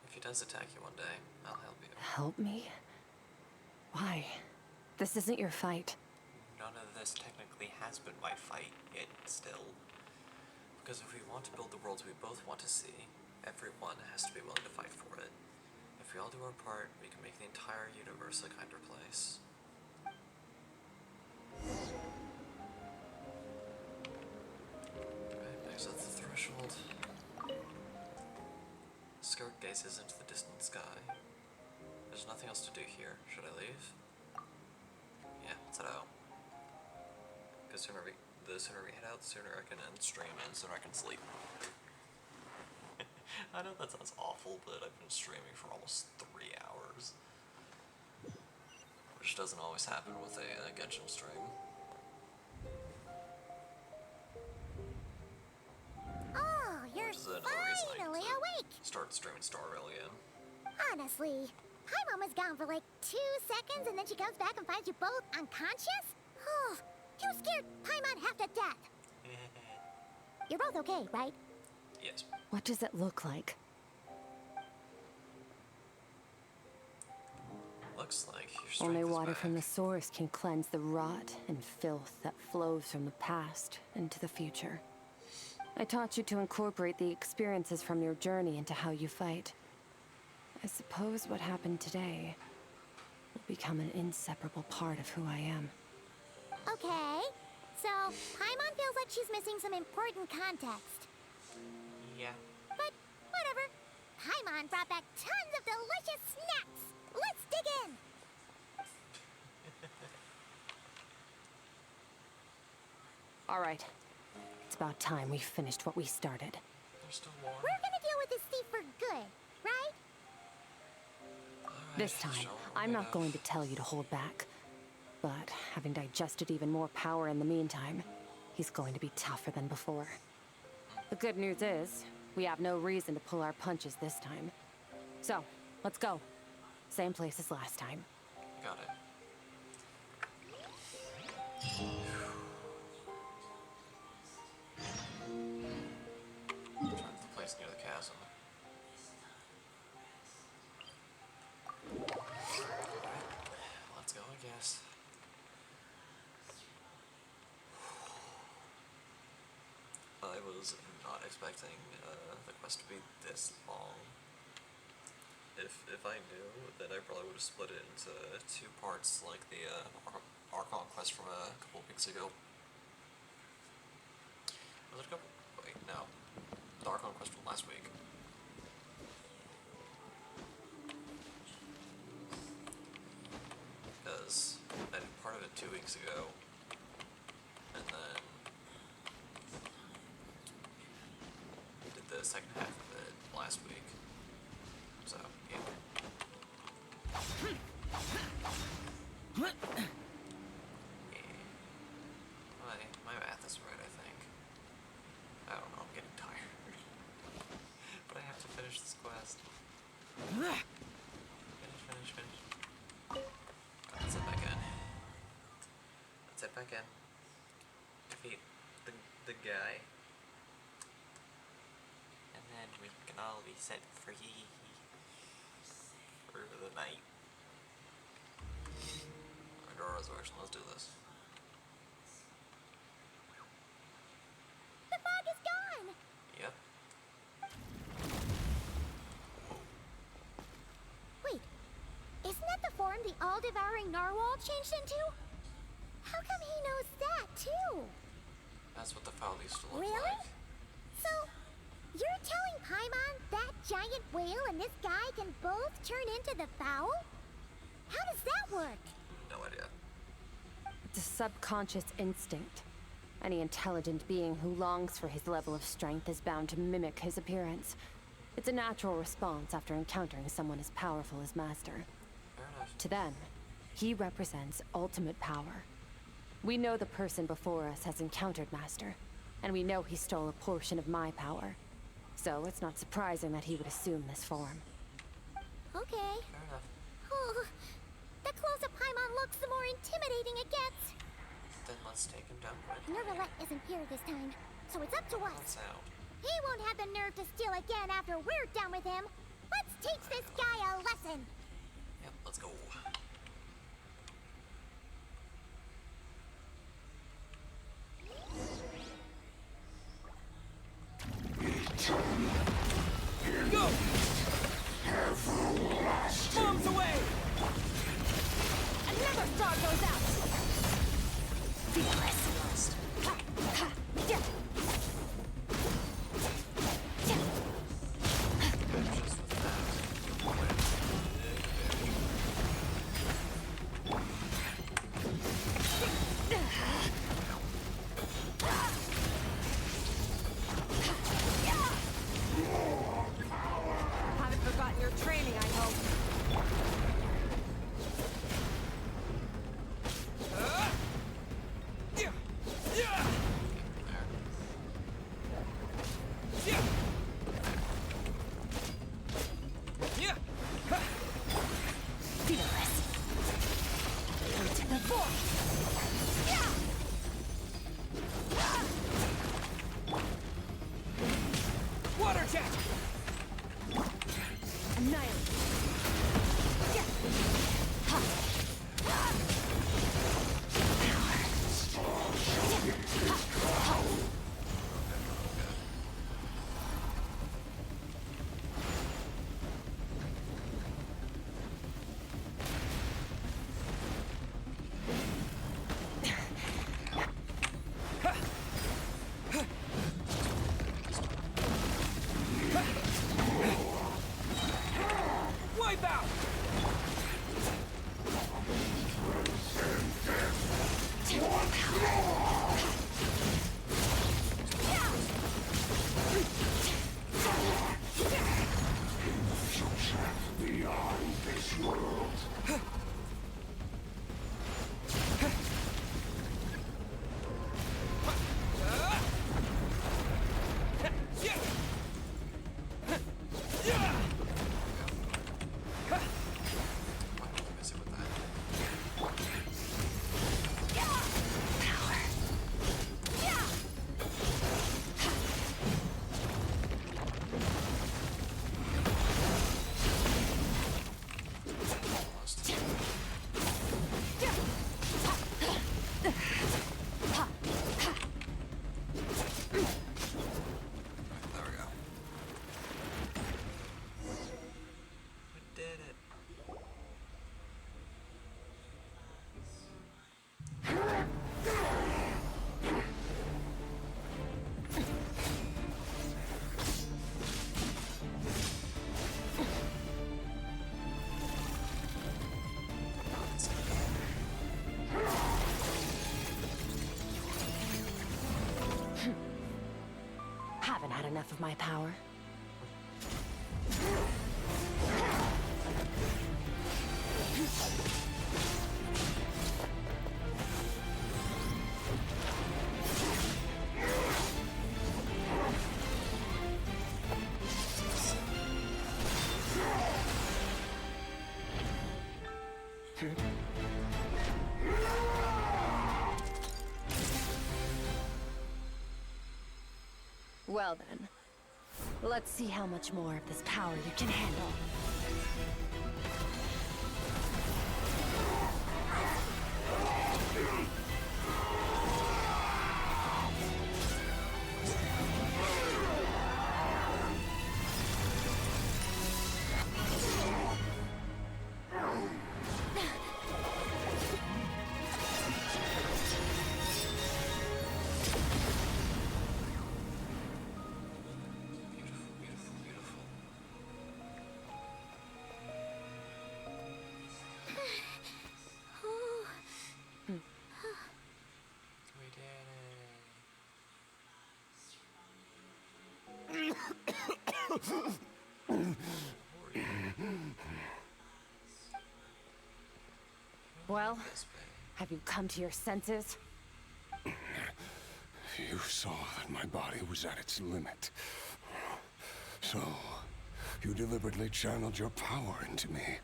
If he does attack you one day, I'll help you. Help me? Why? This isn't your fight. None of this technically has been my fight, yet still. Because if we want to build the worlds we both want to see, everyone has to be willing to fight for it. If we all do our part, we can make the entire universe a kinder place. Right, next up the threshold. Skirk gazes into the distant sky. There's nothing else to do here. Should I leave? Yeah, let's head out. Because the sooner we head out, the sooner I can end stream and the sooner I can sleep. I know that sounds awful, but I've been streaming for almost 3 hours. Which doesn't always happen with a Genshin stream. Oh, you're Which is another reason I finally need to awake! start streaming Star Rail again. Honestly, Paimon was gone for like 2 seconds and then she comes back and finds you both unconscious? Oh, you scared Paimon half to death! You're both okay, right? Yes. What does it look like? Looks like your strength Only is water back. from the source can cleanse the rot and filth that flows from the past into the future. I taught you to incorporate the experiences from your journey into how you fight. I suppose what happened today will become an inseparable part of who I am. Okay, so Paimon feels like she's missing some important context. Yeah. But whatever. Paimon brought back tons of delicious snacks. Let's dig in. All right. It's about time we finished what we started. There's still more. We're gonna deal with this thief for good, right? This time, I'm not going to tell you to hold back. But having digested even more power in the meantime, he's going to be tougher than before. The good news is, we have no reason to pull our punches this time. So, let's go. Same place as last time. Got it. Trying to the place near the chasm. Let's go, I guess. I was not expecting the quest to be this long. If I knew, then I probably would have split it into 2 parts, like the Archon quest from a couple of weeks ago. Was it a couple? Wait, no. The Archon quest from last week. Because I did part of it 2 weeks ago, and then did the second half of it last week. So, yeah. My math is right, I think. I don't know, I'm getting tired. But I have to finish this quest. can defeat the guy. And then we can all be set free for the night. Or resurrection, let's do this. The fog is gone! Yep. Wait, isn't that the form the all-devouring narwhal changed into? How come he knows that, too? That's what the fowl used to look Really? like. So, you're telling Paimon that giant whale and this guy can both turn into the fowl? How does that work? No idea. It's a subconscious instinct. Any intelligent being who longs for his level of strength is bound to mimic his appearance. It's a natural response after encountering someone as powerful as Master. Fair enough. To them, he represents ultimate power. We know the person before us has encountered Master, and we know he stole a portion of my power. So it's not surprising that he would assume this form. Okay. Fair enough. Oh, the closer Paimon looks, the more intimidating it gets. Then let's take him down quick. Nervalette isn't here this time, so it's up to us. Let's out. He won't have the nerve to steal again after we're done with him. Let's teach this guy a lesson. Yep, let's go. Go! Bombs away! Another star goes out. Last. Just with Haven't forgotten your training, I hope. Water jet! Annihilate. Wipe out! Beyond this world. Haven't had enough of my power. Well then, let's see how much more of this power you can handle. Well, have you come to your senses? You saw that my body was at its limit. So, you deliberately channeled your power into me,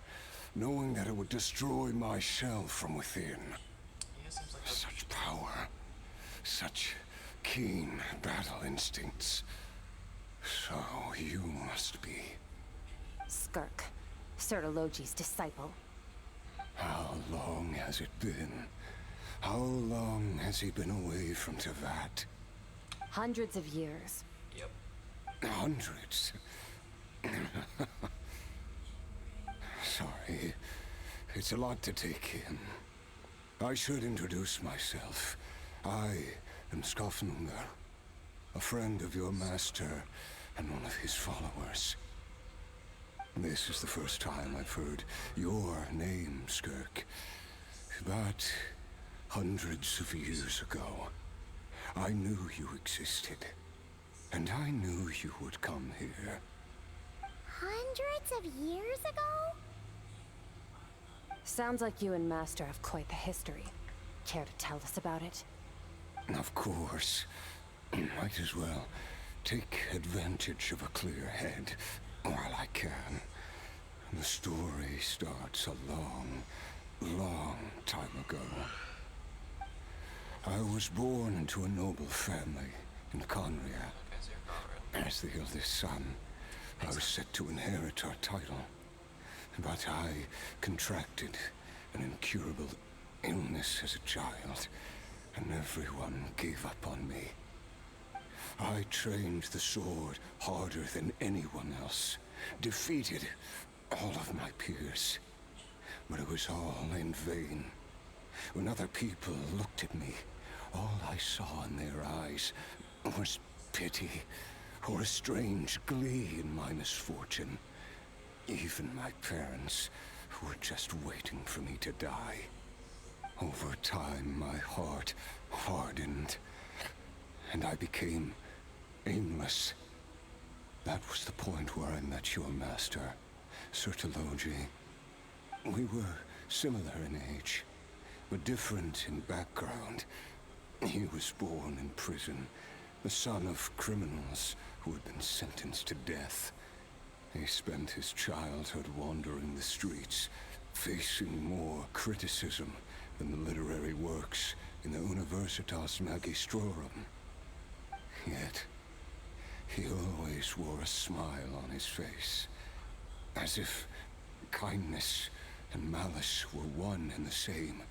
knowing that it would destroy my shell from within. Such power, such keen battle instincts. So, you must be... Skirk, Sertologi's disciple. How long has it been? How long has he been away from Tevat? Hundreds of years. Yep. Hundreds? Sorry. It's a lot to take in. I should introduce myself. I am Skafnungar, a friend of your master and one of his followers. This is the first time I've heard your name, Skirk. But hundreds of years ago, I knew you existed. And I knew you would come here. Hundreds of years ago? Sounds like you and Master have quite the history. Care to tell us about it? Of course. Might as well take advantage of a clear head while I can. The story starts a long, long time ago. I was born into a noble family in Conria. As the eldest son, I was set to inherit our title. But I contracted an incurable illness as a child, and everyone gave up on me. I trained the sword harder than anyone else, defeated all of my peers. But it was all in vain. When other people looked at me, all I saw in their eyes was pity, or a strange glee in my misfortune. Even my parents were just waiting for me to die. Over time, my heart hardened, and I became aimless. That was the point where I met your master, Sertologi. We were similar in age, but different in background. He was born in prison, the son of criminals who had been sentenced to death. He spent his childhood wandering the streets, facing more criticism than the literary works in the Universitas Magistrorum. Yet, he always wore a smile on his face, as if kindness and malice were one and the same,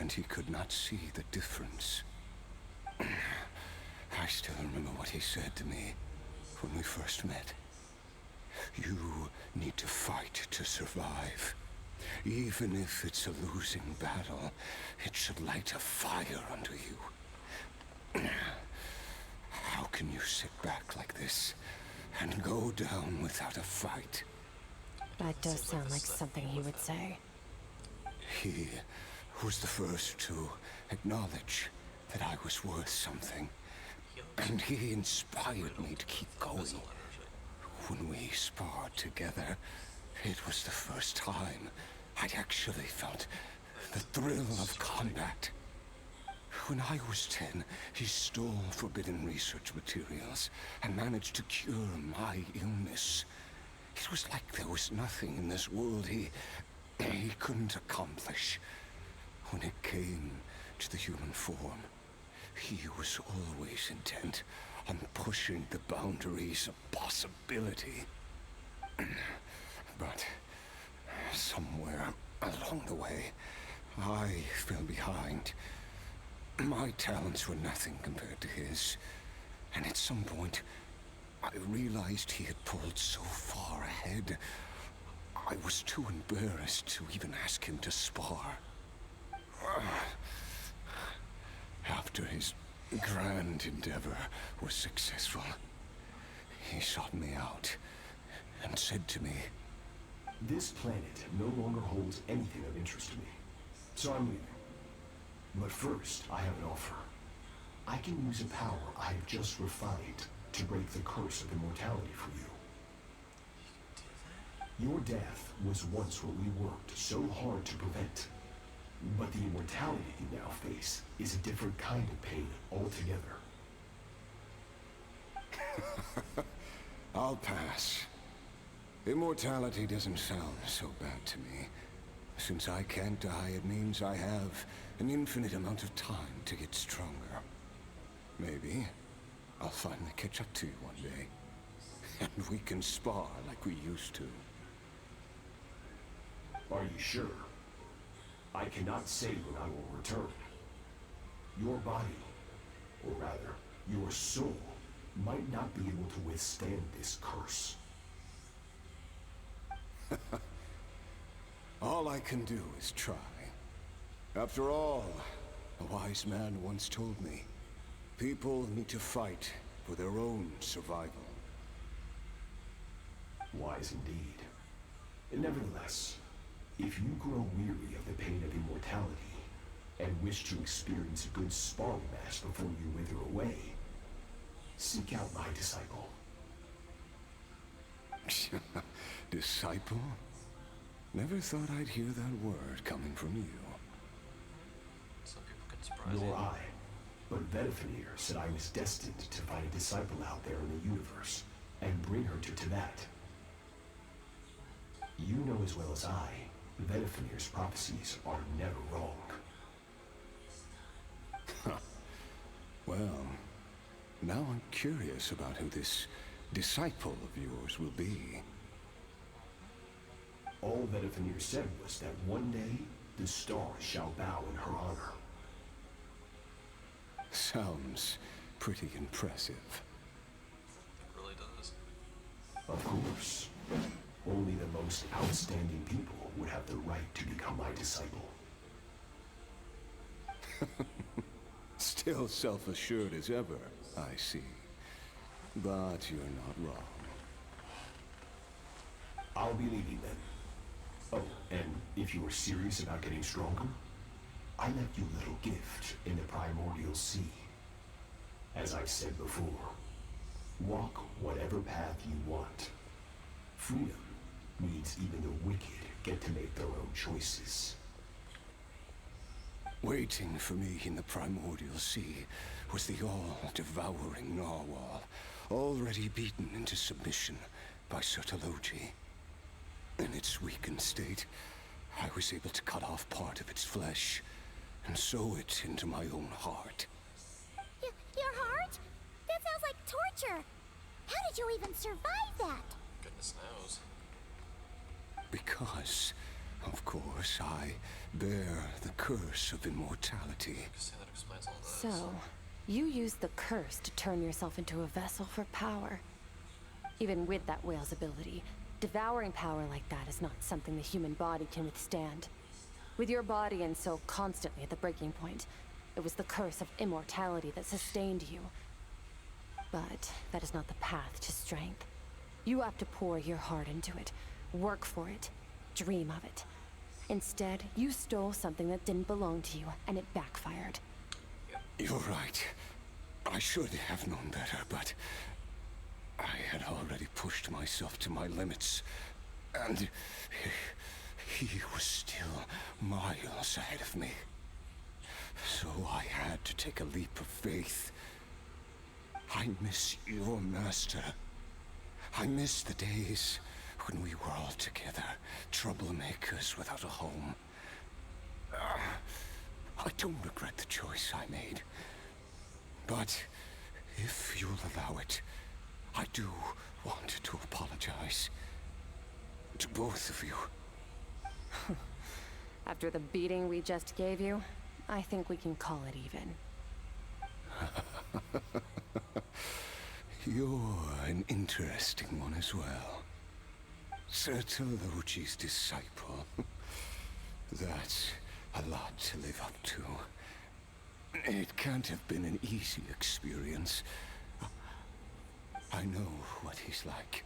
and he could not see the difference. I still remember what he said to me when we first met. You need to fight to survive. Even if it's a losing battle, it should light a fire under you. How can you sit back like this and go down without a fight? That does sound like something he would say. He was the first to acknowledge that I was worth something. And he inspired me to keep going. When we sparred together, it was the first time I'd actually felt the thrill of combat. When I was 10, he stole forbidden research materials and managed to cure my illness. It was like there was nothing in this world he couldn't accomplish. When it came to the human form, he was always intent I'm pushing the boundaries of possibility. But somewhere along the way, I fell behind. My talents were nothing compared to his. And at some point, I realized he had pulled so far ahead, I was too embarrassed to even ask him to spar. After his grand endeavor was successful, he sought me out and said to me, "This planet no longer holds anything of interest to me, so I'm leaving. But first, I have an offer. I can use a power I have just refined to break the curse of immortality for you. Your death was once what we worked so hard to prevent. But the immortality you now face is a different kind of pain altogether." I'll pass. Immortality doesn't sound so bad to me. Since I can't die, it means I have an infinite amount of time to get stronger. Maybe I'll finally catch up to you one day, and we can spar like we used to. Are you sure? I cannot say when I will return. Your body, or rather, your soul, might not be able to withstand this curse. All I can do is try. After all, a wise man once told me, people need to fight for their own survival. Wise indeed. Nevertheless, if you grow weary of the pain of immortality and wish to experience a good sparring match before you wither away, seek out my disciple. Disciple? Never thought I'd hear that word coming from you. Some people can surprise Nor you. I. But Vedifenir said I was destined to find a disciple out there in the universe and bring her to Tibet. You know as well as I, Vedifenir's prophecies are never wrong. Well, now I'm curious about who this disciple of yours will be. All Vedifenir said was that one day, the stars shall bow in her honor. Sounds pretty impressive. It really does. Of course. Only the most outstanding people would have the right to become my disciple. Still self-assured as ever, I see. But you're not wrong. I'll be leaving then. Oh, and if you are serious about getting stronger, I left you a little gift in the primordial sea. As I've said before, walk whatever path you want. Freedom means even the wicked get to make their own choices. Waiting for me in the primordial sea was the all-devouring narwhal, already beaten into submission by Tartaglia. In its weakened state, I was able to cut off part of its flesh and sew it into my own heart. Your heart? That sounds like torture. How did you even survive that? Goodness knows. Because, of course, I bear the curse of immortality. See, that explains all this. So, you used the curse to turn yourself into a vessel for power. Even with that whale's ability, devouring power like that is not something the human body can withstand. With your body and soul constantly at the breaking point, it was the curse of immortality that sustained you. But that is not the path to strength. You have to pour your heart into it, work for it, dream of it. Instead, you stole something that didn't belong to you, and it backfired. You're right. I should have known better, but I had already pushed myself to my limits, and he was still miles ahead of me. So I had to take a leap of faith. I miss your master. I miss the days when we were all together, troublemakers without a home. I don't regret the choice I made. But If you'll allow it, I do want to apologize. To both of you. After the beating we just gave you, I think we can call it even. You're an interesting one as well. Sertologi's disciple. That's a lot to live up to. It can't have been an easy experience. I know what he's like.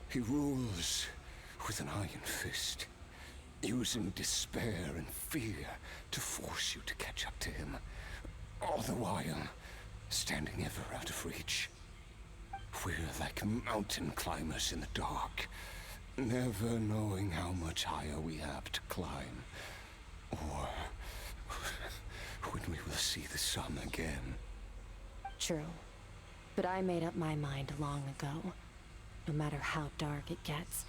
He rules with an iron fist, using despair and fear to force you to catch up to him, all the while standing ever out of reach. We're like mountain climbers in the dark, never knowing how much higher we have to climb, or when we will see the sun again. True. But I made up my mind long ago. No matter how dark it gets,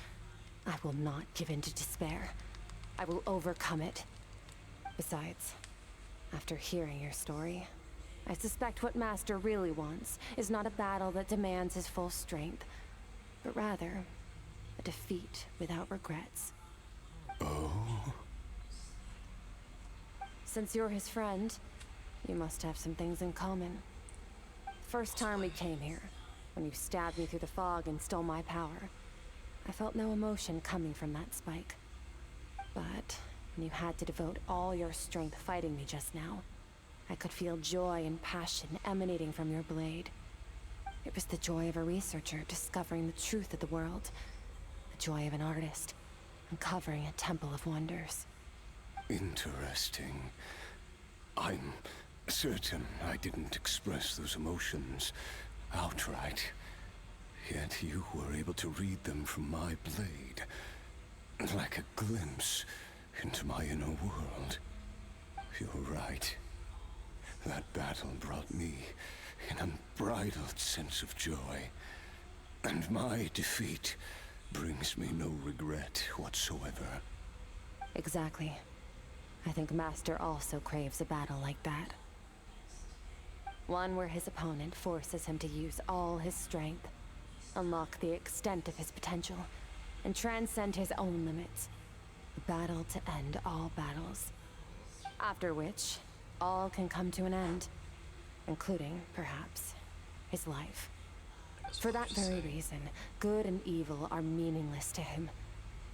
I will not give in to despair. I will overcome it. Besides, after hearing your story, I suspect what Master really wants is not a battle that demands his full strength, but rather a defeat without regrets. Oh? Since you're his friend, you must have some things in common. First time we came here, when you stabbed me through the fog and stole my power, I felt no emotion coming from that spike. But when you had to devote all your strength fighting me just now, I could feel joy and passion emanating from your blade. It was the joy of a researcher discovering the truth of the world, the joy of an artist uncovering a temple of wonders. Interesting. I'm certain I didn't express those emotions outright. Yet you were able to read them from my blade, like a glimpse into my inner world. You're right. That battle brought me an unbridled sense of joy, and my defeat brings me no regret whatsoever. Exactly. I think Master also craves a battle like that. One where his opponent forces him to use all his strength, unlock the extent of his potential, and transcend his own limits. A battle to end all battles. After which, all can come to an end, including, perhaps, his life. For that very reason, good and evil are meaningless to him.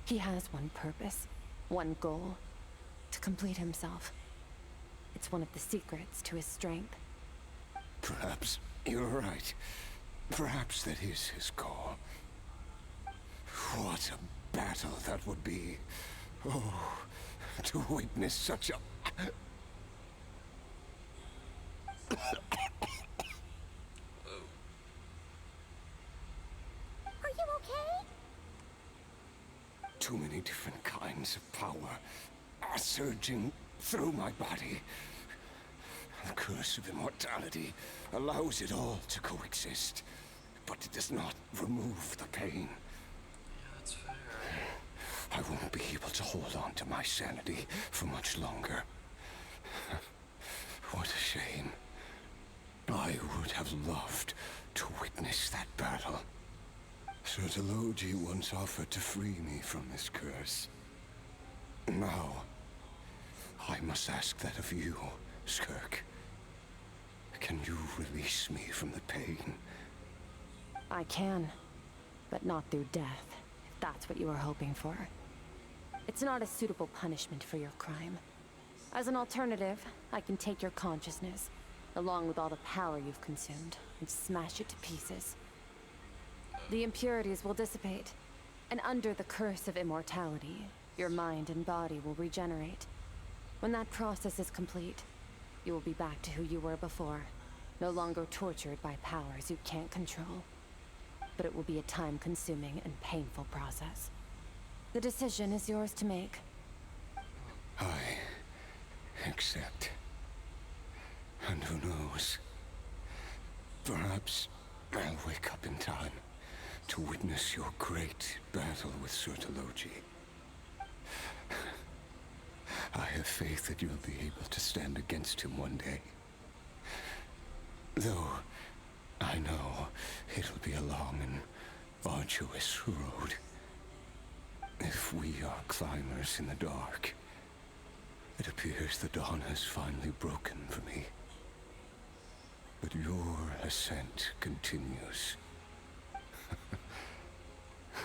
He has one purpose, one goal, to complete himself. It's one of the secrets to his strength. Perhaps you're right. Perhaps that is his goal. What a battle that would be. Oh, to witness such a... Are you okay? Too many different kinds of power are surging through my body. The curse of immortality allows it all to coexist, but it does not remove the pain. Yeah, that's fair. I won't be able to hold on to my sanity for much longer. What a shame. I would have loved to witness that battle. Sertologi once offered to free me from this curse. Now, I must ask that of you, Skirk. Can you release me from the pain? I can, but not through death, if that's what you were hoping for. It's not a suitable punishment for your crime. As an alternative, I can take your consciousness, along with all the power you've consumed, and smash it to pieces. The impurities will dissipate, and under the curse of immortality, your mind and body will regenerate. When that process is complete, you will be back to who you were before, no longer tortured by powers you can't control. But it will be a time-consuming and painful process. The decision is yours to make. I accept. And who knows? Perhaps I'll wake up in time to witness your great battle with Sertologi. I have faith that you'll be able to stand against him one day. Though, I know it'll be a long and arduous road. If we are climbers in the dark, it appears the dawn has finally broken for me. But your ascent continues.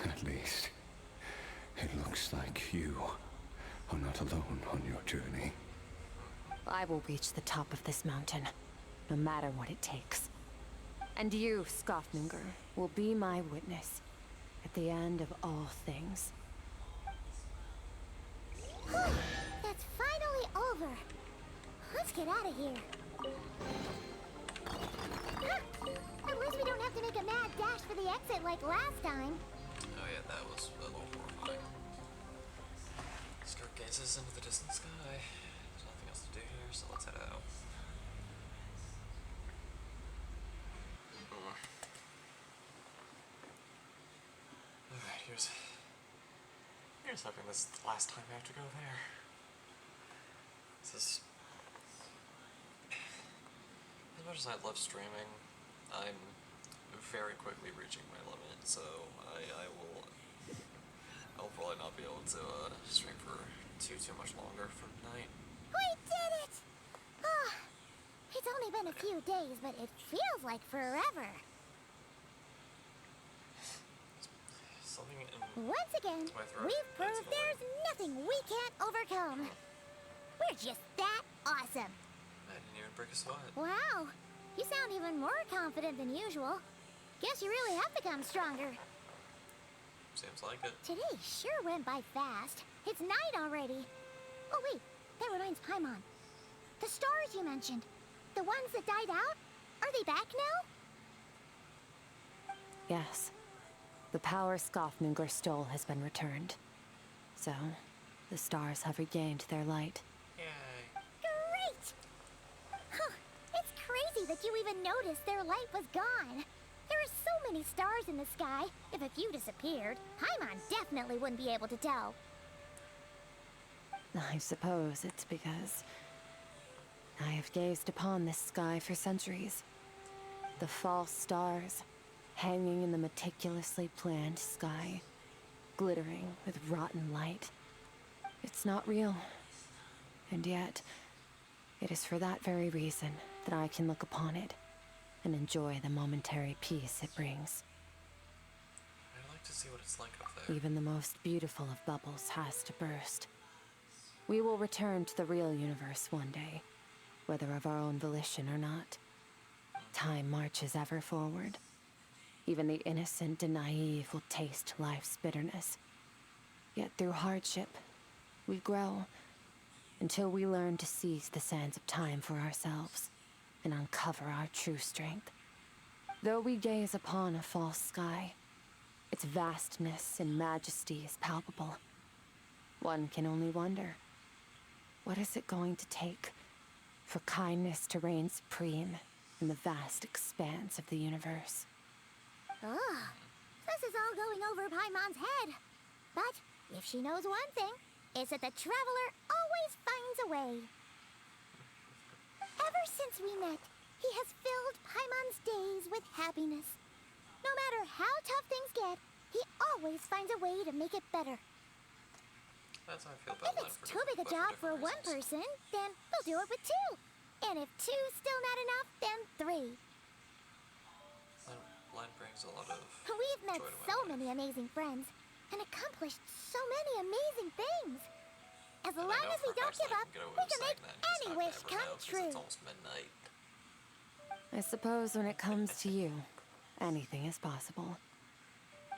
At least, it looks like you are not alone on your journey. I will reach the top of this mountain, no matter what it takes. And you, Skofninger, will be my witness at the end of all things. That's finally over. Let's get out of here. At least we don't have to make a mad dash for the exit like last time. Oh yeah, that was a little horrifying. Skirk gazes into the distant sky. There's nothing else to do here, so let's head out. Alright, here's hoping this is the last time I have to go there. This is... As much as I love streaming, I'm very quickly reaching my limit, so I'll probably not be able to stream for too much longer for tonight. We did it! Ah, it's only been a few days, but it feels like forever. Something in Once again, my throat. we've proved there's nothing we can't overcome. We're just that awesome. I didn't even break a sweat. Wow, you sound even more confident than usual. Guess you really have become stronger. Seems like it. Today sure went by fast. It's night already. Oh wait, that reminds Paimon. The stars you mentioned, the ones that died out, are they back now? Yes. The power Skofninger stole has been returned. So, the stars have regained their light. Yay. Great! Huh, it's crazy that you even noticed their light was gone. There are so many stars in the sky. If a few disappeared, Paimon definitely wouldn't be able to tell. I suppose it's because I have gazed upon this sky for centuries. The false stars, hanging in the meticulously planned sky, glittering with rotten light. It's not real. And yet, it is for that very reason that I can look upon it and enjoy the momentary peace it brings. I'd like to see what it's like up there. Even the most beautiful of bubbles has to burst. We will return to the real universe one day, whether of our own volition or not. Time marches ever forward. Even the innocent and naive will taste life's bitterness. Yet through hardship, we grow, until we learn to seize the sands of time for ourselves, and uncover our true strength. Though we gaze upon a false sky, its vastness and majesty is palpable. One can only wonder, what is it going to take for kindness to reign supreme in the vast expanse of the universe? Ugh, this is all going over Paimon's head. But if she knows one thing, it's that the traveler always finds a way. Ever since we met, he has filled Paimon's days with happiness. No matter how tough things get, he always finds a way to make it better. That's how I feel about If it's too big a job for one person, then we'll do it with two. And if two's still not enough, then three. Len brings a lot of We've met joy to my so life. many amazing friends and accomplished so many amazing things. As And I long know as we for a don't fact give I up, can get away we with can make saying that he's any not wish gonna come now 'cause true. It's almost midnight. I suppose when it comes to you, anything is possible.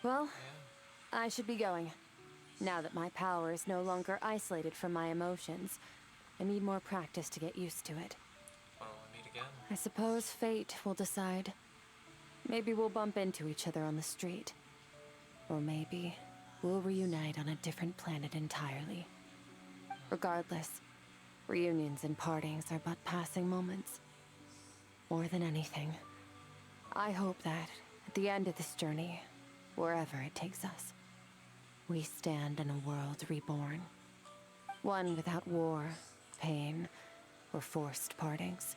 Well, I should be going. Now that my power is no longer isolated from my emotions, I need more practice to get used to it. When will we meet again? I suppose fate will decide. Maybe we'll bump into each other on the street. Or maybe we'll reunite on a different planet entirely. Regardless, reunions and partings are but passing moments. More than anything, I hope that at the end of this journey, wherever it takes us, we stand in a world reborn. One without war, pain, or forced partings.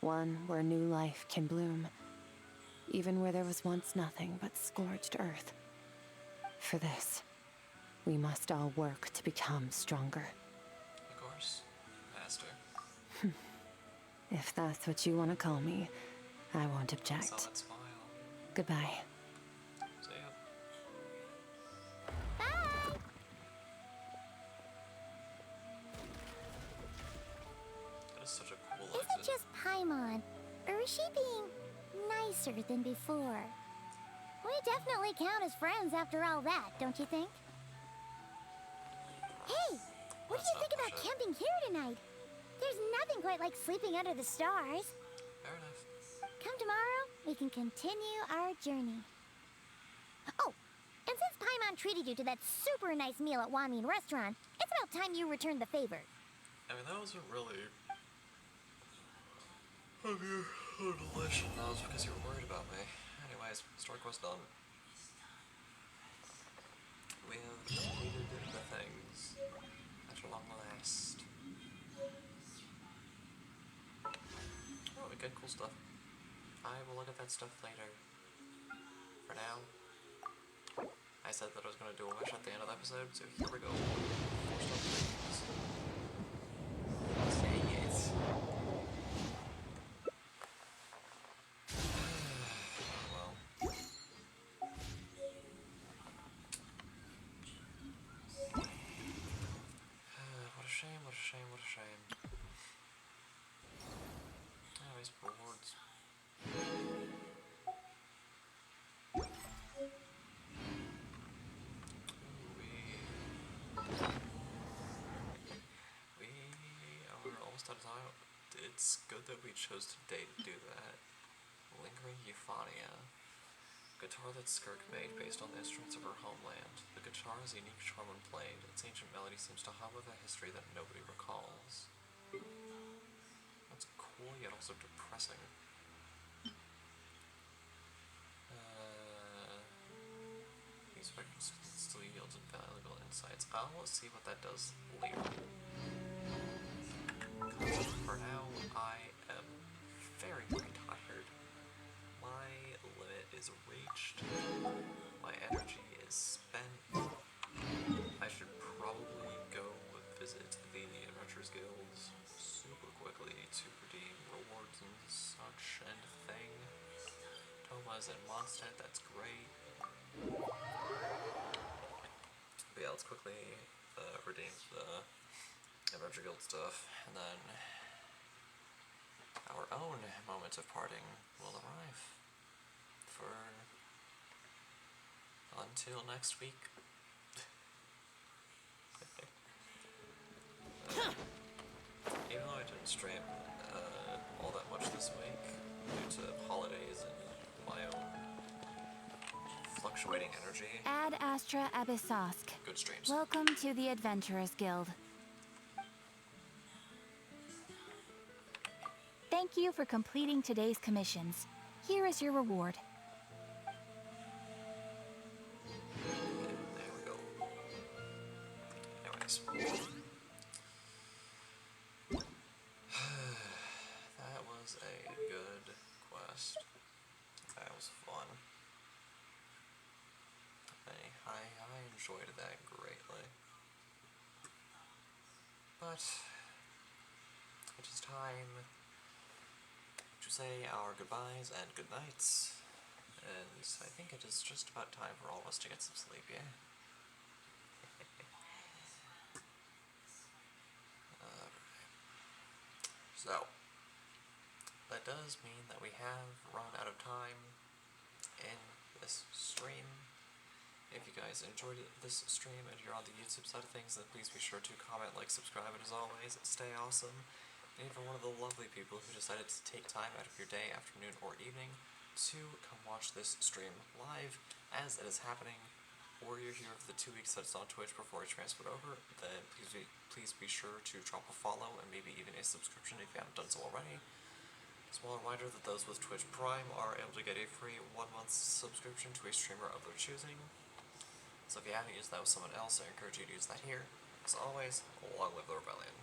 One where new life can bloom, even where there was once nothing but scorched earth. For this, we must all work to become stronger. Of course, Master. If that's what you want to call me, I won't I saw object. that smile. Goodbye. See ya. That is such a cool Is it exit. just Paimon, or is she being nicer than before? We definitely count as friends after all that, don't you think? Hey, what do you think about camping here tonight? There's nothing quite like sleeping under the stars. Fair enough. Come tomorrow, we can continue our journey. Oh, and since Paimon treated you to that super nice meal at Wanmin Restaurant, it's about time you returned the favor. I mean, that wasn't really... delicious. That was because you were worried about me. Anyways, story quest done. We have completed the things at long last. Oh, we got cool stuff. I will look at that stuff later. For now, I said that I was going to do a wish at the end of the episode, so here we go. Four stuff things. Say yes. Well. What a shame, what a shame, what a shame. Anyways, rewards. We are almost out of time. It's good that we chose today to do that. Lingering Euphania. Guitar that Skirk made based on the instruments of her homeland. The guitar has a unique charm when played. Its ancient melody seems to hum with a history that nobody recalls. That's cool, yet also depressing. These vectors still yields valuable insights. I'll see what that does later. For now, I am very, very tired. My limit is reached. My energy is spent. I should probably go visit the Adventurers Guilds super quickly to redeem rewards and such and thing. Thomas and Mondstadt, that's great. But yeah, let's quickly redeem the Adventure Guild stuff, and then our own moment of parting will arrive. For until next week. Even though I didn't stream all that much this week due to holidays and my own fluctuating energy. Ad Astra Abyssosk. Good streams. Welcome to the Adventurers Guild. Thank you for completing today's commissions. Here is your reward. There we go. Anyways. That was a good quest. That was fun. I enjoyed that greatly. But it is time to say our goodbyes and goodnights. And I think it is just about time for all of us to get some sleep, yeah? So, that does mean that we have run out of time in this stream. If you guys enjoyed this stream and you're on the YouTube side of things, then please be sure to comment, like, subscribe, and as always, stay awesome. And even one of the lovely people who decided to take time out of your day, afternoon, or evening to come watch this stream live as it is happening, or you're here for the 2 weeks that it's on Twitch before it transferred over, then please be sure to drop a follow and maybe even a subscription if you haven't done so already. Small reminder that those with Twitch Prime are able to get a free 1-month subscription to a streamer of their choosing. So if you haven't used that with someone else, I encourage you to use that here. As always, long live the rebellion.